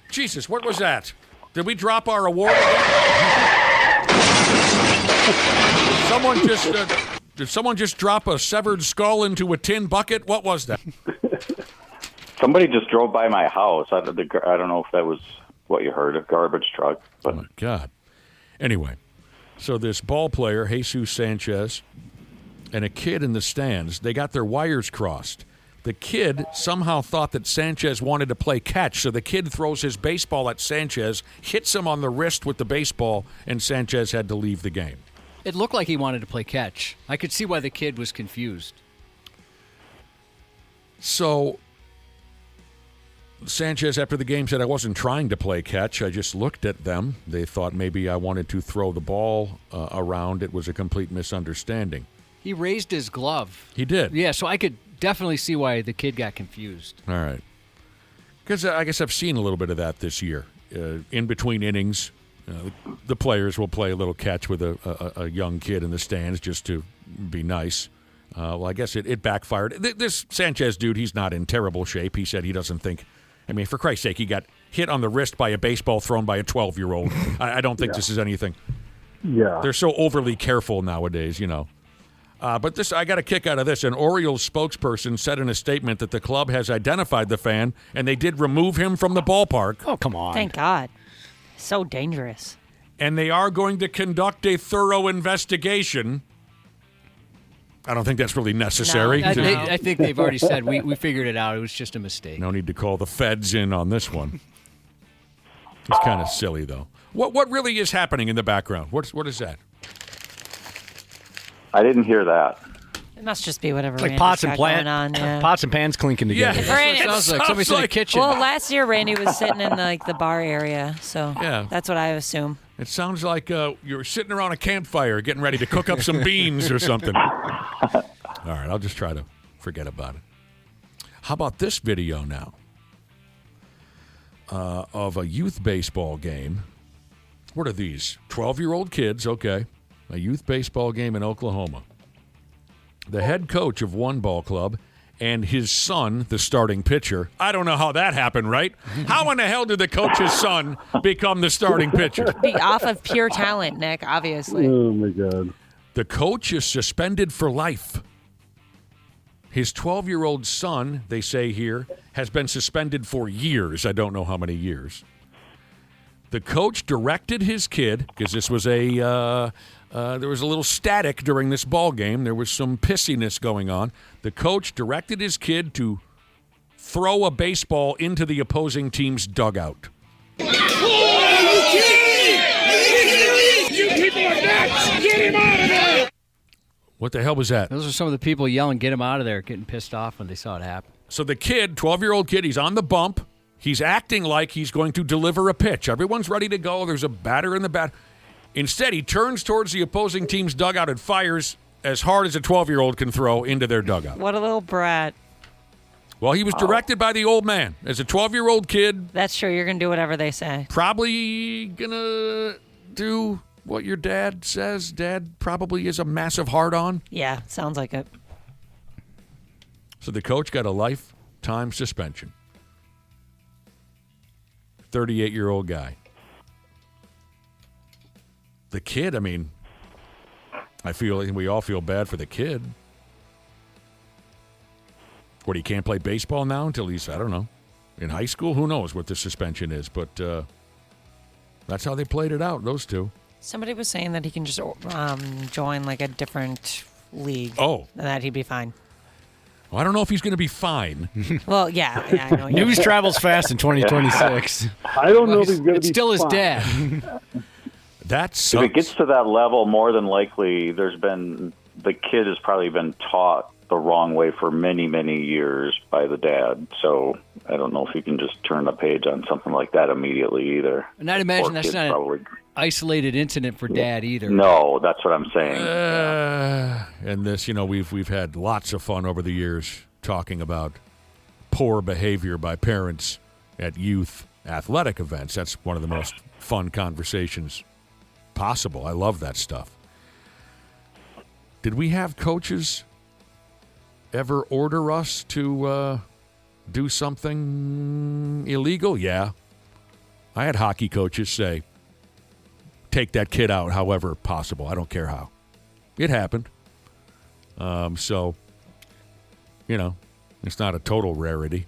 Jesus, what was that? Did we drop our award again? Did someone just drop a severed skull into a tin bucket? What was that? Somebody just drove by my house. I don't know if that was what you heard, a garbage truck. But. Oh, my God. Anyway, so this ball player, Jesus Sanchez, and a kid in the stands, they got their wires crossed. The kid somehow thought that Sanchez wanted to play catch, so the kid throws his baseball at Sanchez, hits him on the wrist with the baseball, and Sanchez had to leave the game. It looked like he wanted to play catch. I could see why the kid was confused. So Sanchez, after the game, said, I wasn't trying to play catch. I just looked at them. They thought maybe I wanted to throw the ball around. It was a complete misunderstanding. He raised his glove. He did. Yeah, so I could definitely see why the kid got confused. All right. Because I guess I've seen a little bit of that this year. In between innings, the players will play a little catch with a young kid in the stands just to be nice. Well, I guess it backfired. This Sanchez dude, he's not in terrible shape. He said he doesn't think. I mean, for Christ's sake, he got hit on the wrist by a baseball thrown by a 12-year-old. I don't think this is anything. Yeah. They're so overly careful nowadays, you know. But this, I got a kick out of this. An Orioles spokesperson said in a statement that the club has identified the fan, and they did remove him from the ballpark. Oh, come on. Thank God. So dangerous. And they are going to conduct a thorough investigation. I don't think that's really necessary. No. I think they've already said we figured it out. It was just a mistake. No need to call the feds in on this one. It's kind of silly, though. What really is happening in the background? What is that? I didn't hear that. It must just be whatever Like Randy's pots and got going on. Yeah. pots and pans clinking together. Yeah, Randy, It sounds like somebody's in the kitchen. Well, last year Randy was sitting in the bar area, so Yeah. that's what I assume. It sounds like you're sitting around a campfire getting ready to cook up some beans or something. All right, I'll just try to forget about it. How about this video now of a youth baseball game? What are these? 12-year-old kids, okay. A youth baseball game in Oklahoma. The head coach of one ball club and his son, the starting pitcher. I don't know how that happened, right? How in the hell did the coach's son become the starting pitcher? Be off of pure talent, Nick, obviously. Oh, my God. The coach is suspended for life. His 12-year-old son, they say here, has been suspended for years. I don't know how many years. The coach directed his kid, because this was there was a little static during this ball game. There was some pissiness going on. The coach directed his kid to throw a baseball into the opposing team's dugout. You people are nuts! Get him out of there! What the hell was that? Those are some of the people yelling, get him out of there, getting pissed off when they saw it happen. So the kid, 12-year-old kid, he's on the bump. He's acting like he's going to deliver a pitch. Everyone's ready to go. There's a batter in the bat. Instead, he turns towards the opposing team's dugout and fires as hard as a 12-year-old can throw into their dugout. What a little brat. Well, he was directed by the old man. As a 12-year-old kid, That's true. You're going to do whatever they say. probably going to do what your dad says. Dad probably is a massive hard-on. Yeah, sounds like it. So the coach got a lifetime suspension. 38-year-old guy. The kid, I mean, I feel like we all feel bad for the kid. What, he can't play baseball now until he's, I don't know, in high school? Who knows what the suspension is, but that's how they played it out, those two. Somebody was saying that he can just join like a different league. Oh. And that he'd be fine. Well, I don't know if he's going to be fine. Well, yeah, I know. News travels fast in 2026. I don't know if he's going to It's be still his fine. dad. That If sucks. it gets to that level, more than likely, the kid has probably been taught the wrong way for many, many years by the dad. So I don't know if you can just turn the page on something like that immediately either. And I'd imagine Poor that's kid's not probably. an isolated incident for dad either. No, that's what I'm saying. And this, you know, we've had lots of fun over the years talking about poor behavior by parents at youth athletic events. That's one of the most fun conversations possible. I love that stuff. Did we have coaches ever order us to do something illegal? Yeah. I had hockey coaches say, take that kid out however possible. I don't care how. It happened. So, you know, it's not a total rarity.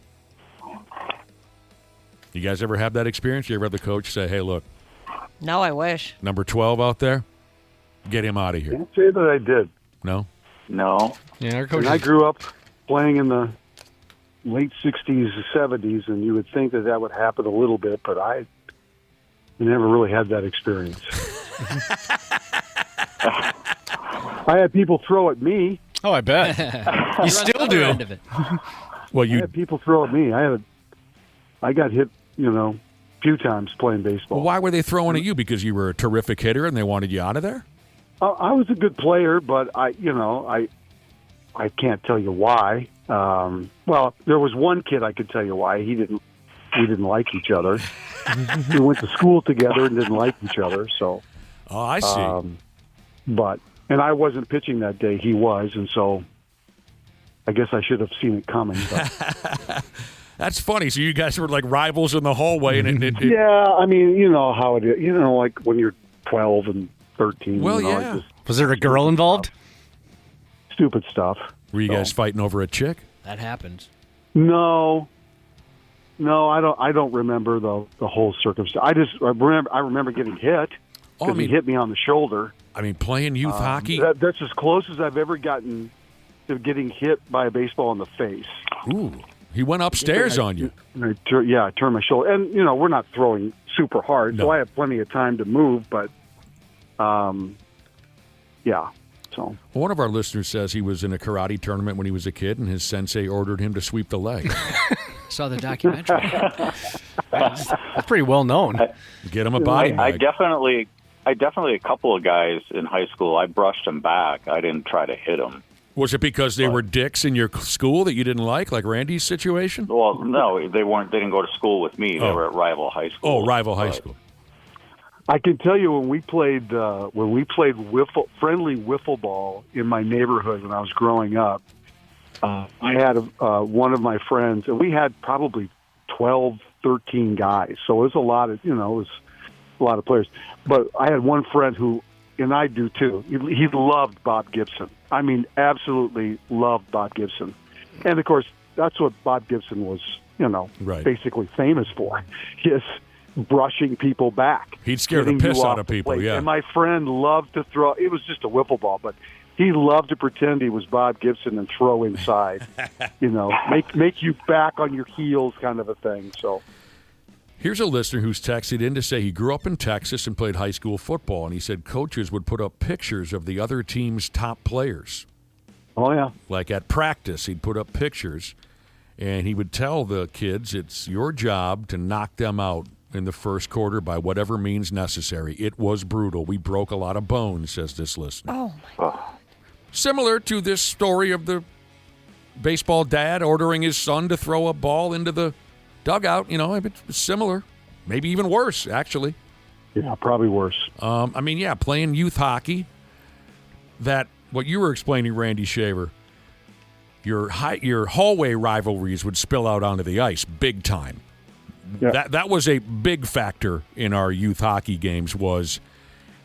You guys ever have that experience? You ever have the coach say, hey, look, No, I wish. number 12 out there, get him out of here? Can't say that I did. No? No. Yeah, our coach. And I grew up playing in the late 60s, 70s, and you would think that that would happen a little bit, but I never really had that experience. I had people throw at me. Oh, I bet. You still do. Well, I had people throw at me. I I got hit, a few times playing baseball. Well, why were they throwing at you? Because you were a terrific hitter and they wanted you out of there? I was a good player, but I can't tell you why. Well, there was one kid I could tell you why. We didn't like each other. We went to school together and didn't like each other. So, oh, I see. And I wasn't pitching that day. He was, and so I guess I should have seen it coming. But. That's funny. So you guys were like rivals in the hallway, and yeah, I mean, you know how it is. Like when you're 12 and 13. Well, yeah. Was there a girl involved? Stupid stuff. Were you guys fighting over a chick? That happens. No, I don't remember the whole circumstance. I remember getting hit because he hit me on the shoulder. I mean, playing youth hockey. That's as close as I've ever gotten to getting hit by a baseball in the face. Ooh, he went upstairs on you. I turned my shoulder, and we're not throwing super hard, so I have plenty of time to move. But, yeah. So one of our listeners says he was in a karate tournament when he was a kid, and his sensei ordered him to sweep the leg. Saw the documentary. That's pretty well known. Get him a body bag. I definitely, a couple of guys in high school, I brushed them back. I didn't try to hit them. Was it because they were dicks in your school that you didn't like Randy's situation? Well, no, they weren't. They didn't go to school with me. They were at rival high school. Oh, rival high school. I can tell you when we played friendly wiffle ball in my neighborhood when I was growing up. I had one of my friends, and we had probably 12, 13 guys. So it was a lot of players. But I had one friend who, and I do too. He loved Bob Gibson. I mean, absolutely loved Bob Gibson. And of course, that's what Bob Gibson was, basically famous for. His brushing people back. He'd scare the piss out of people, yeah. And my friend loved to throw. It was just a wiffle ball, but he loved to pretend he was Bob Gibson and throw inside. Make you back on your heels kind of a thing. So. Here's a listener who's texted in to say he grew up in Texas and played high school football, and he said coaches would put up pictures of the other team's top players. Oh, yeah. Like at practice, he'd put up pictures, and he would tell the kids it's your job to knock them out in the first quarter by whatever means necessary. It was brutal. We broke a lot of bones, says this listener. Oh, my God. Similar to this story of the baseball dad ordering his son to throw a ball into the dugout, it's similar, maybe even worse, actually. Yeah, probably worse. Playing youth hockey. That what you were explaining, Randy Shaver. Your hallway rivalries would spill out onto the ice, big time. Yeah. That was a big factor in our youth hockey games. Was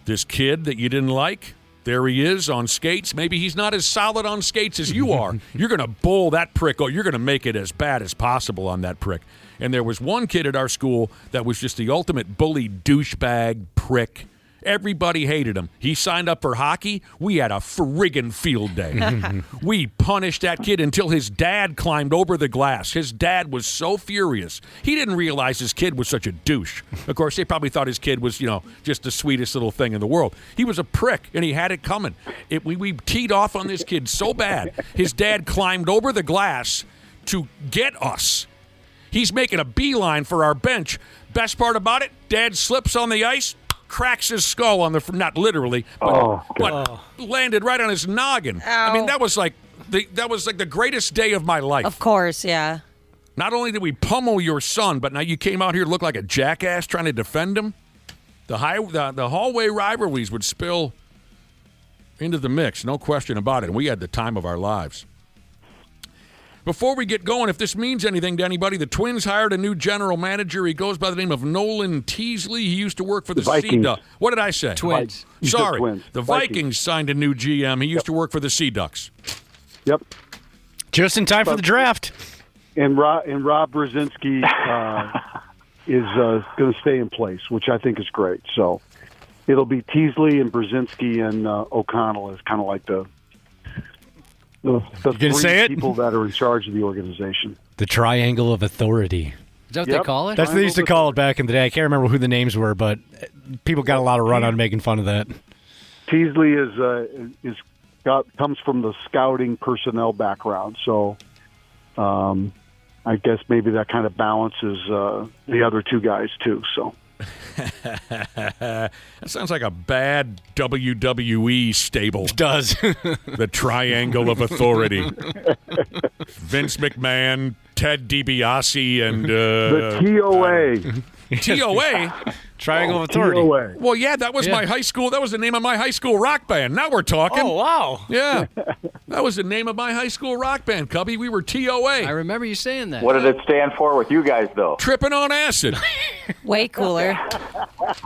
this kid that you didn't like? There he is on skates. Maybe he's not as solid on skates as you are. You're going to bull that prick. You're going to make it as bad as possible on that prick. And there was one kid at our school that was just the ultimate bully douchebag prick. Everybody hated him. He signed up for hockey. We had a friggin' field day. We punished that kid until his dad climbed over the glass. His dad was so furious. He didn't realize his kid was such a douche. Of course, they probably thought his kid was, just the sweetest little thing in the world. He was a prick, and he had it coming. We teed off on this kid so bad, his dad climbed over the glass to get us. He's making a beeline for our bench. Best part about it, Dad slips on the ice, cracks his skull on not literally, but landed right on his noggin. Ow. I mean, that was like the greatest day of my life. Of course, yeah. Not only did we pummel your son, but now you came out here to look like a jackass trying to defend him. The hallway rivalries would spill into the mix, no question about it. And we had the time of our lives. Before we get going, if this means anything to anybody, the Twins hired a new general manager. He goes by the name of Nolan Teasley. He used to work for the Sea Ducks. What did I say? Twins. Sorry. Twins. The Vikings signed a new GM. He used to work for the Sea Ducks. Yep. Just in time for the draft. And Rob Brzezinski is going to stay in place, which I think is great. So it'll be Teasley and Brzezinski and O'Connell is kind of like the three people that are in charge of the organization. The triangle of authority. Is that what they call it? That's what they used to call it back in the day. I can't remember who the names were, but people got a lot of run on making fun of that. Teasley comes from the scouting personnel background, so I guess maybe that kind of balances the other two guys too. So that sounds like a bad WWE stable. It does. The Triangle of Authority. Vince McMahon, Ted DiBiase, and the TOA. TOA? Triangle of Authority. TOA. Well, yeah, that was my high school. That was the name of my high school rock band. Now we're talking. Oh, wow. Yeah. That was the name of my high school rock band, Cubby. We were TOA. I remember you saying that. What did it stand for with you guys, though? Tripping on acid. Way cooler.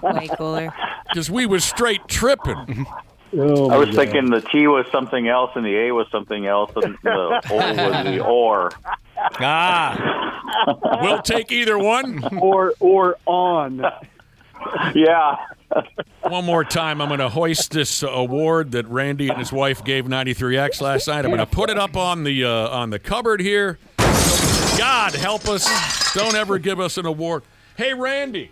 Way cooler. Because we was straight tripping. Oh, I was thinking the T was something else and the A was something else and the O was the OR. Ah. We'll take either one. Or on. Yeah. One more time, I'm going to hoist this award that Randy and his wife gave 93X last night. I'm going to put it up on the cupboard here. God help us. Don't ever give us an award. Hey, Randy.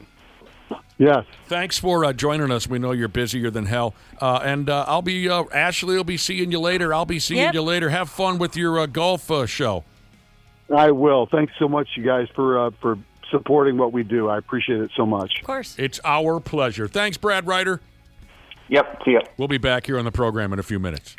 Yes. Thanks for joining us. We know you're busier than hell. And I'll be Ashley will be seeing you later. I'll be seeing you later. Have fun with your golf show. I will. Thanks so much, you guys, for supporting what we do. I appreciate it so much. Of course. It's our pleasure. Thanks, Brad Ryder. Yep. See ya. We'll be back here on the program in a few minutes.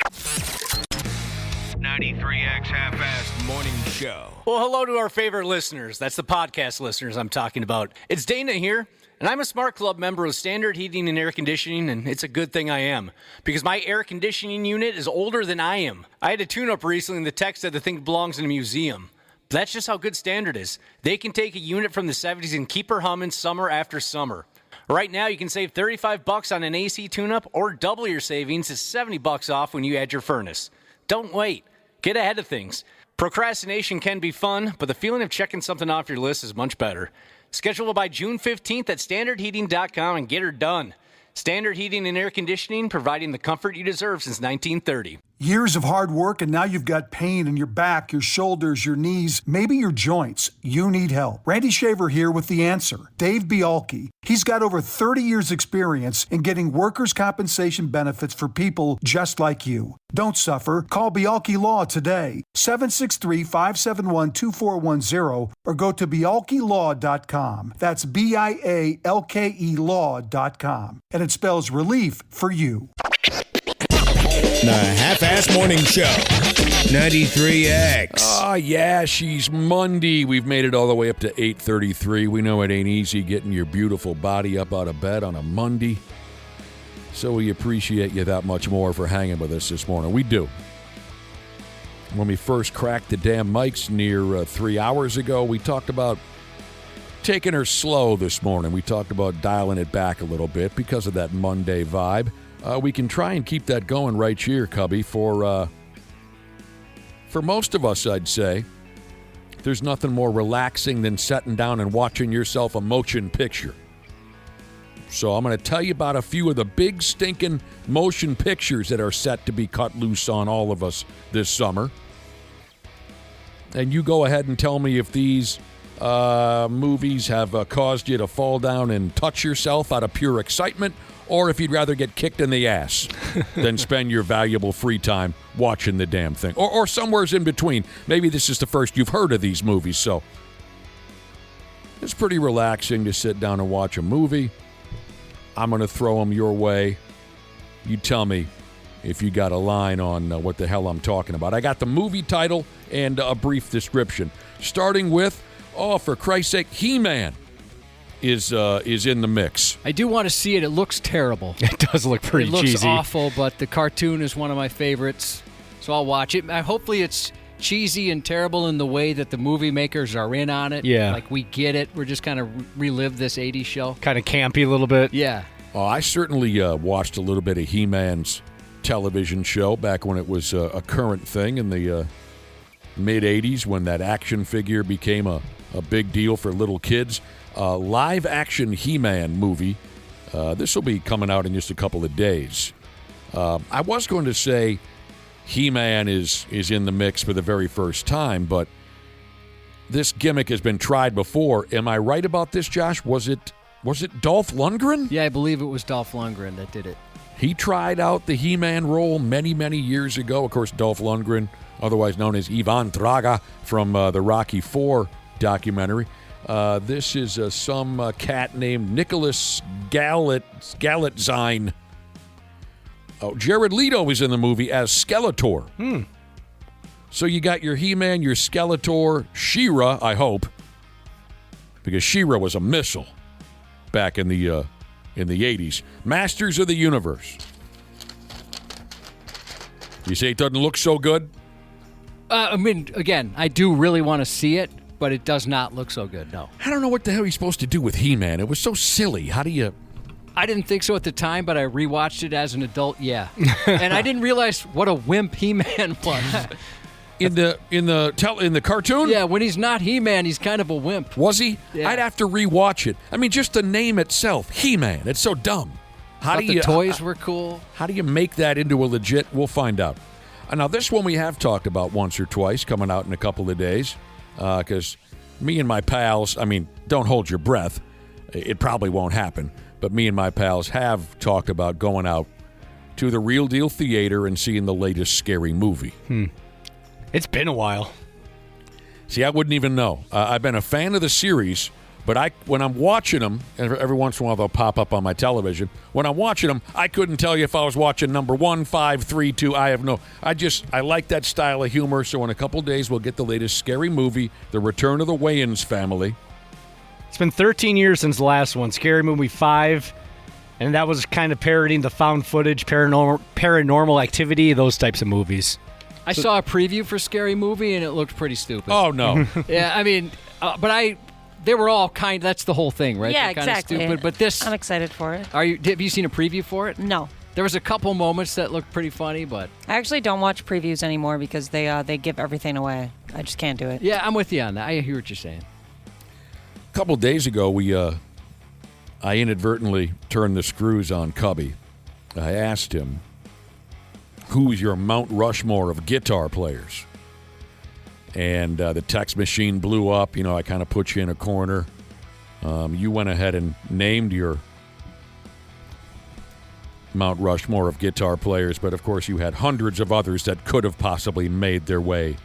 93X Half-Assed Morning Show. Well, hello to our favorite listeners. That's the podcast listeners I'm talking about. It's Dana here, and I'm a Smart Club member of Standard Heating and Air Conditioning, and it's a good thing I am, because my air conditioning unit is older than I am. I had a tune-up recently, and the tech said the thing belongs in a museum. But that's just how good Standard is. They can take a unit from the 70s and keep her humming summer after summer. Right now, you can save $35 on an AC tune-up, or double your savings to $70 off when you add your furnace. Don't wait. Get ahead of things. Procrastination can be fun, but the feeling of checking something off your list is much better. Schedule by June 15th at standardheating.com and get her done. Standard Heating and Air Conditioning, providing the comfort you deserve since 1930. Years of hard work, and now you've got pain in your back, your shoulders, your knees, maybe your joints. You need help. Randy Shaver here with the answer. Dave Bialke. He's got over 30 years experience in getting workers' compensation benefits for people just like you. Don't suffer. Call Bialke Law today. 763-571-2410 or go to bialkelaw.com. That's BIALKE law.com. And it spells relief for you. The Half-Assed Morning Show. 93X. Oh, yeah, she's Monday. We've made it all the way up to 8:33. We know it ain't easy getting your beautiful body up out of bed on a Monday. So we appreciate you that much more for hanging with us this morning. We do. When we first cracked the damn mics near 3 hours ago, we talked about taking her slow this morning. We talked about dialing it back a little bit because of that Monday vibe. We can try and keep that going right here, Cubby. For most of us, I'd say, there's nothing more relaxing than sitting down and watching yourself a motion picture. So I'm going to tell you about a few of the big stinking motion pictures that are set to be cut loose on all of us this summer. And you go ahead and tell me if these movies have caused you to fall down and touch yourself out of pure excitement, or if you'd rather get kicked in the ass than spend your valuable free time watching the damn thing. Or somewhere's in between. Maybe this is the first you've heard of these movies, so it's pretty relaxing to sit down and watch a movie. I'm going to throw them your way. You tell me if you got a line on what the hell I'm talking about. I got the movie title and a brief description. Starting with, oh, for Christ's sake, He-Man is in the mix. I do want to see it. It looks terrible. It does look pretty cheesy. It looks awful, but the cartoon is one of my favorites, so I'll watch it. Hopefully it's cheesy and terrible in the way that the movie makers are in on it. Yeah. Like, we get it. We're just kind of relive this 80s show. Kind of campy a little bit. Yeah. Oh, I certainly watched a little bit of He-Man's television show back when it was a current thing in the mid-'80s when that action figure became a big deal for little kids. Live-action He-Man movie. This will be coming out in just a couple of days. I was going to say He-Man is in the mix for the very first time, but this gimmick has been tried before. Am I right about this, Josh? Was it Dolph Lundgren? Yeah, I believe it was Dolph Lundgren that did it. He tried out the He-Man role many, many years ago. Of course, Dolph Lundgren, otherwise known as Ivan Drago from the Rocky IV documentary. This is some cat named Nicholas Galitzine. Oh, Jared Leto is in the movie as Skeletor. So you got your He-Man, your Skeletor, She-Ra, I hope, because She-Ra was a missile back in the 80s. Masters of the Universe. You say it doesn't look so good? I mean, again, I do really want to see it, but it does not look so good, no. I don't know what the hell he's supposed to do with He-Man. It was so silly. How do you... I didn't think so at the time, but I rewatched it as an adult, yeah. And I didn't realize what a wimp He-Man was. In the cartoon? Yeah, when he's not He-Man, he's kind of a wimp. Was he? Yeah. I'd have to rewatch it. I mean, just the name itself, He-Man. It's so dumb. How do the you? toys were cool. How do you make that into a legit? We'll find out. Now, this one we have talked about once or twice, coming out in a couple of days, because me and my pals. I mean, don't hold your breath. It probably won't happen. But me and my pals have talked about going out to the Real Deal Theater and seeing the latest scary movie. It's been a while. See, I wouldn't even know. I've been a fan of the series, but when I'm watching them, and every once in a while they'll pop up on my television. When I'm watching them, I couldn't tell you if I was watching number 1, 5, 3, 2. I like that style of humor. So in a couple days, we'll get the latest scary movie, The Return of the Wayans Family. It's been 13 years since the last one, Scary Movie 5, and that was kind of parodying the found footage, paranormal activity, those types of movies. I saw a preview for Scary Movie, and it looked pretty stupid. Oh, no. Yeah, I mean, they were all that's the whole thing, right? Yeah, They're exactly. Stupid, but this, I'm excited for it. have you seen a preview for it? No. There was a couple moments that looked pretty funny, but I actually don't watch previews anymore because they give everything away. I just can't do it. yeah, I'm with you on that. I hear what you're saying. A couple days ago, I inadvertently turned the screws on Cubby. I asked him, who's your Mount Rushmore of guitar players? And the text machine blew up. You know, I kind of put you in a corner. You went ahead and named your Mount Rushmore of guitar players, but of course you had hundreds of others that could have possibly made their way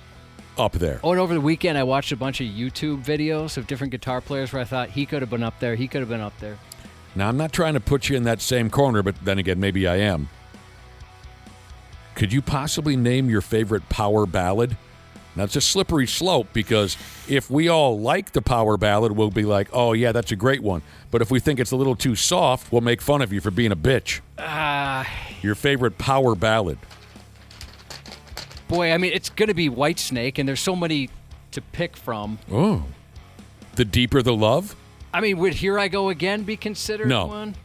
up there. Oh, and over the weekend I watched a bunch of YouTube videos of different guitar players where I thought he could have been up there, he could have been up there. Now, I'm not trying to put you in that same corner, but then again, maybe I am. Could you possibly name your favorite power ballad? Now, it's a slippery slope because if we all like the power ballad, we'll be like, oh, yeah, that's a great one. But if we think it's a little too soft, we'll make fun of you for being a bitch. Your favorite power ballad? Boy, I mean, it's going to be Whitesnake, and there's so many to pick from. Oh. The Deeper the Love? I mean, would Here I Go Again be considered one?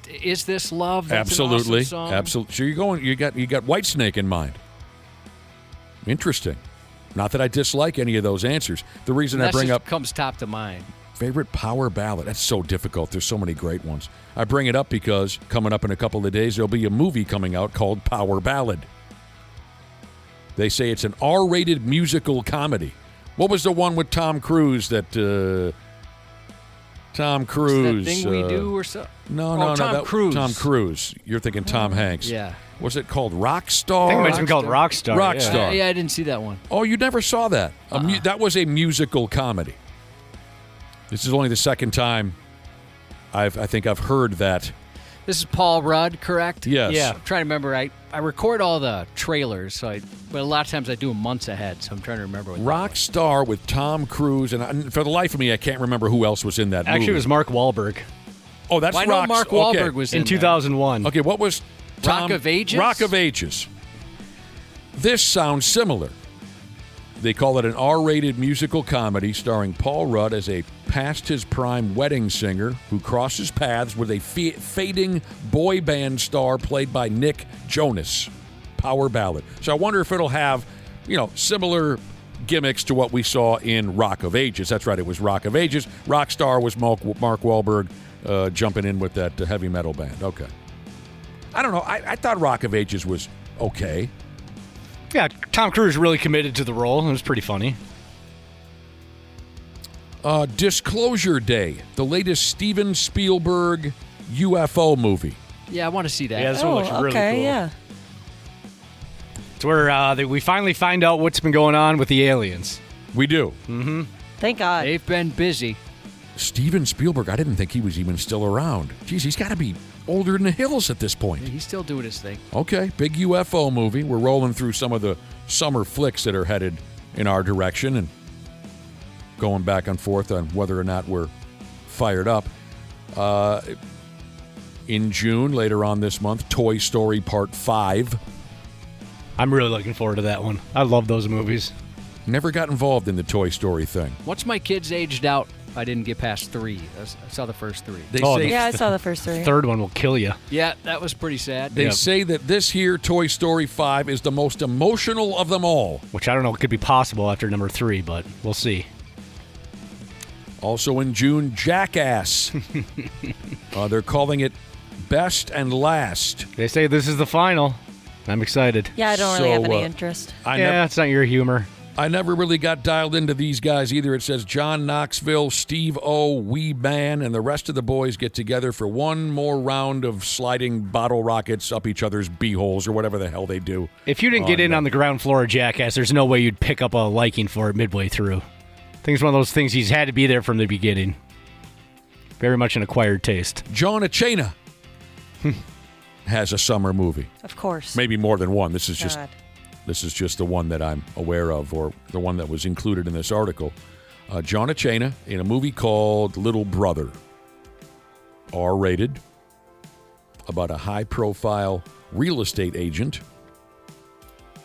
Is This Love? That's Absolutely. An awesome song. Absolutely. So you got Whitesnake in mind. Interesting. Not that I dislike any of those answers. The reason I bring up comes top to mind. Favorite power ballad. That's so difficult. There's so many great ones. I bring it up because coming up in a couple of days, there'll be a movie coming out called Power Ballad. They say it's an R-rated musical comedy. What was the one with Tom Cruise that... Tom Cruise. That Thing We Do or so? No. Tom Cruise. Tom Cruise. You're thinking Tom Hanks. Yeah. Was it called Rockstar? I think it might have been called Rockstar. Rockstar. Yeah, I didn't see that one. Oh, you never saw that? That was a musical comedy. This is only the second time I think I've heard that. This is Paul Rudd, correct? Yes. Yeah. I'm trying to remember. I record all the trailers, but a lot of times I do them months ahead, so I'm trying to remember. Rockstar with Tom Cruise, and for the life of me, I can't remember who else was in that movie. Actually, it was Mark Wahlberg. Oh, that's I know Mark Wahlberg was in 2001. Okay, what was Rock of Ages? Rock of Ages. This sounds similar. They call it an R-rated musical comedy starring Paul Rudd as a past-his-prime wedding singer who crosses paths with a fading boy band star played by Nick Jonas. Power ballad. So I wonder if it'll have, similar gimmicks to what we saw in Rock of Ages. That's right, it was Rock of Ages. Rockstar was Mark Wahlberg jumping in with that heavy metal band. Okay. I don't know. I thought Rock of Ages was okay. Yeah, Tom Cruise really committed to the role. It was pretty funny. Disclosure Day, the latest Steven Spielberg UFO movie. Yeah, I want to see that. Yeah, this one looks really cool. Yeah. It's where we finally find out what's been going on with the aliens. We do. Mm-hmm. Thank God. They've been busy. Steven Spielberg, I didn't think he was even still around. Jeez, he's got to be older than the hills at this point. He's still doing his thing. Okay, big UFO movie. We're rolling through some of the summer flicks that are headed in our direction and going back and forth on whether or not we're fired up. In June, later on this month, Toy Story Part 5. I'm really looking forward to that one. I love those movies. Never got involved in the Toy Story thing. Once my kids aged out, I didn't get past 3. I saw the first 3. I saw the first 3. Third one will kill you. Yeah, that was pretty sad. They say that this here Toy Story 5 is the most emotional of them all. Which I don't know could be possible after number 3, but we'll see. Also in June, Jackass. They're calling it Best and Last. They say this is the final. I'm excited. Yeah, I don't really have any interest. It's not your humor. I never really got dialed into these guys either. It says John Knoxville, Steve O, Wee Man, and the rest of the boys get together for one more round of sliding bottle rockets up each other's beeholes or whatever the hell they do. If you didn't get in on the ground floor of Jackass, there's no way you'd pick up a liking for it midway through. I think it's one of those things he's had to be there from the beginning. Very much an acquired taste. John Achena has a summer movie. Of course. Maybe more than one. This is just the one that I'm aware of, or the one that was included in this article. John Achena in a movie called Little Brother. R-rated. About a high-profile real estate agent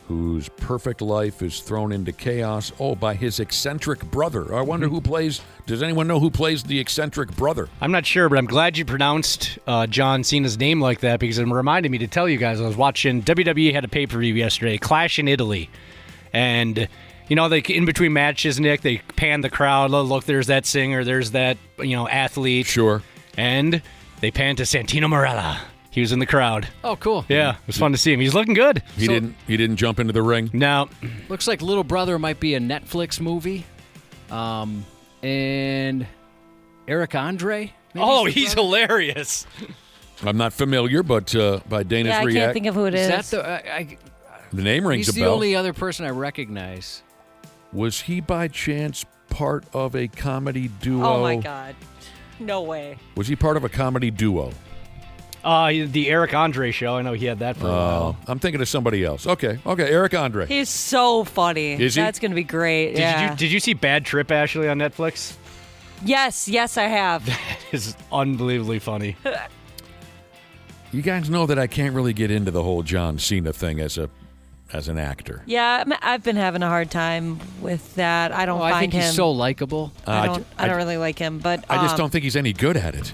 whose perfect life is thrown into chaos, by his eccentric brother. I wonder does anyone know who plays the eccentric brother? I'm not sure, but I'm glad you pronounced John Cena's name like that, because it reminded me to tell you guys, I was watching, WWE had a pay-per-view yesterday, Clash in Italy. And, they in between matches, Nick, they pan the crowd. Look, there's that singer, there's that, athlete. Sure. And they pan to Santino Marella. He was in the crowd. Oh, cool. Yeah, it was fun to see him. He's looking good. He didn't jump into the ring? No. Looks like Little Brother might be a Netflix movie. And Eric Andre? He's hilarious. I'm not familiar, but by Dana's I react. can't think of who it is. Is that the name rings a bell. He's the only other person I recognize. Was he by chance part of a comedy duo? Oh, my God. No way. Was he part of a comedy duo? The Eric Andre show. I know he had that for a while. I'm thinking of somebody else. Okay, Eric Andre. He's so funny. Is he? That's going to be great. Did you see Bad Trip, Ashley, on Netflix? Yes, I have. That is unbelievably funny. You guys know that I can't really get into the whole John Cena thing as an actor. Yeah, I've been having a hard time with that. I don't find I think him. He's so likable. I don't really like him, but I just don't think he's any good at it.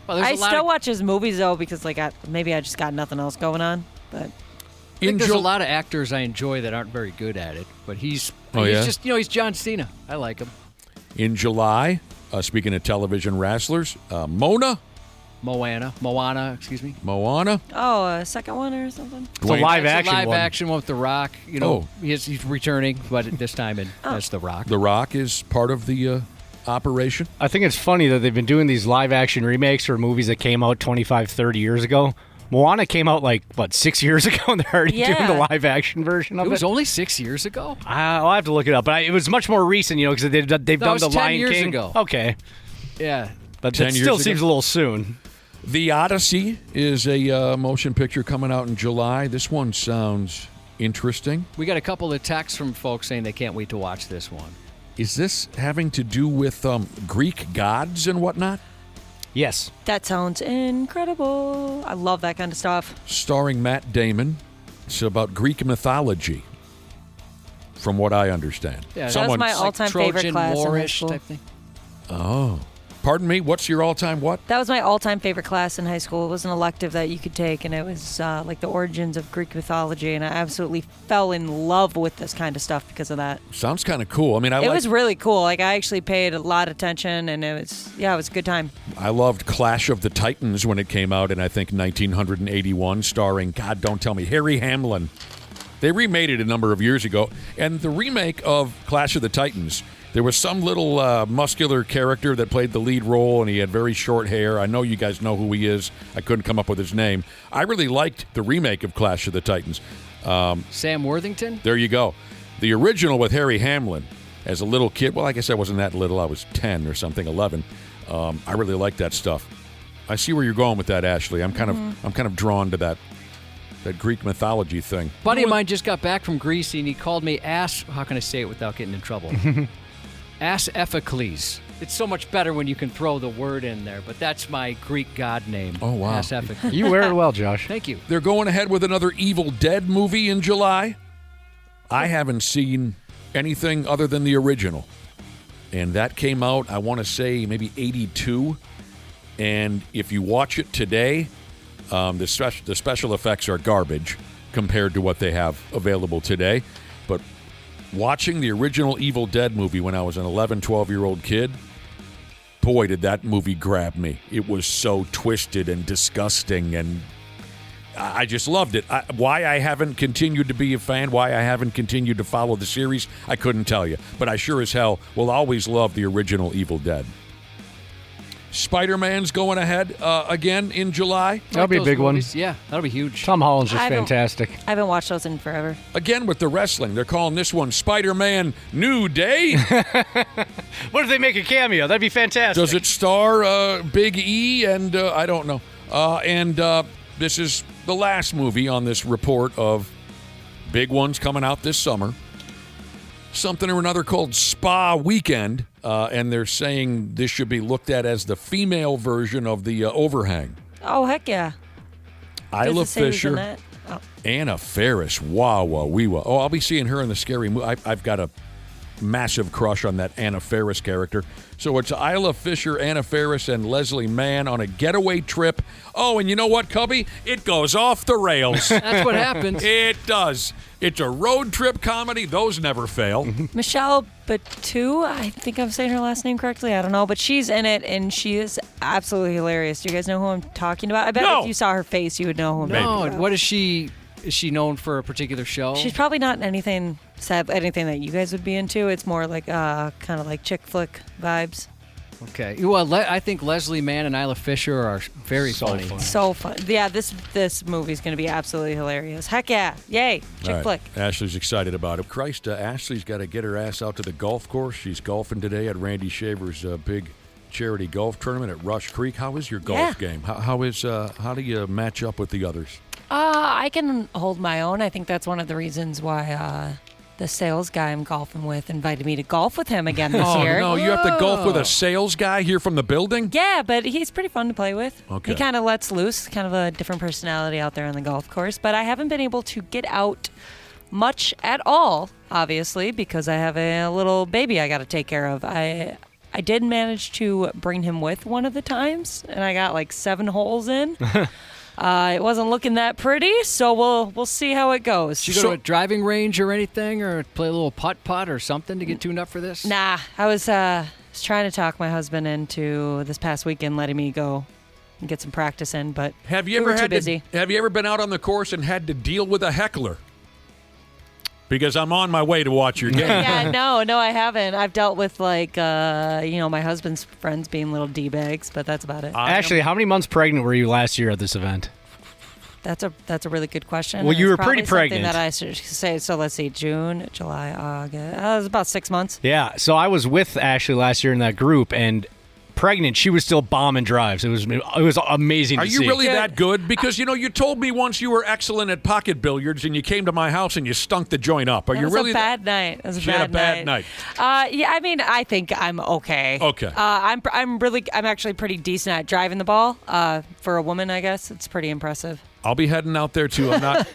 Well, I still watch his movies though, because maybe I just got nothing else going on. But I think there's a lot of actors I enjoy that aren't very good at it. But he's just he's John Cena. I like him. In July, speaking of television wrestlers, Moana, excuse me. Moana. Oh, a second one or something? It's a live action live one. action one with The Rock. He's returning, but this time as The Rock. The Rock is part of the operation. I think it's funny that they've been doing these live action remakes for movies that came out 25, 30 years ago. Moana came out 6 years ago, and they're already doing the live action version of it. It was only 6 years ago? I'll have to look it up, but it was much more recent, because they've done The Lion 10 years King. ago. Okay. Yeah. But it still seems a little soon. The Odyssey is a motion picture coming out in July. This one sounds interesting. We got a couple of texts from folks saying they can't wait to watch this one. Is this having to do with Greek gods and whatnot? Yes. That sounds incredible. I love that kind of stuff. Starring Matt Damon. It's about Greek mythology, from what I understand. Yeah, that was my all-time favorite class in high school. Type thing. Oh. Pardon me? What's your all-time what? That was my all-time favorite class in high school. It was an elective that you could take, and it was the origins of Greek mythology, and I absolutely fell in love with this kind of stuff because of that. Sounds kind of cool. I mean, it was really cool. I actually paid a lot of attention, and it was a good time. I loved Clash of the Titans when it came out in, I think, 1981, starring, God, don't tell me, Harry Hamlin. They remade it a number of years ago. And the remake of Clash of the Titans, there was some little muscular character that played the lead role, and he had very short hair. I know you guys know who he is. I couldn't come up with his name. I really liked the remake of Clash of the Titans. Sam Worthington? There you go. The original with Harry Hamlin as a little kid. Well, I guess I wasn't that little. I was 10 or something, 11. I really like that stuff. I see where you're going with that, Ashley. I'm kind of drawn to that Greek mythology thing. Buddy of mine just got back from Greece, and he called me how can I say it without getting in trouble? Ass-Ephicles. It's so much better when you can throw the word in there, but that's my Greek god name. Oh, wow. Ass-Ephicles. You wear it well, Josh. Thank you. They're going ahead with another Evil Dead movie in July. I haven't seen anything other than the original. And that came out, I want to say, maybe 82. And if you watch it today, the special effects are garbage compared to what they have available today. But watching the original Evil Dead movie when I was an 11, 12-year-old kid, boy, did that movie grab me. It was so twisted and disgusting, and I just loved it. Why I haven't continued to be a fan, why I haven't continued to follow the series, I couldn't tell you. But I sure as hell will always love the original Evil Dead. Spider-Man's going ahead again in July. That'll be a big one. Yeah, that'll be huge. Tom Holland's just fantastic. I haven't watched those in forever. Again with the wrestling. They're calling this one Spider-Man New Day. What if they make a cameo? That'd be fantastic. Does it star Big E and I don't know. This is the last movie on this report of big ones coming out this summer. Something or another called Spa Weekend, and they're saying this should be looked at as the female version of the Overhang. Oh, heck yeah. Isla Fisher, Anna Faris, wah-wah-wee-wah. Oh, I'll be seeing her in the Scary Movie. I've got a massive crush on that Anna Faris character. So it's Isla Fisher, Anna Faris, and Leslie Mann on a getaway trip. Oh, and you know what, Cubby? It goes off the rails. That's what happens. It does. It's a road trip comedy. Those never fail. Michelle Batu, I think I'm saying her last name correctly. I don't know, but she's in it, and she is absolutely hilarious. Do you guys know who I'm talking about? I bet if you saw her face, you would know who I'm talking about. What is she? Is she known for a particular show? She's probably not anything that you guys would be into. It's more like kind of like chick flick vibes. Okay. Well, I think Leslie Mann and Isla Fisher are very funny. So fun. Yeah, this movie's going to be absolutely hilarious. Heck yeah. Yay. Chick flick. Ashley's excited about it. Christ, Ashley's got to get her ass out to the golf course. She's golfing today at Randy Shaver's big charity golf tournament at Rush Creek. How is your golf game? How do you match up with the others? I can hold my own. I think that's one of the reasons why the sales guy I'm golfing with invited me to golf with him again this year. Oh, no, you have to golf with a sales guy here from the building? Yeah, but he's pretty fun to play with. Okay. He kind of lets loose, kind of a different personality out there on the golf course, but I haven't been able to get out much at all, obviously, because I have a little baby I got to take care of. I did manage to bring him with one of the times, and I got like 7 holes in. It wasn't looking that pretty, so we'll see how it goes. Did you go to a driving range or anything, or play a little putt-putt or something to get tuned up for this? Nah, I was trying to talk my husband into this past weekend letting me go and get some practice in, but have you ever been out on the course and had to deal with a heckler? Because I'm on my way to watch your game. Yeah, no, I haven't. I've dealt with my husband's friends being little D-bags, but that's about it. Actually, how many months pregnant were you last year at this event? That's a really good question. Well, you were pretty pregnant. That I should say. So let's see, June, July, August. It was about 6 months. Yeah. So I was with Ashley last year in that group, and pregnant, she was still bombing drives. It was amazing to see. Are you really that good? Because, you told me once you were excellent at pocket billiards and you came to my house and you stunk the joint up. Are you really? It was a bad night. It was a bad night. Yeah, I mean, I think I'm okay. Okay. I'm actually pretty decent at driving the ball. For a woman, I guess. It's pretty impressive. I'll be heading out there, too. I'm not...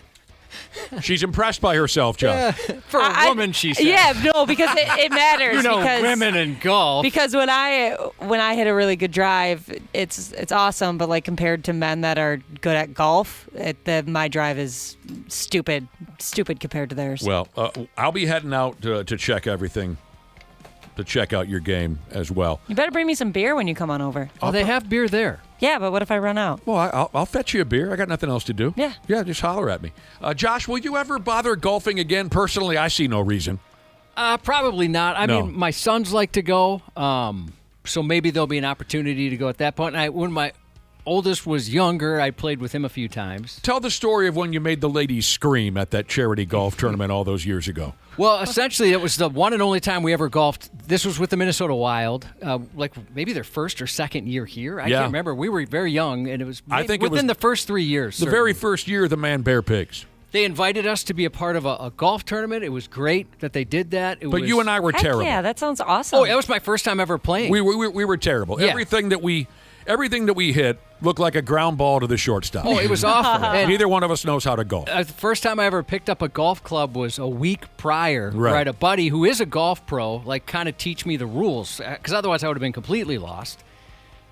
She's impressed by herself, John. Yeah, for a woman, she said. Yeah, no, because it matters. because women in golf. Because when I hit a really good drive, it's awesome. But compared to men that are good at golf, my drive is stupid compared to theirs. Well, I'll be heading out to check everything to check out your game as well. You better bring me some beer when you come on over. Oh, they have beer there. Yeah, but what if I run out? Well, I'll fetch you a beer. I got nothing else to do. Yeah. Yeah, just holler at me. Josh, will you ever bother golfing again? Personally, I see no reason. Probably not. I No. mean, my sons like to go, so maybe there'll be an opportunity to go at that point. And when my oldest was younger, I played with him a few times. Tell the story of when you made the ladies scream at that charity golf tournament all those years ago. Well, essentially, it was the one and only time we ever golfed. This was with the Minnesota Wild, like maybe their first or second year here. I can't remember. We were very young, and it was within the first 3 years. The very first year of the Man Bear Pigs. They invited us to be a part of a golf tournament. It was great that they did that. But you and I were Heck terrible. yeah, that sounds awesome. Oh, that was my first time ever playing. We were terrible. Yeah. Everything that we hit looked like a ground ball to the shortstop. Oh, it was awful. And neither one of us knows how to golf. the first time I ever picked up a golf club was a week prior. Right. Where I had a buddy who is a golf pro, kind of teach me the rules, because otherwise I would have been completely lost.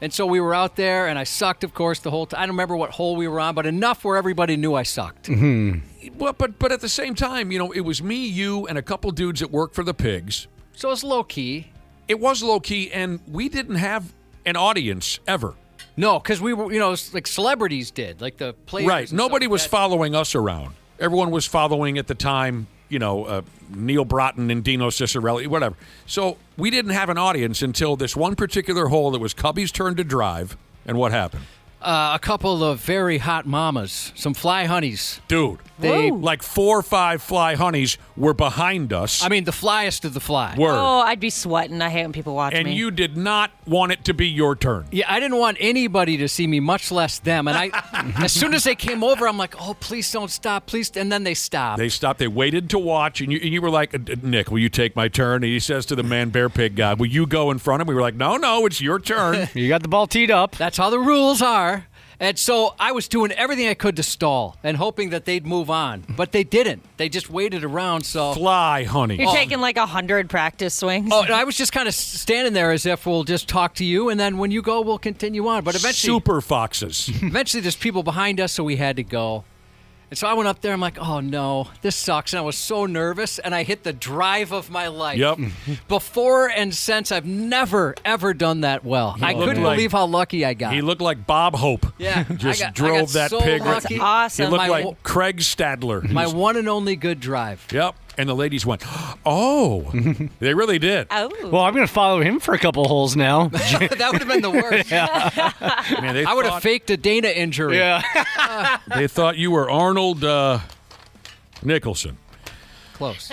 And so we were out there, and I sucked, of course, the whole time. I don't remember what hole we were on, but enough where everybody knew I sucked. Well, but at the same time, it was me, you, and a couple dudes that worked for the Pigs. So it's low key. It was low key, and we didn't have an audience ever. No, because we were, like celebrities did, like the players. Right. and Nobody stuff was like that. following us around. Everyone was following at the time, Neil Broughton and Dino Cicerelli, whatever. So we didn't have an audience until this one particular hole that was Cubby's turn to drive. And what happened? A couple of very hot mamas, some fly honeys. Dude, like 4 or 5 fly honeys were behind us. I mean, the flyest of the fly. Were. Oh, I'd be sweating. I hate when people watch And me. you did not want it to be your turn. Yeah, I didn't want anybody to see me, much less them. And as soon as they came over, I'm like, oh, please don't stop, please. And then they stopped. They stopped. They waited to watch, and you were like, Nick, will you take my turn? And he says to the Man Bear Pig guy, will you go in front of him? We were like, no, it's your turn. You got the ball teed up. That's how the rules are. And so I was doing everything I could to stall and hoping that they'd move on. But they didn't. They just waited around. So Fly, honey. You're taking like 100 practice swings. Oh, and I was just kind of standing there as if we'll just talk to you, and then when you go, we'll continue on. But eventually, Super foxes. eventually there's people behind us, so we had to go. And so I went up there. I'm like, oh, no, this sucks. And I was so nervous, and I hit the drive of my life. Yep. Before and since, I've never, ever done that well. I couldn't believe how lucky I got. He looked like Bob Hope. Yeah. Just I drove got that so pig. lucky. Awesome. He looked My like w- Craig Stadler. My one and only good drive. Yep. And the ladies went, oh. They really did. Oh. Well, I'm going to follow him for a couple holes now. That would have been the worst. Man, they I would have thought- faked a Dana injury. Yeah. They thought you were Arnold Nicholson. Close.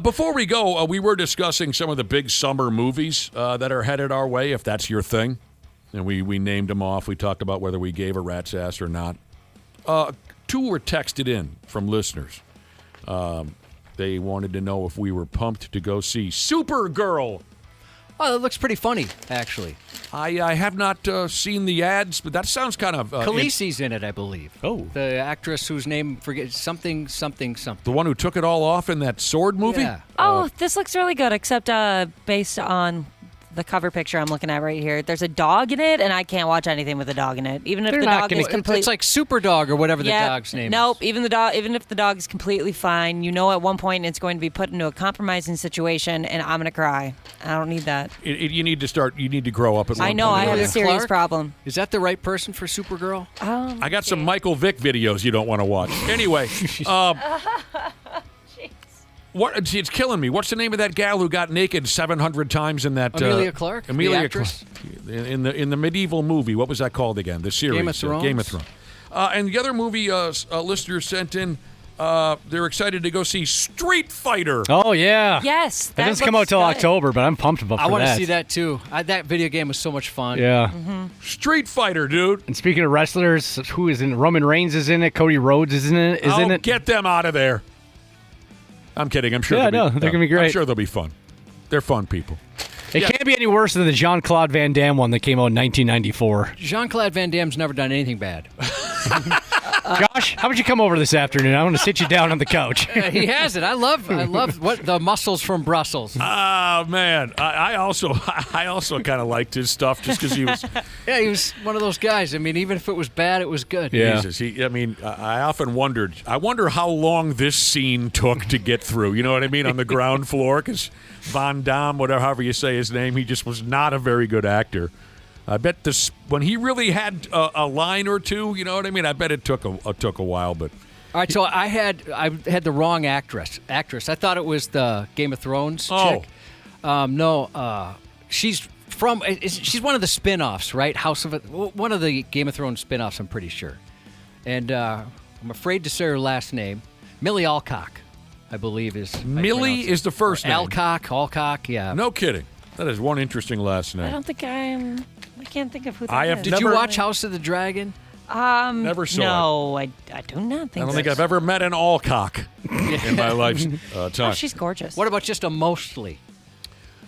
Before we go, we were discussing some of the big summer movies that are headed our way, if that's your thing. And we named them off. We talked about whether we gave a rat's ass or not. 2 were texted in from listeners. They wanted to know if we were pumped to go see Supergirl. Oh, that looks pretty funny, actually. I have not seen the ads, but that sounds kind of... Khaleesi's in it, I believe. Oh. The actress whose name, something. the one who took it all off in that sword movie? Yeah. Oh, this looks really good, except based on the cover picture I'm looking at right here. There's a dog in it, and I can't watch anything with a dog in it. Even if They're the not dog gonna- is completely... It's like Super Dog or whatever the dog's name Nope. is. Even if the dog is completely fine, you know at one point it's going to be put into a compromising situation, and I'm going to cry. I don't need that. You need to grow up at one I know. point. I have a Emilia serious Clarke? problem. Is that the right person for Supergirl? I got some Michael Vick videos you don't want to watch. Anyway, what? It's killing me. What's the name of that gal who got naked 700 times in that? Emilia Clarke, the actress? Clarke. In the medieval movie. What was that called again? The series. Game of Thrones. Game of Thrones. And the other movie listeners sent in. They're excited to go see Street Fighter. Oh, yeah. Yes. That doesn't come out till October, but I'm pumped about I want to that. see that too. That video game was so much fun. Yeah. Street Fighter, dude. And speaking of wrestlers, who is in it? Roman Reigns is in it. Cody Rhodes is in it. Get them out of there. I'm kidding. I'm sure. Yeah, they're no, they're gonna be great. I'm sure they'll be fun. They're fun people. It can't be any worse than the Jean-Claude Van Damme one that came out in 1994. Jean-Claude Van Damme's never done anything bad. Josh, how about you come over this afternoon? I want to sit you down on the couch. He has it. I love what the muscles from Brussels. Oh man, I also kind of liked his stuff just because he was. Yeah, he was one of those guys. I mean, even if it was bad, it was good. Yeah. Jesus, I often wondered. I wonder how long this scene took to get through. You know what I mean? On the ground floor, because Van Damme, however you say his name, he just was not a very good actor. I bet this when he really had a line or two. You know what I mean? I bet it took a while, but. All right, so I had the wrong actress. I thought it was the Game of Thrones chick. No, she's she's one of the spin-offs, right? One of the Game of Thrones spin-offs, I'm pretty sure. And I'm afraid to say her last name. Millie Alcock, I believe is. Millie is the first name. Alcock, yeah. No kidding. That is one interesting last name. I don't think I can't think of who that is. Did you watch House of the Dragon? Never saw it. No, I do not think so. I don't think I've ever met an Alcock in my life's time. Oh, she's gorgeous. What about just a mostly?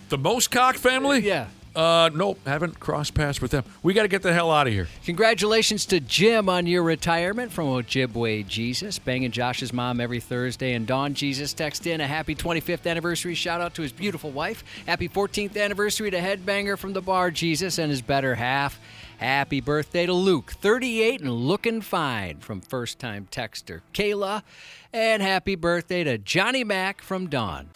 The Moscock family? Yeah. Nope, haven't crossed paths with them. We got to get the hell out of here. Congratulations to Jim on your retirement from Ojibwe Jesus, banging Josh's mom every Thursday. And Dawn Jesus text in a happy 25th anniversary shout out to his beautiful wife. Happy 14th anniversary to Headbanger from the bar Jesus and his better half. Happy birthday to Luke, 38 and looking fine from first-time texter Kayla. And happy birthday to Johnny Mac from Dawn.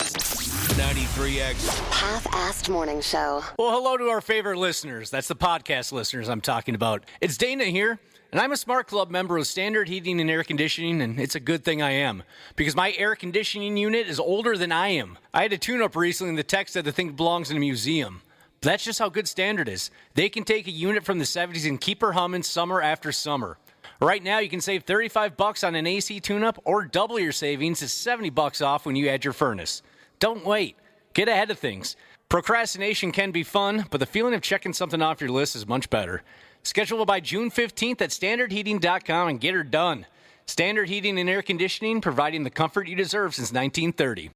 93X Half-assed morning show. Well, hello to our favorite listeners. That's the podcast listeners I'm talking about. It's Dana here, and I'm a Smart Club member of Standard Heating and Air Conditioning, and it's a good thing I am, because my air conditioning unit is older than I am. I had a tune-up recently, and the tech said the thing belongs in a museum. That's just how good Standard is. They can take a unit from the 70s and keep her humming summer after summer. Right now, you can save $35 on an AC tune-up, or double your savings to $70 off when you add your furnace. Don't wait. Get ahead of things. Procrastination can be fun, but the feeling of checking something off your list is much better. Schedule it by June 15th at standardheating.com and get her done. Standard Heating and Air Conditioning, providing the comfort you deserve since 1930.